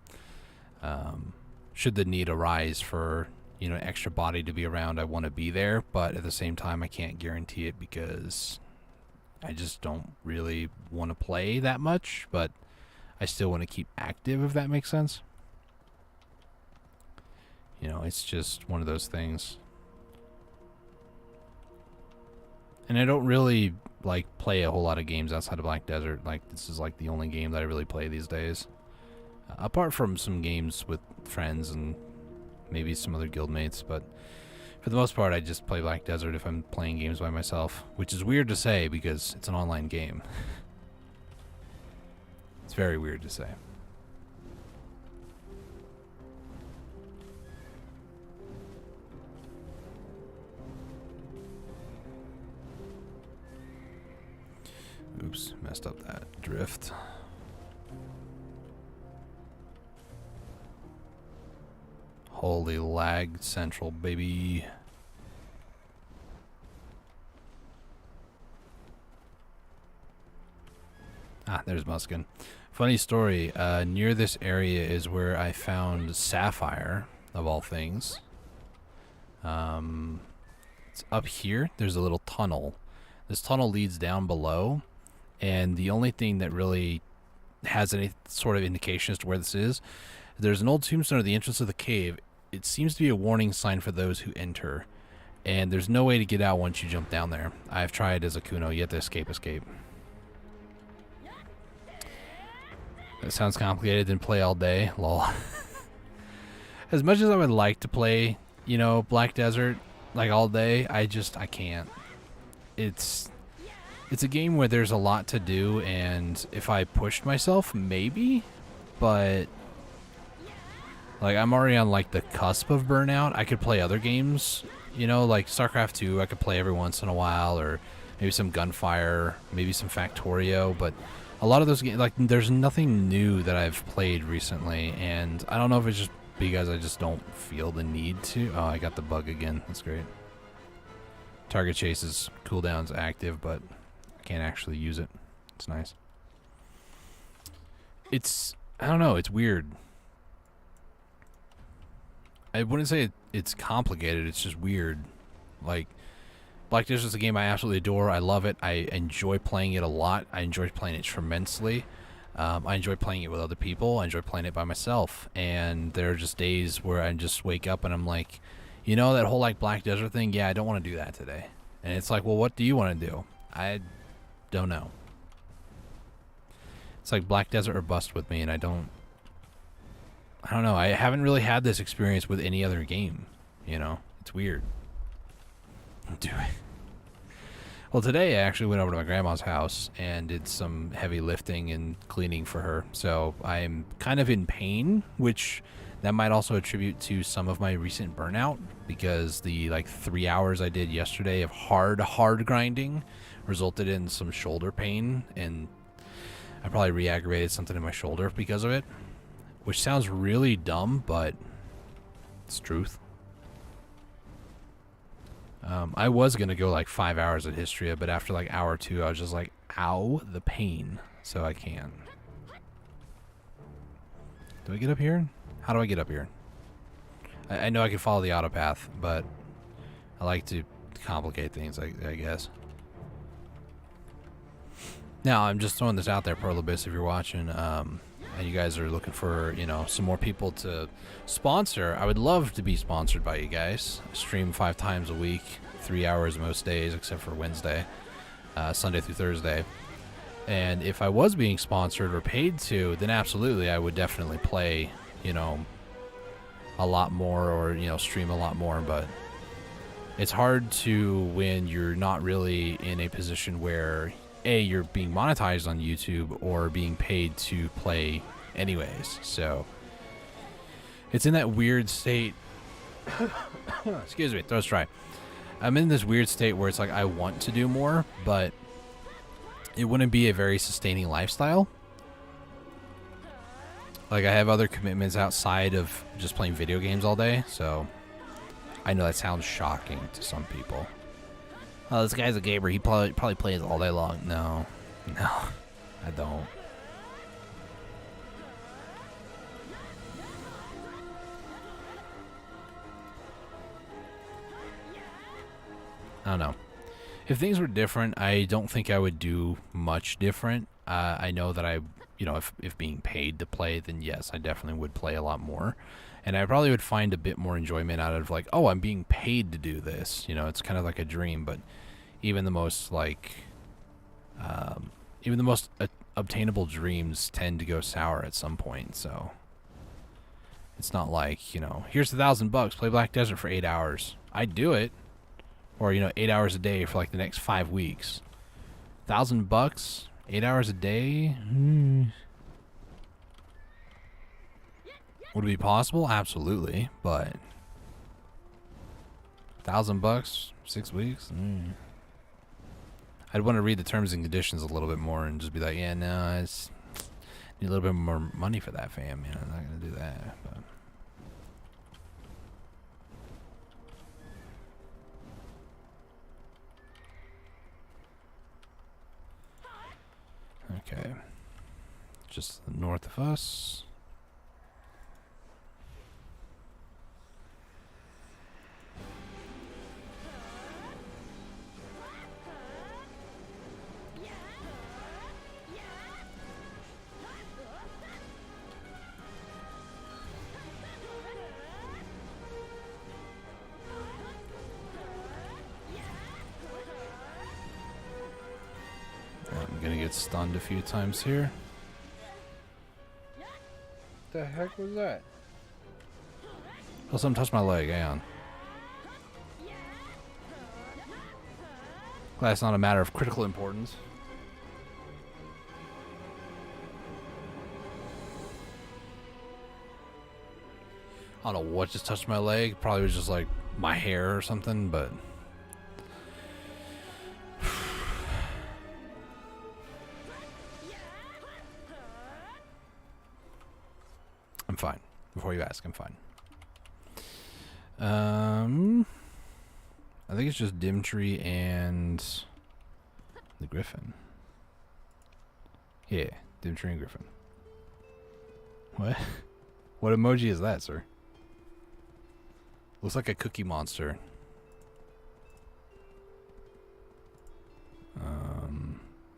should the need arise for extra body to be around, I want to be there, but at the same time I can't guarantee it because I just don't really want to play that much, but I still want to keep active, if that makes sense. It's just one of those things. And I don't really play a whole lot of games outside of Black Desert. This is the only game that I really play these days. Apart from some games with friends and maybe some other guildmates, but for the most part I just play Black Desert if I'm playing games by myself, which is weird to say because it's an online game. It's very weird to say. Oops, messed up that drift. Holy lag central, baby. Ah, there's Muskin. Funny story, near this area is where I found Sapphire, of all things. It's up here. There's a little tunnel. This tunnel leads down below, and the only thing that really has any sort of indication as to where this is, there's an old tombstone at the entrance of the cave. It seems to be a warning sign for those who enter, and there's no way to get out once you jump down there. I've tried as a Kuno. You have to escape. That sounds complicated. Didn't play all day. Lol. As much as I would like to play, Black Desert all day, I can't. It's a game where there's a lot to do, and if I pushed myself, maybe, but I'm already on the cusp of burnout. I could play other games, like StarCraft 2. I could play every once in a while, or maybe some Gunfire, maybe some Factorio, but a lot of those games, there's nothing new that I've played recently, and I don't know if it's just because I just don't feel the need to. Oh, I got the bug again. That's great. Target chases cooldown's active, but I can't actually use it. It's nice. I don't know, it's weird. I wouldn't say it's complicated, it's just weird. Black Desert is a game I absolutely adore. I love it. I enjoy playing it a lot. I enjoy playing it tremendously. I enjoy playing it with other people. I enjoy playing it by myself. And there are just days where I just wake up and I'm like, that whole Black Desert thing, yeah, I don't want to do that today. And it's well, what do you want to do? I don't know. It's Black Desert or bust with me, and I don't know. I haven't really had this experience with any other game. It's weird. Well, today I actually went over to my grandma's house and did some heavy lifting and cleaning for her. So I'm kind of in pain, which that might also attribute to some of my recent burnout, because the 3 hours I did yesterday of hard grinding resulted in some shoulder pain, and I probably re-aggravated something in my shoulder because of it, which sounds really dumb, but it's truth. I was going to go 5 hours at Histria, but after hour 2, I was just ow, the pain. So I can't. Do I get up here? How do I get up here? I know I can follow the auto path, but I like to complicate things, I guess. Now, I'm just throwing this out there, Perlabyss, if you're watching, and you guys are looking for, some more people to sponsor. I would love to be sponsored by you guys. I stream 5 times a week, 3 hours most days, except for Wednesday, Sunday through Thursday. And if I was being sponsored or paid to, then absolutely, I would definitely play, a lot more, or, stream a lot more, but it's hard to when you're not really in a position where you're being monetized on YouTube or being paid to play anyways. So it's in that weird state. Excuse me, throat's dry. I'm in this weird state where it's I want to do more, but it wouldn't be a very sustaining lifestyle. Like, I have other commitments outside of just playing video games all day, so I know that sounds shocking to some people. Oh, this guy's a gamer. He probably plays all day long. No, I don't. I don't know. If things were different, I don't think I would do much different. I know that if being paid to play, then yes, I definitely would play a lot more. And I probably would find a bit more enjoyment out of like, oh, I'm being paid to do this. You know, it's kind of like a dream, but even the most obtainable dreams tend to go sour at some point. So it's not like, you know, here's $1,000, play Black Desert for 8 hours. I'd do it. Or, you know, 8 hours a day for like the next 5 weeks. $1,000, 8 hours a day. Would it be possible? Absolutely, but $1,000, 6 weeks. I'd want to read the terms and conditions a little bit more and just be like, yeah, no, I just need a little bit more money for that, fam. You know, I'm not gonna do that. But. Okay, just north of us. I'm gonna get stunned a few times here. What the heck was that? Oh, something touched my leg. Hang on. Glad it's not a matter of critical importance. I don't know what just touched my leg. Probably was just like my hair or something, but. I'm fine. Before you ask, I'm fine. I think it's just Dimtree and the Griffin. Yeah, Dimtree and Griffin. What? What emoji is that, sir? Looks like a Cookie Monster.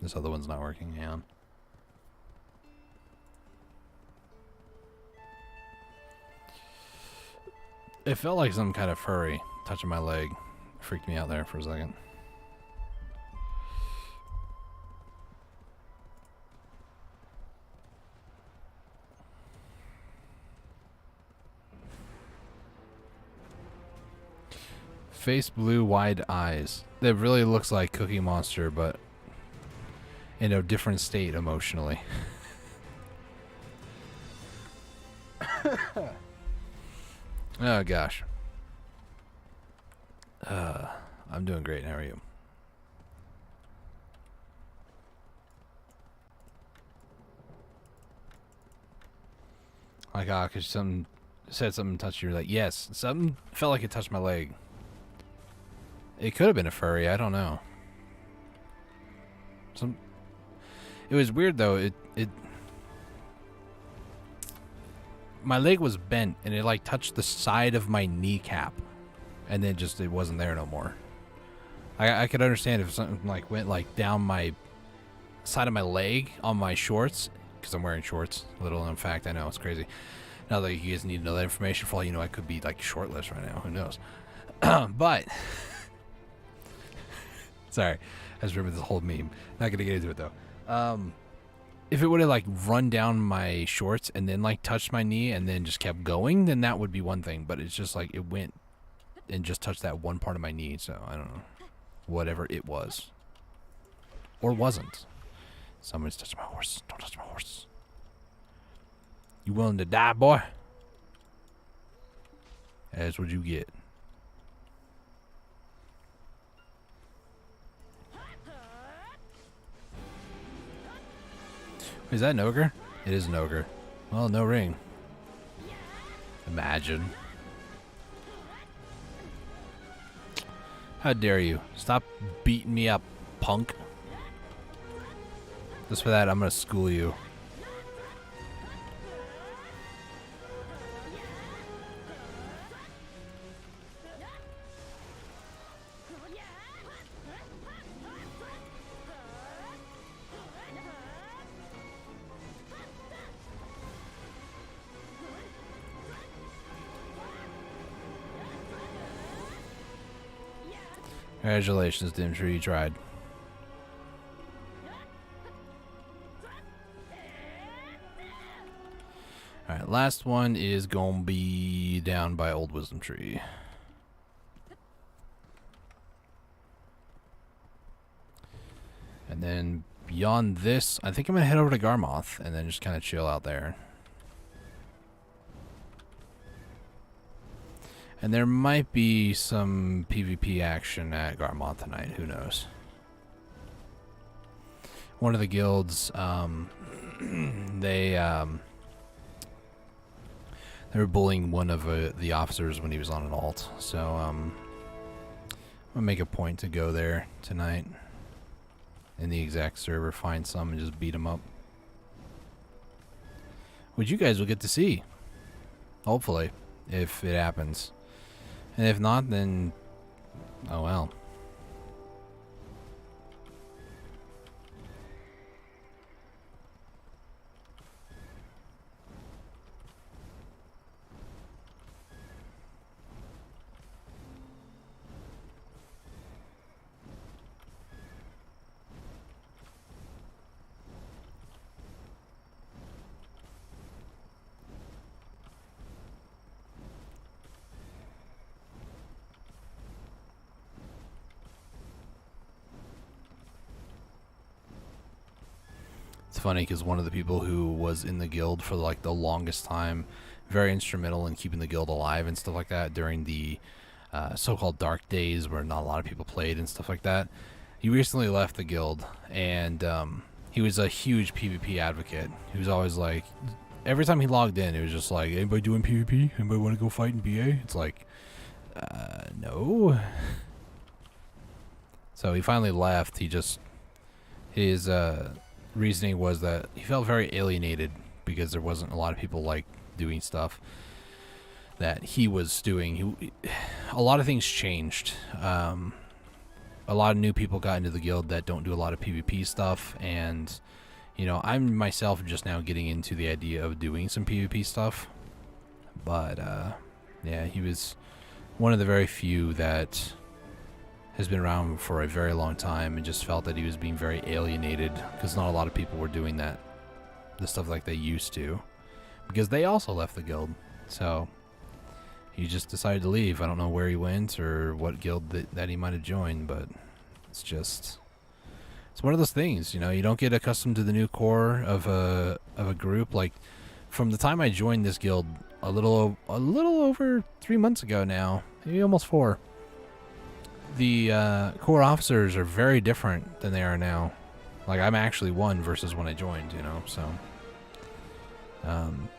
This other one's not working. Hang on. It felt like some kind of furry touching my leg. Freaked me out there for a second. Face blue, wide eyes. That really looks like Cookie Monster, but in a different state emotionally. Oh gosh. I'm doing great. How are you? Like, cause something said something touched you. Like, yes, something felt like it touched my leg. It could have been a furry. I don't know. It was weird though. My leg was bent and it like touched the side of my kneecap, and then just it wasn't there no more. I could understand if something like went like down my side of my leg on my shorts, because I'm wearing shorts. Little known fact, I know, it's crazy. Now that you guys need to know that information, for all you know, I could be like shortless right now. Who knows? But sorry, I just remember this whole meme. Not gonna get into it though. If it would have like run down my shorts and then like touched my knee and then just kept going, then that would be one thing. But it's just like it went and just touched that one part of my knee. So I don't know, whatever it was or wasn't. Somebody's touching my horse. Don't touch my horse. You willing to die, boy? That's what you get. Is that an ogre? It is an ogre. Well, no ring. Imagine. How dare you? Stop beating me up, punk. Just for that, I'm gonna school you. Congratulations, Dimtree, you tried. Alright, last one is gonna be down by Old Wisdom Tree. And then beyond this, I think I'm gonna head over to Garmoth and then just kind of chill out there. And there might be some PvP action at Garmoth tonight, who knows. One of the guilds, they were bullying one of the officers when he was on an alt. So I'm gonna make a point to go there tonight in the exact server, find some and just beat them up. Which you guys will get to see, hopefully, if it happens. And if not, then oh well. It's funny because one of the people who was in the guild for like the longest time, very instrumental in keeping the guild alive and stuff like that during the so-called dark days where not a lot of people played and stuff like that. He recently left the guild, and he was a huge PvP advocate. He was always like, every time he logged in, it was just like, anybody doing PvP? Anybody want to go fight in BA? It's like, no. So he finally left. He just, his reasoning was that he felt very alienated because there wasn't a lot of people like doing stuff that he was doing. A lot of things changed. A lot of new people got into the guild that don't do a lot of PvP stuff, and you know, I'm myself just now getting into the idea of doing some PvP stuff. But yeah, he was one of the very few that has been around for a very long time and just felt that he was being very alienated because not a lot of people were doing the stuff like they used to, because they also left the guild. So he just decided to leave. I don't know where he went or what guild that he might have joined, but it's one of those things, you know, you don't get accustomed to the new core of a group. Like from the time I joined this guild a little over 3 months ago now, maybe almost 4, the core officers are very different than they are now. Like I'm actually one versus when I joined, you know, so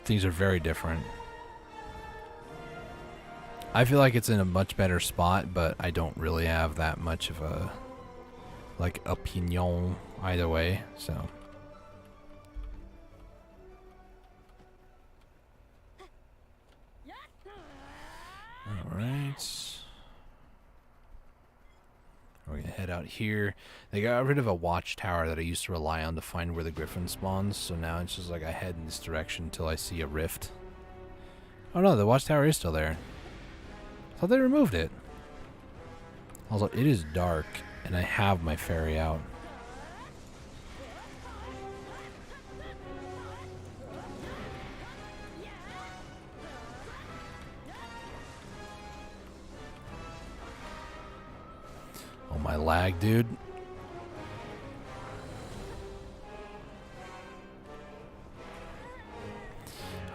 things are very different. I feel like it's in a much better spot, but I don't really have that much of a opinion either way, so. Alright. We're gonna head out here. They got rid of a watchtower that I used to rely on to find where the griffin spawns, so now it's just like I head in this direction until I see a rift. Oh no, the watchtower is still there. I thought they removed it. Also, it is dark, and I have my ferry out. Oh, my lag, dude.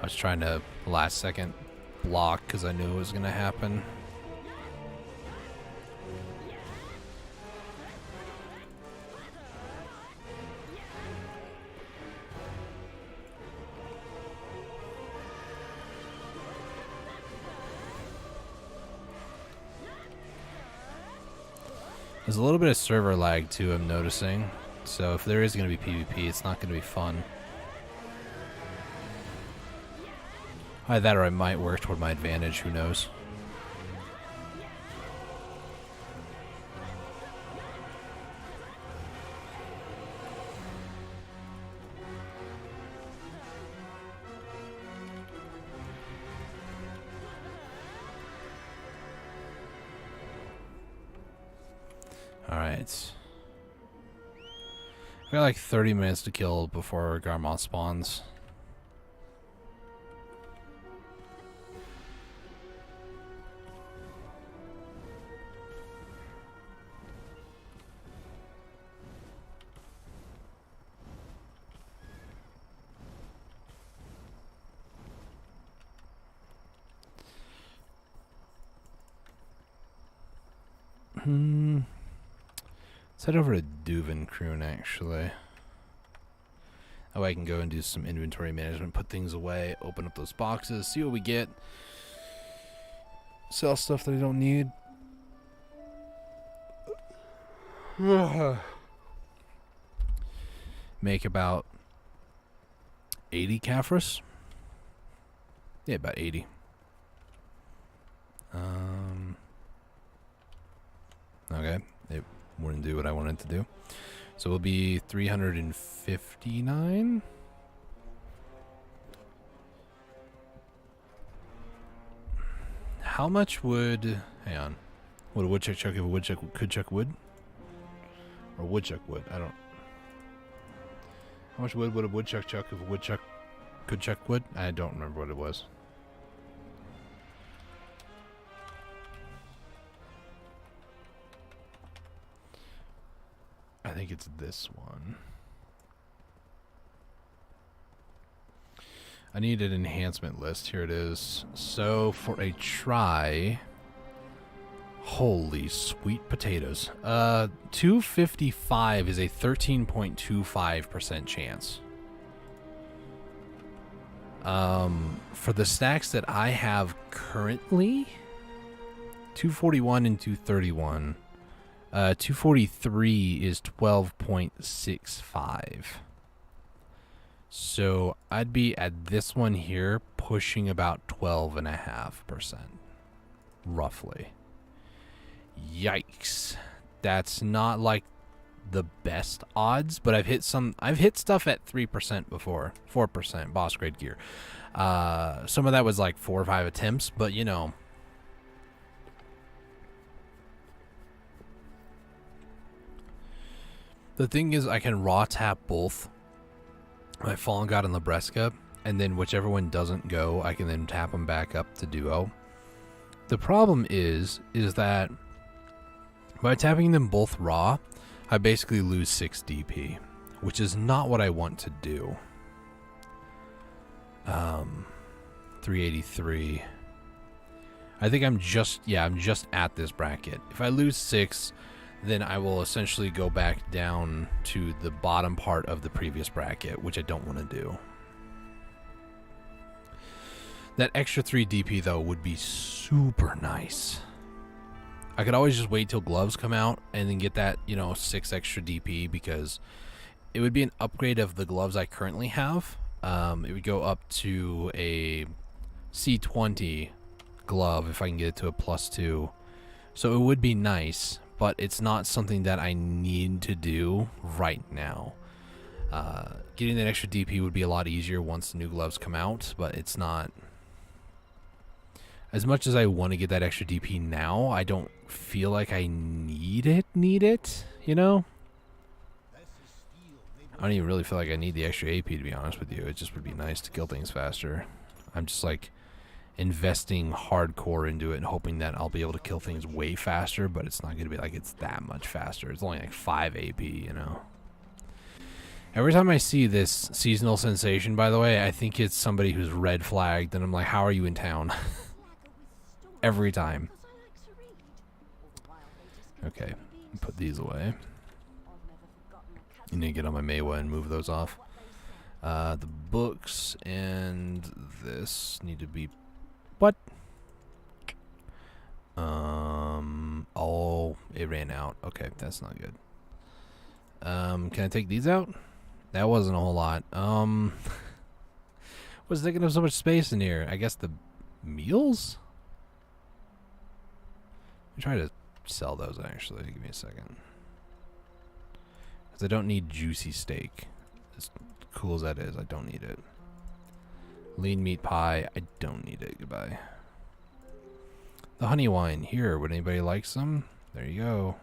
I was trying to last second block because I knew it was going to happen. There's a little bit of server lag too, I'm noticing. So if there is going to be PvP, it's not going to be fun. Either that or I might work toward my advantage, who knows. Alright. I've got like 30 minutes to kill before Garmoth spawns. Let's head over to Duvenkroon, actually. That way I can go and do some inventory management, put things away, open up those boxes, see what we get. Sell stuff that I don't need. Make about 80 Caphras. Yeah, about 80. Okay, it wouldn't do what I wanted to do. So it'll be 359. How much would... Hang on. Would a woodchuck chuck if a woodchuck could chuck wood? Or woodchuck wood? I don't... How much wood would a woodchuck chuck if a woodchuck could chuck wood? I don't remember what it was. I think it's this one. I need an enhancement list. Here it is. So for a try... Holy sweet potatoes. 255 is a 13.25% chance. For the stacks that I have currently, 241 and 231. 243 is 12.65. So I'd be at this one here pushing about 12.5%. Roughly. Yikes. That's not like the best odds, but I've hit stuff at 3% before. 4% boss grade gear. Some of that was like 4 or 5 attempts, but you know. The thing is, I can raw tap both my Fallen God and Libresca, and then whichever one doesn't go, I can then tap them back up to duo. The problem is that by tapping them both raw, I basically lose 6 DP, which is not what I want to do. 383. I think I'm just at this bracket. If I lose 6, then I will essentially go back down to the bottom part of the previous bracket, which I don't want to do. That extra 3 DP, though, would be super nice. I could always just wait till gloves come out and then get that, 6 extra DP, because it would be an upgrade of the gloves I currently have. It would go up to a C20 glove if I can get it to a +2. So it would be nice, but it's not something that I need to do right now. Getting that extra DP would be a lot easier once the new gloves come out, but it's not... As much as I want to get that extra DP now, I don't feel like I need it, you know? I don't even really feel like I need the extra AP, to be honest with you. It just would be nice to kill things faster. I'm just like investing hardcore into it and hoping that I'll be able to kill things way faster, but it's not going to be like it's that much faster. It's only like 5 AP, you know? Every time I see this seasonal sensation, by the way, I think it's somebody who's red flagged, and I'm like, how are you in town? Every time. Okay, put these away. You need to get on my Meiwa and move those off. The books and this need to be... What? All Oh, it ran out. Okay, that's not good. Can I take these out? That wasn't a whole lot. Was taking up so much space in here? I guess the meals? I'm trying to sell those actually. Give me a second. Because I don't need juicy steak. As cool as that is, I don't need it. Lean meat pie, I don't need it. Goodbye. The honey wine. Here, would anybody like some? There you go.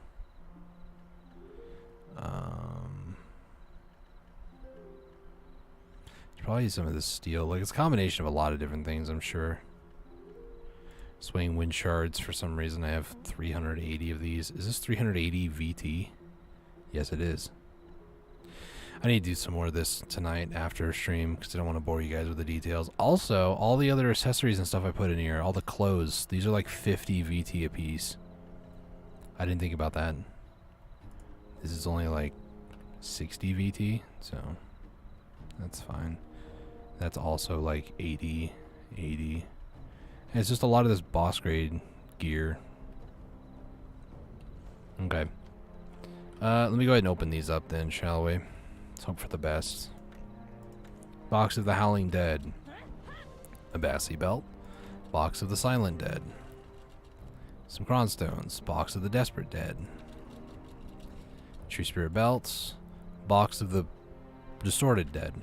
Probably some of this steel. Like, it's a combination of a lot of different things, I'm sure. Swaying wind shards. For some reason, I have 380 of these. Is this 380 VT? Yes, it is. I need to do some more of this tonight after stream because I don't want to bore you guys with the details. Also, all the other accessories and stuff I put in here, all the clothes, these are like 50 VT a piece. I didn't think about that. This is only like 60 VT, so that's fine. That's also like 80. And it's just a lot of this boss grade gear. Okay. Let me go ahead and open these up then, shall we? Let's hope for the best. Box of the Howling Dead. A Bassy Belt. Box of the Silent Dead. Some Cronstones. Box of the Desperate Dead. Tree Spirit Belts. Box of the Distorted Dead.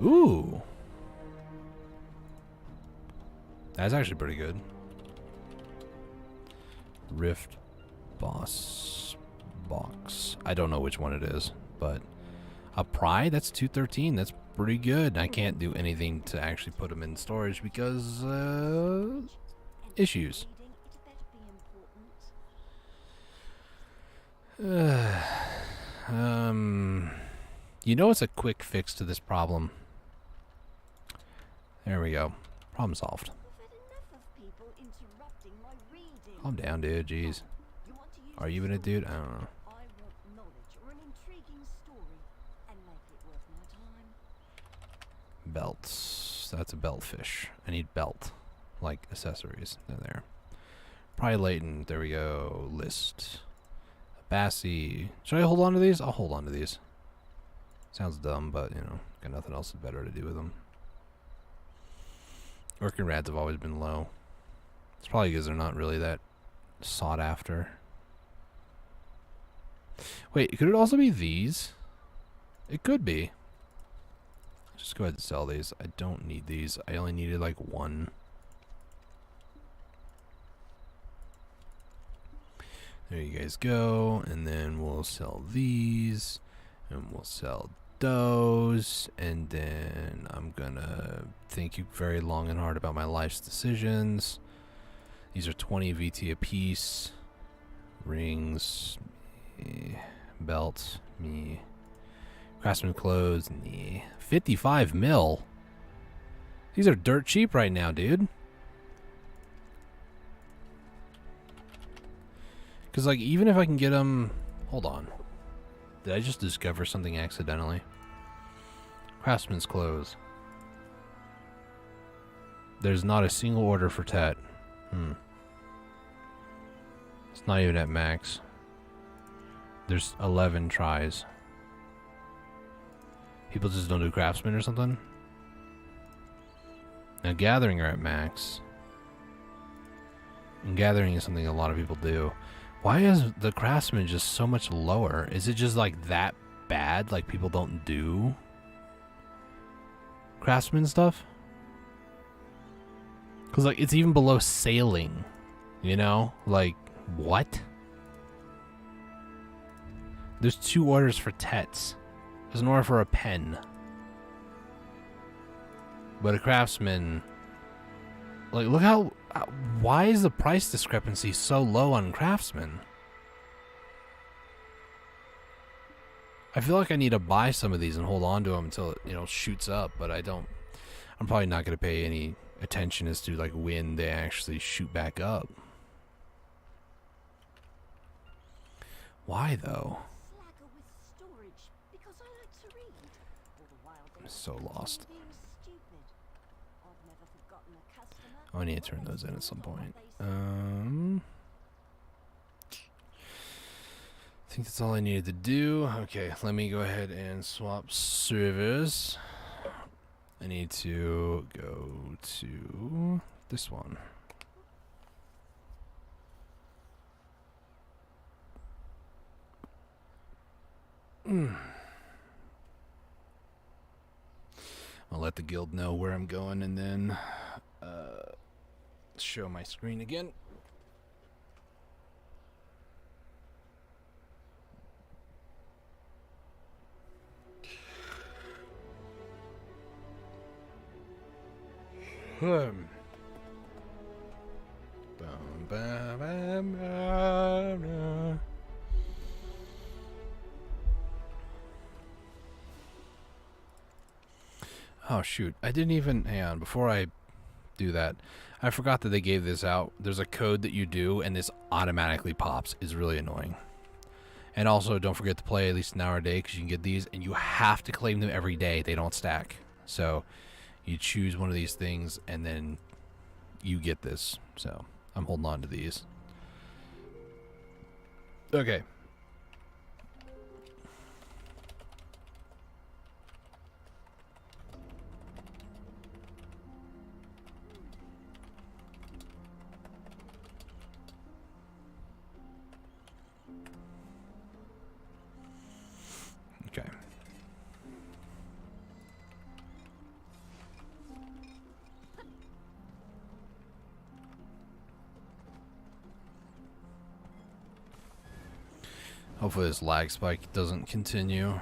Ooh. That's actually pretty good. Rift Boss Box. I don't know which one it is, but a Pride, that's 213. That's pretty good. I can't do anything to actually put them in storage because issues. You know, it's a quick fix to this problem. There we go. Problem solved. Calm down, dude. Jeez. Are you even a dude? I don't know. Belts. That's a belt fish. I need belt. Like accessories. They're there. Probably latent. There we go. List. Bassy. Should I hold on to these? I'll hold on to these. Sounds dumb, but, you know, got nothing else better to do with them. Orc and rads have always been low. It's probably because they're not really that sought after. Wait, could it also be these? It could be. Just go ahead and sell these. I don't need these. I only needed like one. There you guys go. And then we'll sell these. And we'll sell those. And then I'm gonna think very long and hard about my life's decisions. These are 20 VT a piece. Rings. Me. Belts. Me. Craftsman clothes. Me. 55 mil. These are dirt cheap right now, dude. Because, like, even if I can get them... Hold on. Did I just discover something accidentally? Craftsman's clothes. There's not a single order for Tet. It's not even at max. There's 11 tries. People just don't do Craftsman or something? Now, Gathering are at max. And Gathering is something a lot of people do. Why is the Craftsman just so much lower? Is it just like that bad? Like people don't do Craftsman stuff? Because like it's even below sailing. You know? Like, what? There's 2 orders for Tets. There's an order for a pen. But a Craftsman... Like, look how... Why is the price discrepancy so low on Craftsman? I feel like I need to buy some of these and hold on to them until it, you know, shoots up. But I don't... I'm probably not going to pay any attention as to, like, when they actually shoot back up. Why, though? I'm so lost. Oh, I need to turn those in at some point. I think that's all I needed to do. Okay, let me go ahead and swap servers. I need to go to this one. I'll let the guild know where I'm going and then show my screen again. Oh shoot, I didn't even, hang on, before I do that, I forgot that they gave this out. There's a code that you do and this automatically pops. It's really annoying. And also don't forget to play at least an hour a day because you can get these and you have to claim them every day. They don't stack. So you choose one of these things and then you get this. So I'm holding on to these. Okay. Okay. Hopefully this lag spike doesn't continue.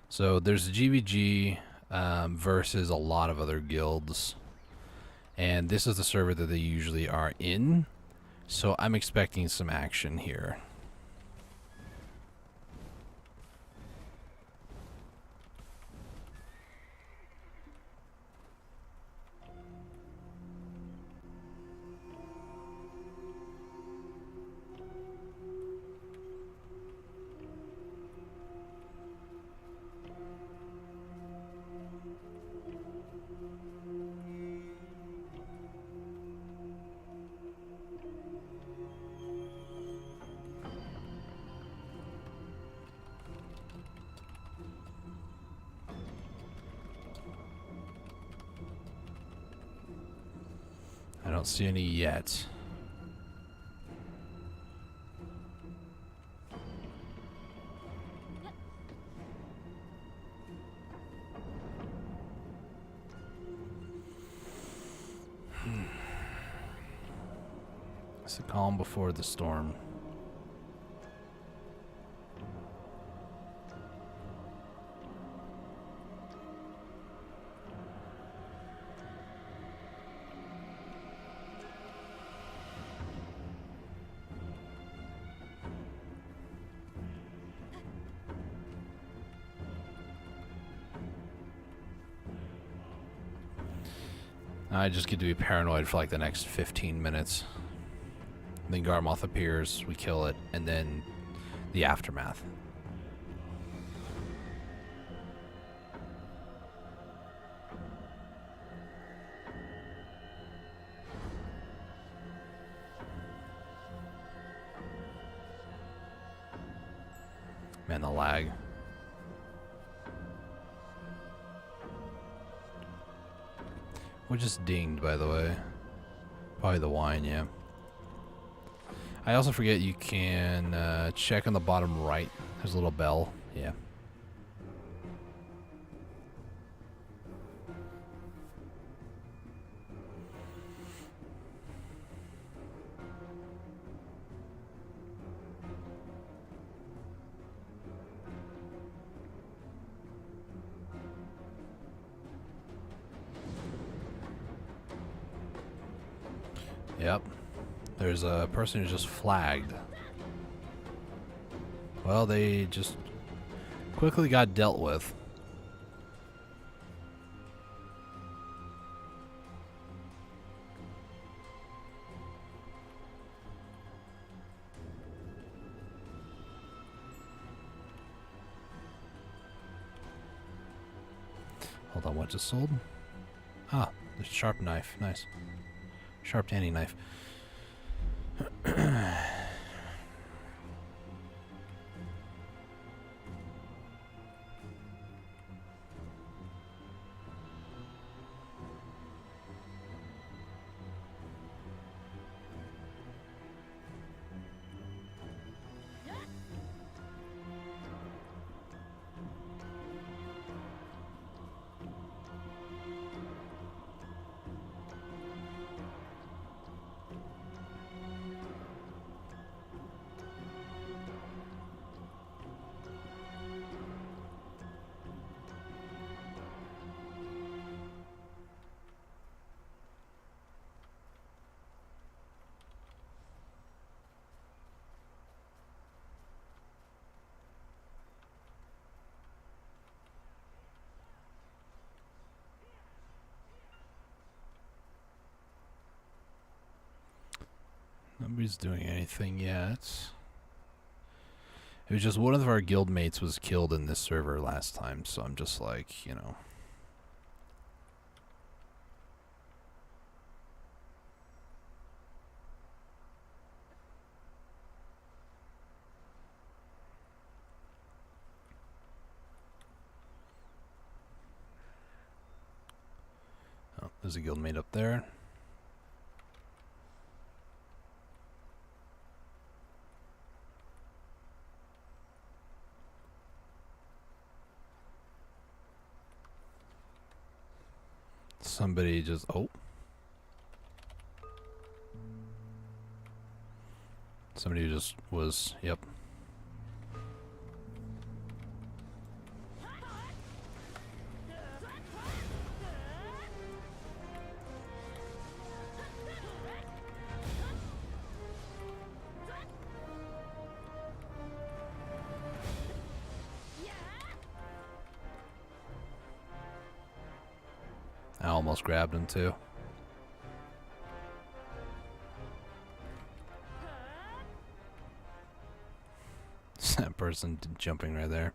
So there's GVG versus a lot of other guilds. And this is the server that they usually are in. So I'm expecting some action here. I don't see any yet. It's the calm before the storm. I just get to be paranoid for like the next 15 minutes. Then Garmoth appears, we kill it, and then the aftermath. Man, the lag. We're just dinged, by the way. Probably the wine, yeah. I also forget you can check on the bottom right. There's a little bell. Yeah. Yep. There's a person who just flagged. Well, they just quickly got dealt with. Hold on, what just sold? Ah, the sharp knife. Nice. Sharp tanning knife. Nobody's doing anything yet. It was just one of our guild mates was killed in this server last time, so I'm just like, you know. Oh, there's a guild mate up there. Somebody just, oh. Somebody just was, yep. I almost grabbed him too. That person jumping right there.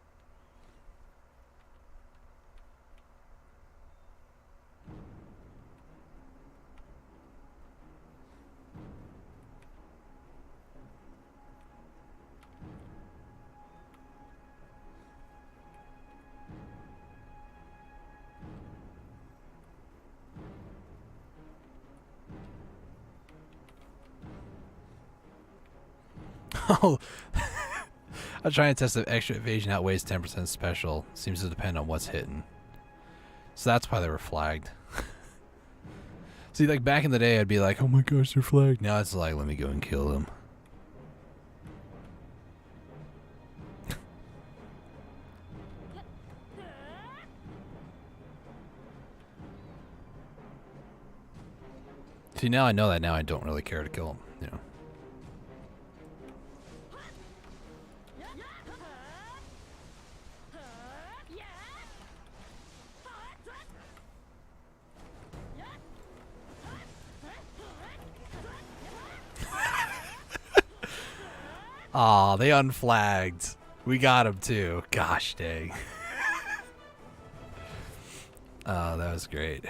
Oh, I'm trying to test if extra evasion outweighs 10% special. Seems to depend on what's hitting. So that's why they were flagged. See, like back in the day, I'd be like, oh my gosh, they're flagged. Now it's like, let me go and kill them. See, now I know that now I don't really care to kill them, you know. Aw, they unflagged. We got him too. Gosh dang. Oh, that was great.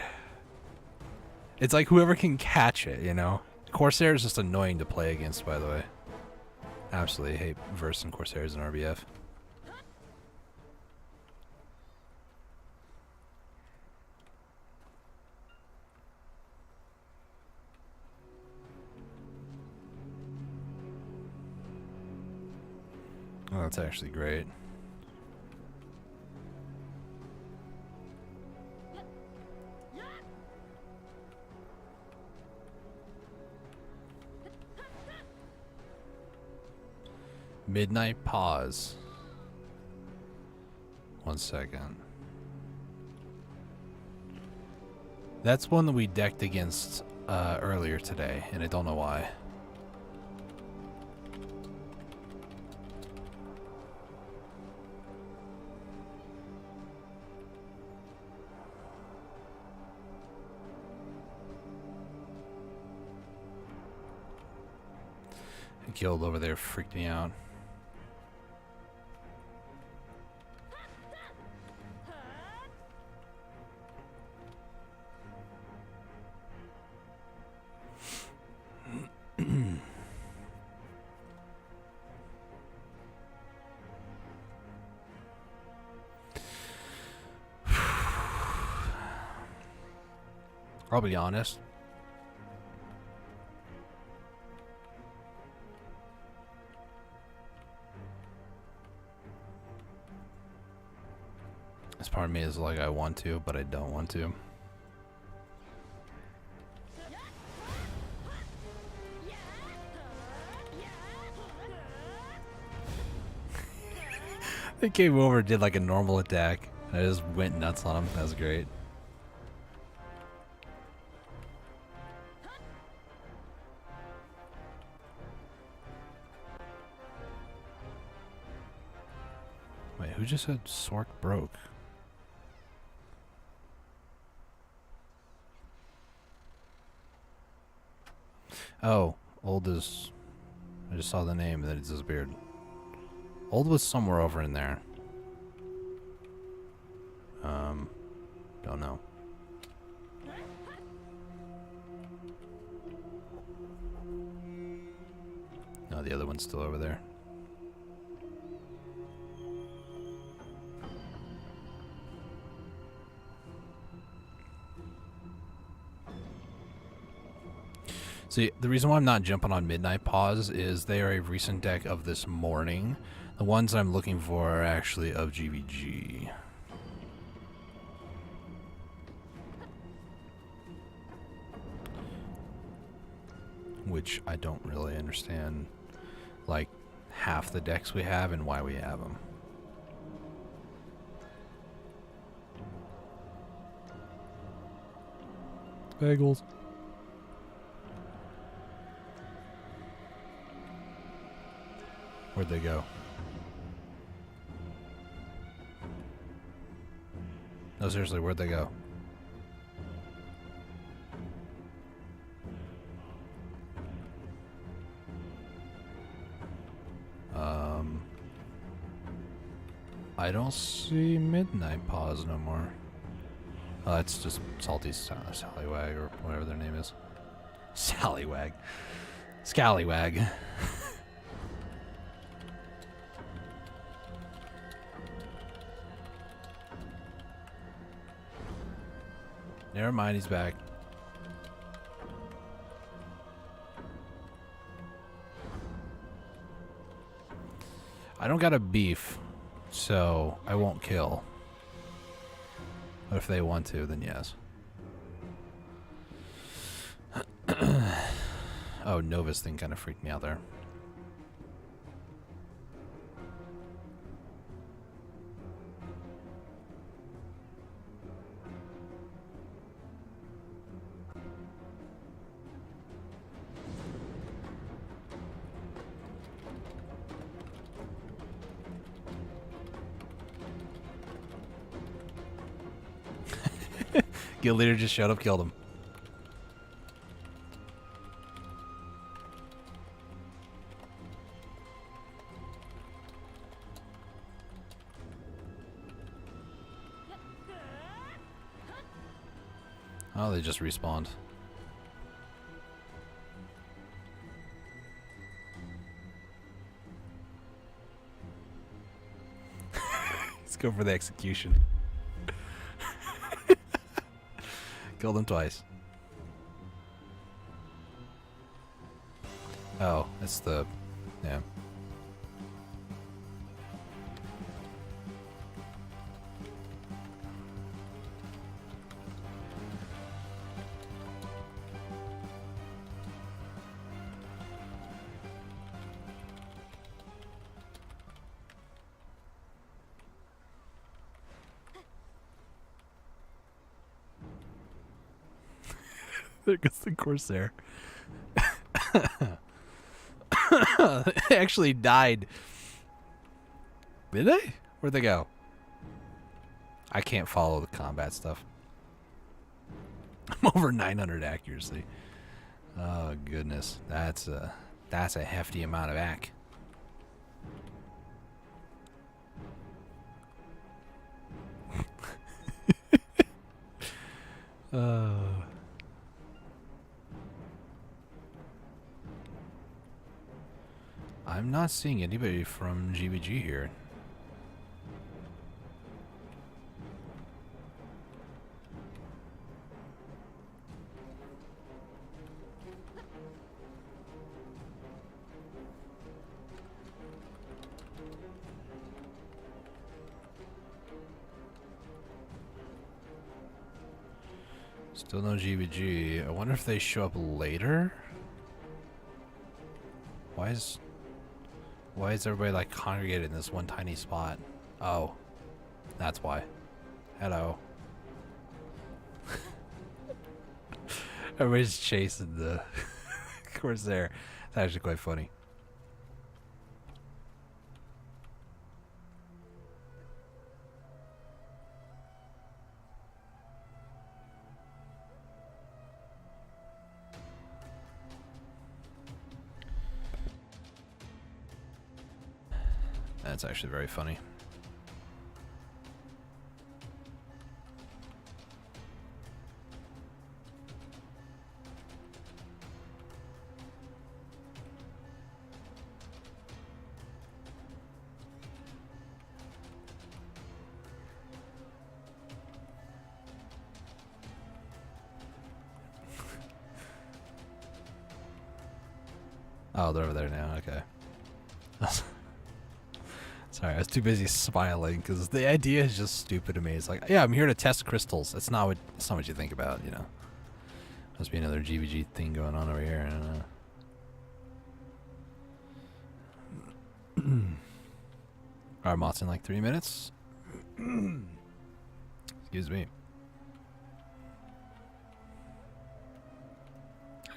It's like whoever can catch it, you know? Corsair is just annoying to play against, by the way. Absolutely hate versing Corsairs in RBF. Oh, that's actually great. Midnight pause. 1 second. That's one that we decked against earlier today, and I don't know why. The guild over there freaked me out. I'll be honest. This part of me is like I want to, but I don't want to. They came over and did like a normal attack. I just went nuts on him. That was great. Wait, who just said Sork broke? Oh, Old is... I just saw the name and then it disappeared. Old was somewhere over in there. Don't know. No, the other one's still over there. See, the reason why I'm not jumping on Midnight Pause is they are a recent deck of this morning. The ones I'm looking for are actually of GVG. Which I don't really understand, like, half the decks we have and why we have them. Bagels. Where'd they go? No, seriously, where'd they go? I don't see Midnight Pause no more. Oh, it's just Salty Sallywag or whatever their name is. Sallywag. Scallywag. Never mind, he's back. I don't got a beef, so I won't kill. But if they want to, then yes. Oh, Nova's thing kind of freaked me out there. Guild leader just showed up, killed him. Oh, they just respawned. Let's go for the execution. Killed him twice. Oh, it's the... yeah. There goes the Corsair. They actually died. Did they? Where'd they go? I can't follow the combat stuff. I'm over 900 accuracy. Oh goodness, that's a hefty amount of ac. I'm not seeing anybody from GVG here. Still no GBG. I wonder if they show up later? Why is everybody like congregated in this one tiny spot? Oh. That's why. Hello. Everybody's chasing the Corsair. It's actually quite funny. That's actually very funny. Oh, they're over there now. Okay. Sorry, I was too busy smiling because the idea is just stupid to me. It's like, yeah, I'm here to test crystals. It's not what you think about, you know. Must be another GVG thing going on over here. I don't know. Our mott's in like 3 minutes. Excuse me.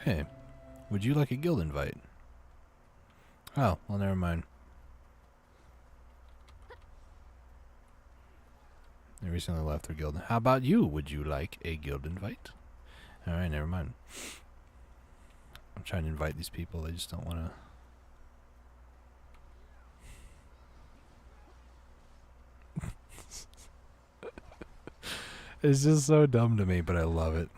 Hey, would you like a guild invite? Oh, well, never mind. They recently left their guild. How about you? Would you like a guild invite? Alright, never mind. I'm trying to invite these people. They just don't want to. It's just so dumb to me, but I love it.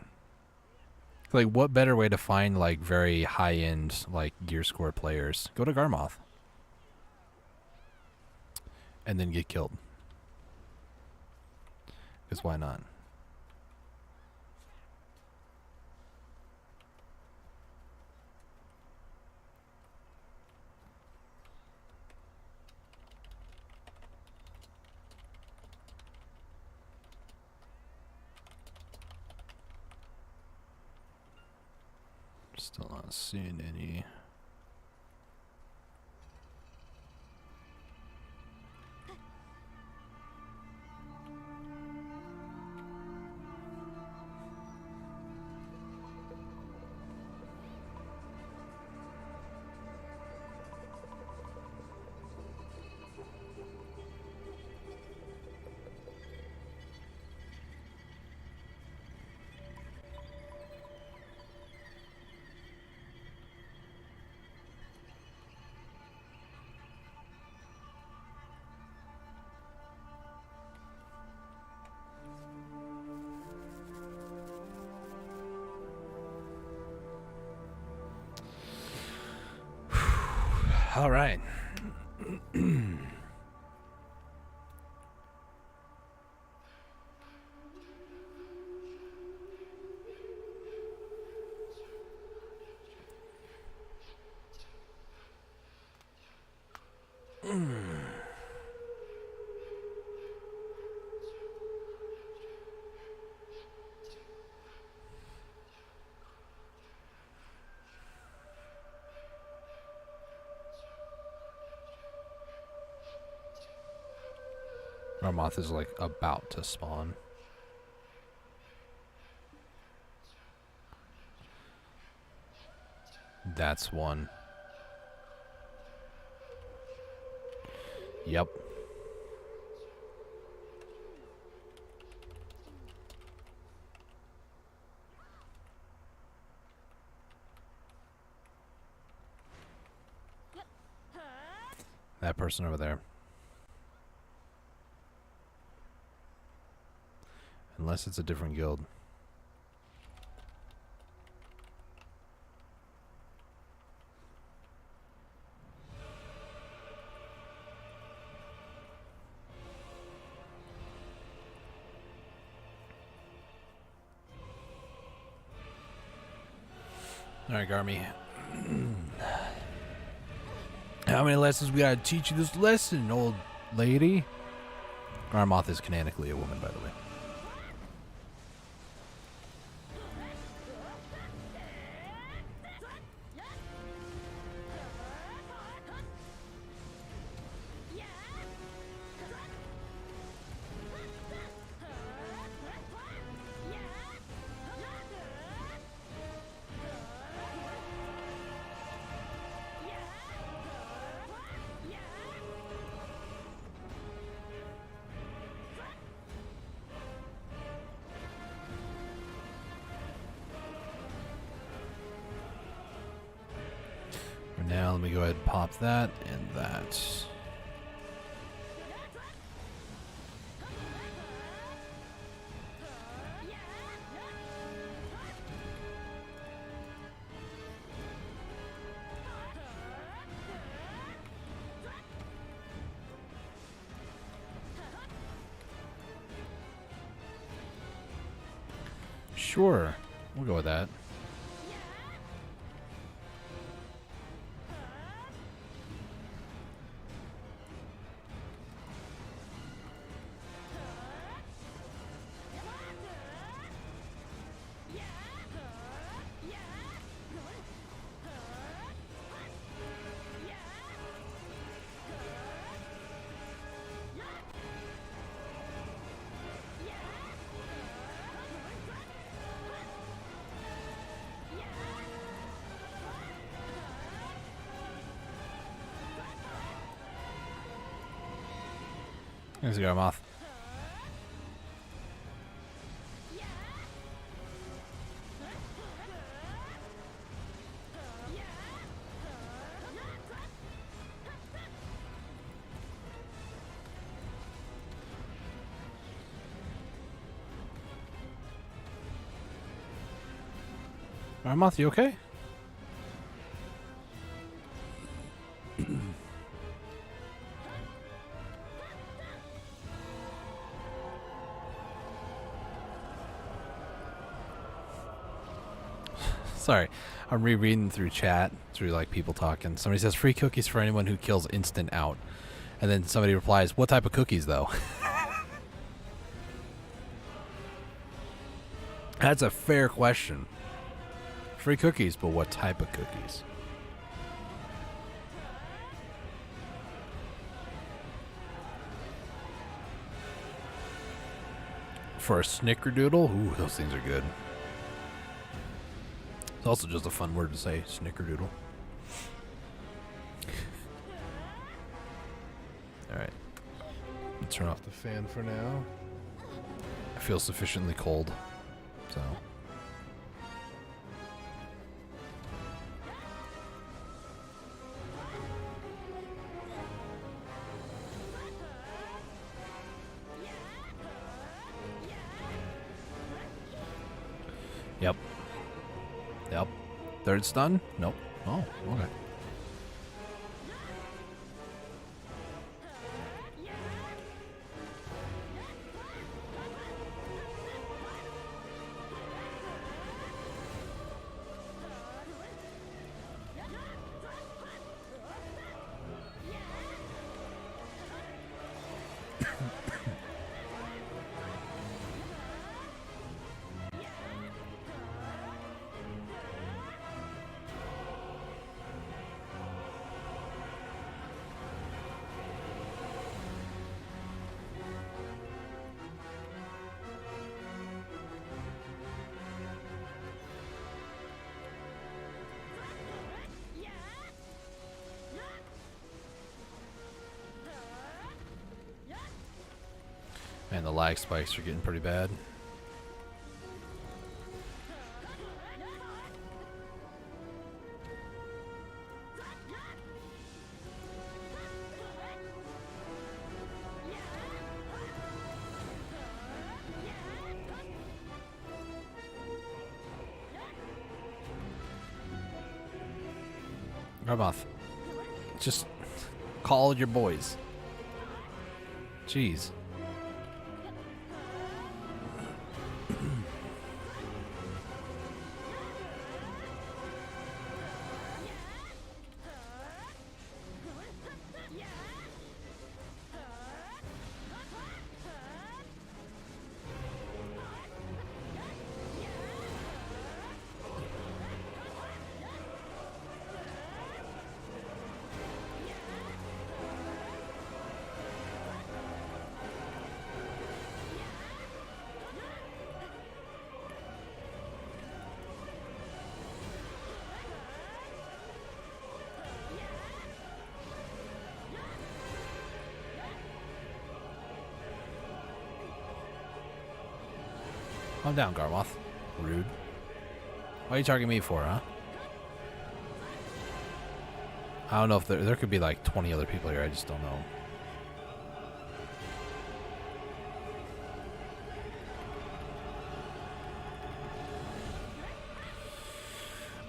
Like, what better way to find, like, very high-end, like, gear score players? Go to Garmoth. And then get killed. Because why not? Still not seeing any. All right. Our moth is like about to spawn. That's one. Yep. That person over there. Unless it's a different guild. Alright, Garmy. How many lessons we gotta teach you this lesson, old lady? Garmoth is canonically a woman, by the way. For now, let me go ahead and pop that and that. Sure, we'll go with that. There's a moth. Moth, you okay? Sorry, I'm rereading through chat, through like people talking. Somebody says free cookies for anyone who kills instant out. And then somebody replies, what type of cookies though? That's a fair question. Free cookies, but what type of cookies? For a snickerdoodle? Ooh, those things are good. It's also just a fun word to say, snickerdoodle. Alright. Turn off the fan for now. I feel sufficiently cold, so... Yep. Yep. Third stun? Nope. Oh, okay. Man, the lag spikes are getting pretty bad. Garboth, just call your boys. Jeez. Calm down, Garmoth. Rude. What are you targeting me for, huh? I don't know if there could be like 20 other people here. I just don't know.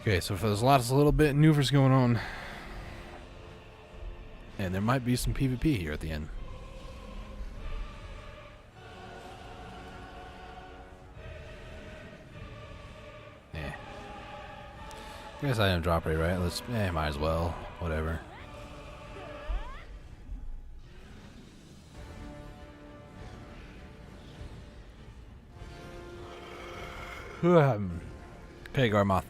Okay, so there's lots, a little bit maneuvers going on, and there might be some PvP here at the end. Yeah. I guess I didn't drop rate, right? Let's. Might as well. Whatever. Okay, Garmoth.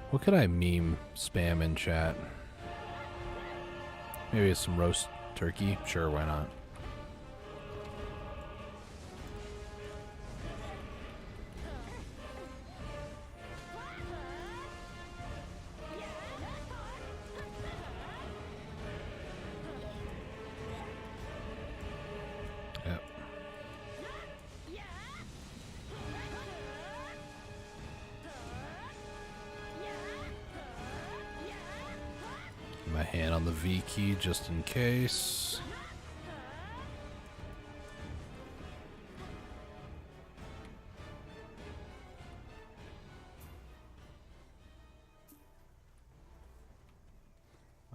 What could I meme spam in chat? Maybe it's some roast turkey. Sure, why not? Yep. My hand on the V key just in case.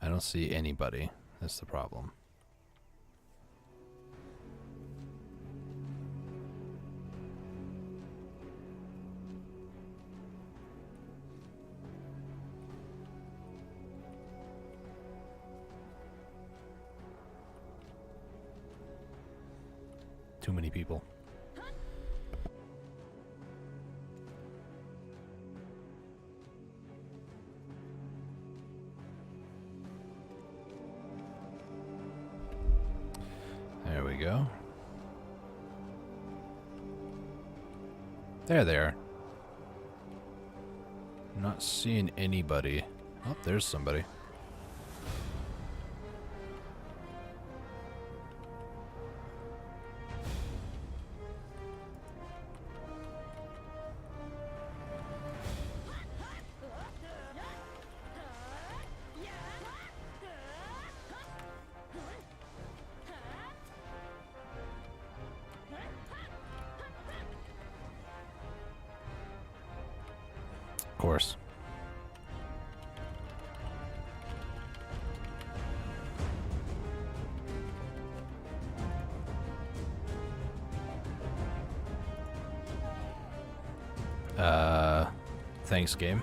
I don't see anybody. That's the problem. Too many people. There we go. There they are. I'm not seeing anybody. Oh, there's somebody. Of course. Thanks, game.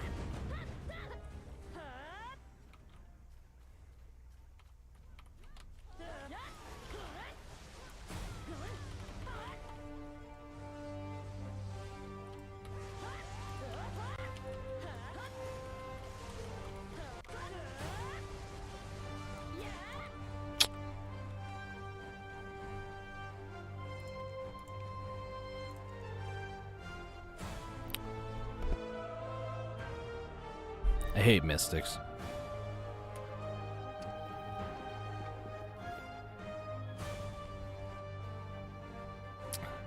I hate mystics.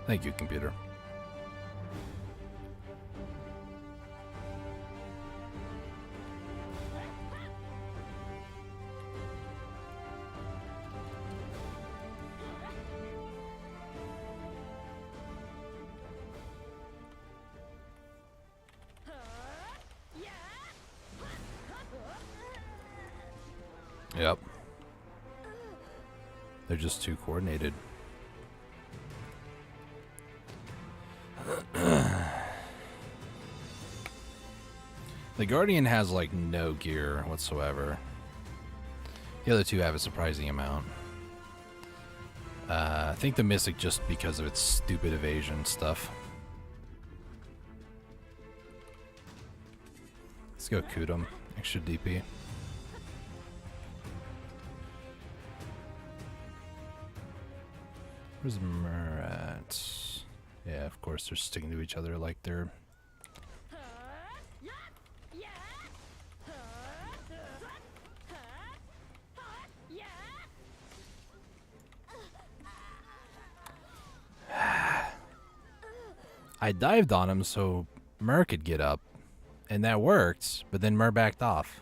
Thank you, computer. Yep. They're just too coordinated. The Guardian has like no gear whatsoever. The other two have a surprising amount. I think the Mystic just because of its stupid evasion stuff. Let's go Kudum. Extra DP. Where's Murat? Yeah, of course they're sticking to each other like they're... I dived on him so Mur could get up, and that worked, but then Mur backed off.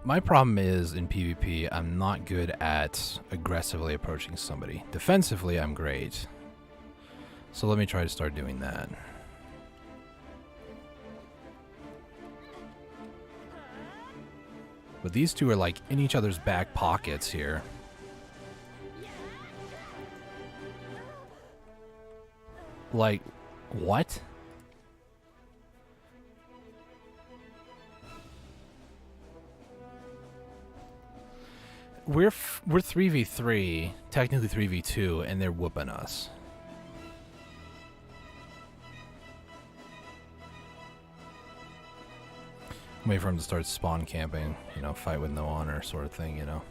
My problem is, in PvP, I'm not good at aggressively approaching somebody. Defensively, I'm great. So let me try to start doing that. But these two are like in each other's back pockets here. Like, what? We're 3v3, technically 3v2, and they're whooping us. Wait for him to start spawn camping, you know, fight with no honor sort of thing, you know.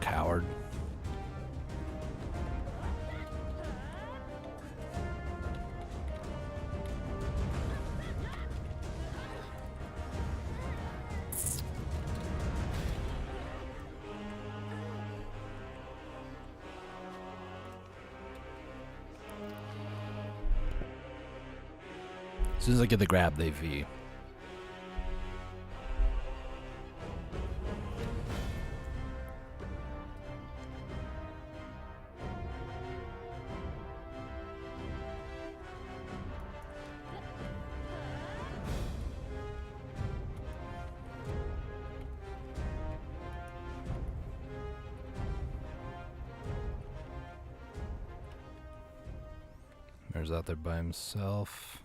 Coward. As soon as I get the grab, they V. There's out there by himself.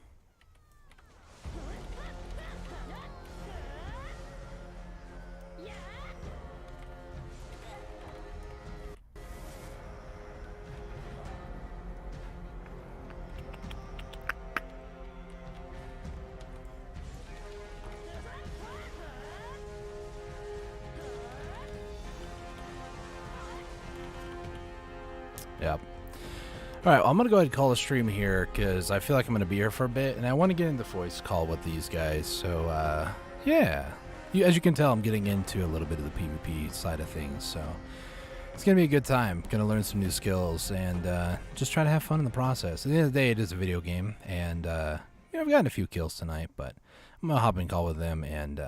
Yep. Alright, well, I'm going to go ahead and call a stream here because I feel like I'm going to be here for a bit, and I want to get into voice call with these guys, so, yeah. As you can tell, I'm getting into a little bit of the PvP side of things, so it's going to be a good time. Going to learn some new skills and just try to have fun in the process. At the end of the day, it is a video game, and, you know, I've gotten a few kills tonight, but I'm going to hop in call with them and,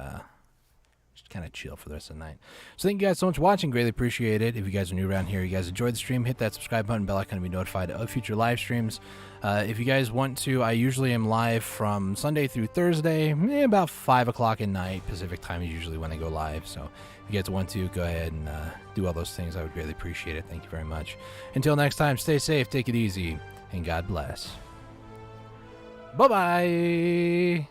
just kind of chill for the rest of the night. So thank you guys so much for watching. Greatly appreciate it. If you guys are new around here, you guys enjoyed the stream, hit that subscribe button, bell icon to be notified of future live streams. If you guys want to, I usually am live from Sunday through Thursday, about 5 o'clock at night. Pacific time is usually when I go live. So if you guys want to, go ahead and do all those things. I would greatly appreciate it. Thank you very much. Until next time, stay safe, take it easy, and God bless. Bye-bye.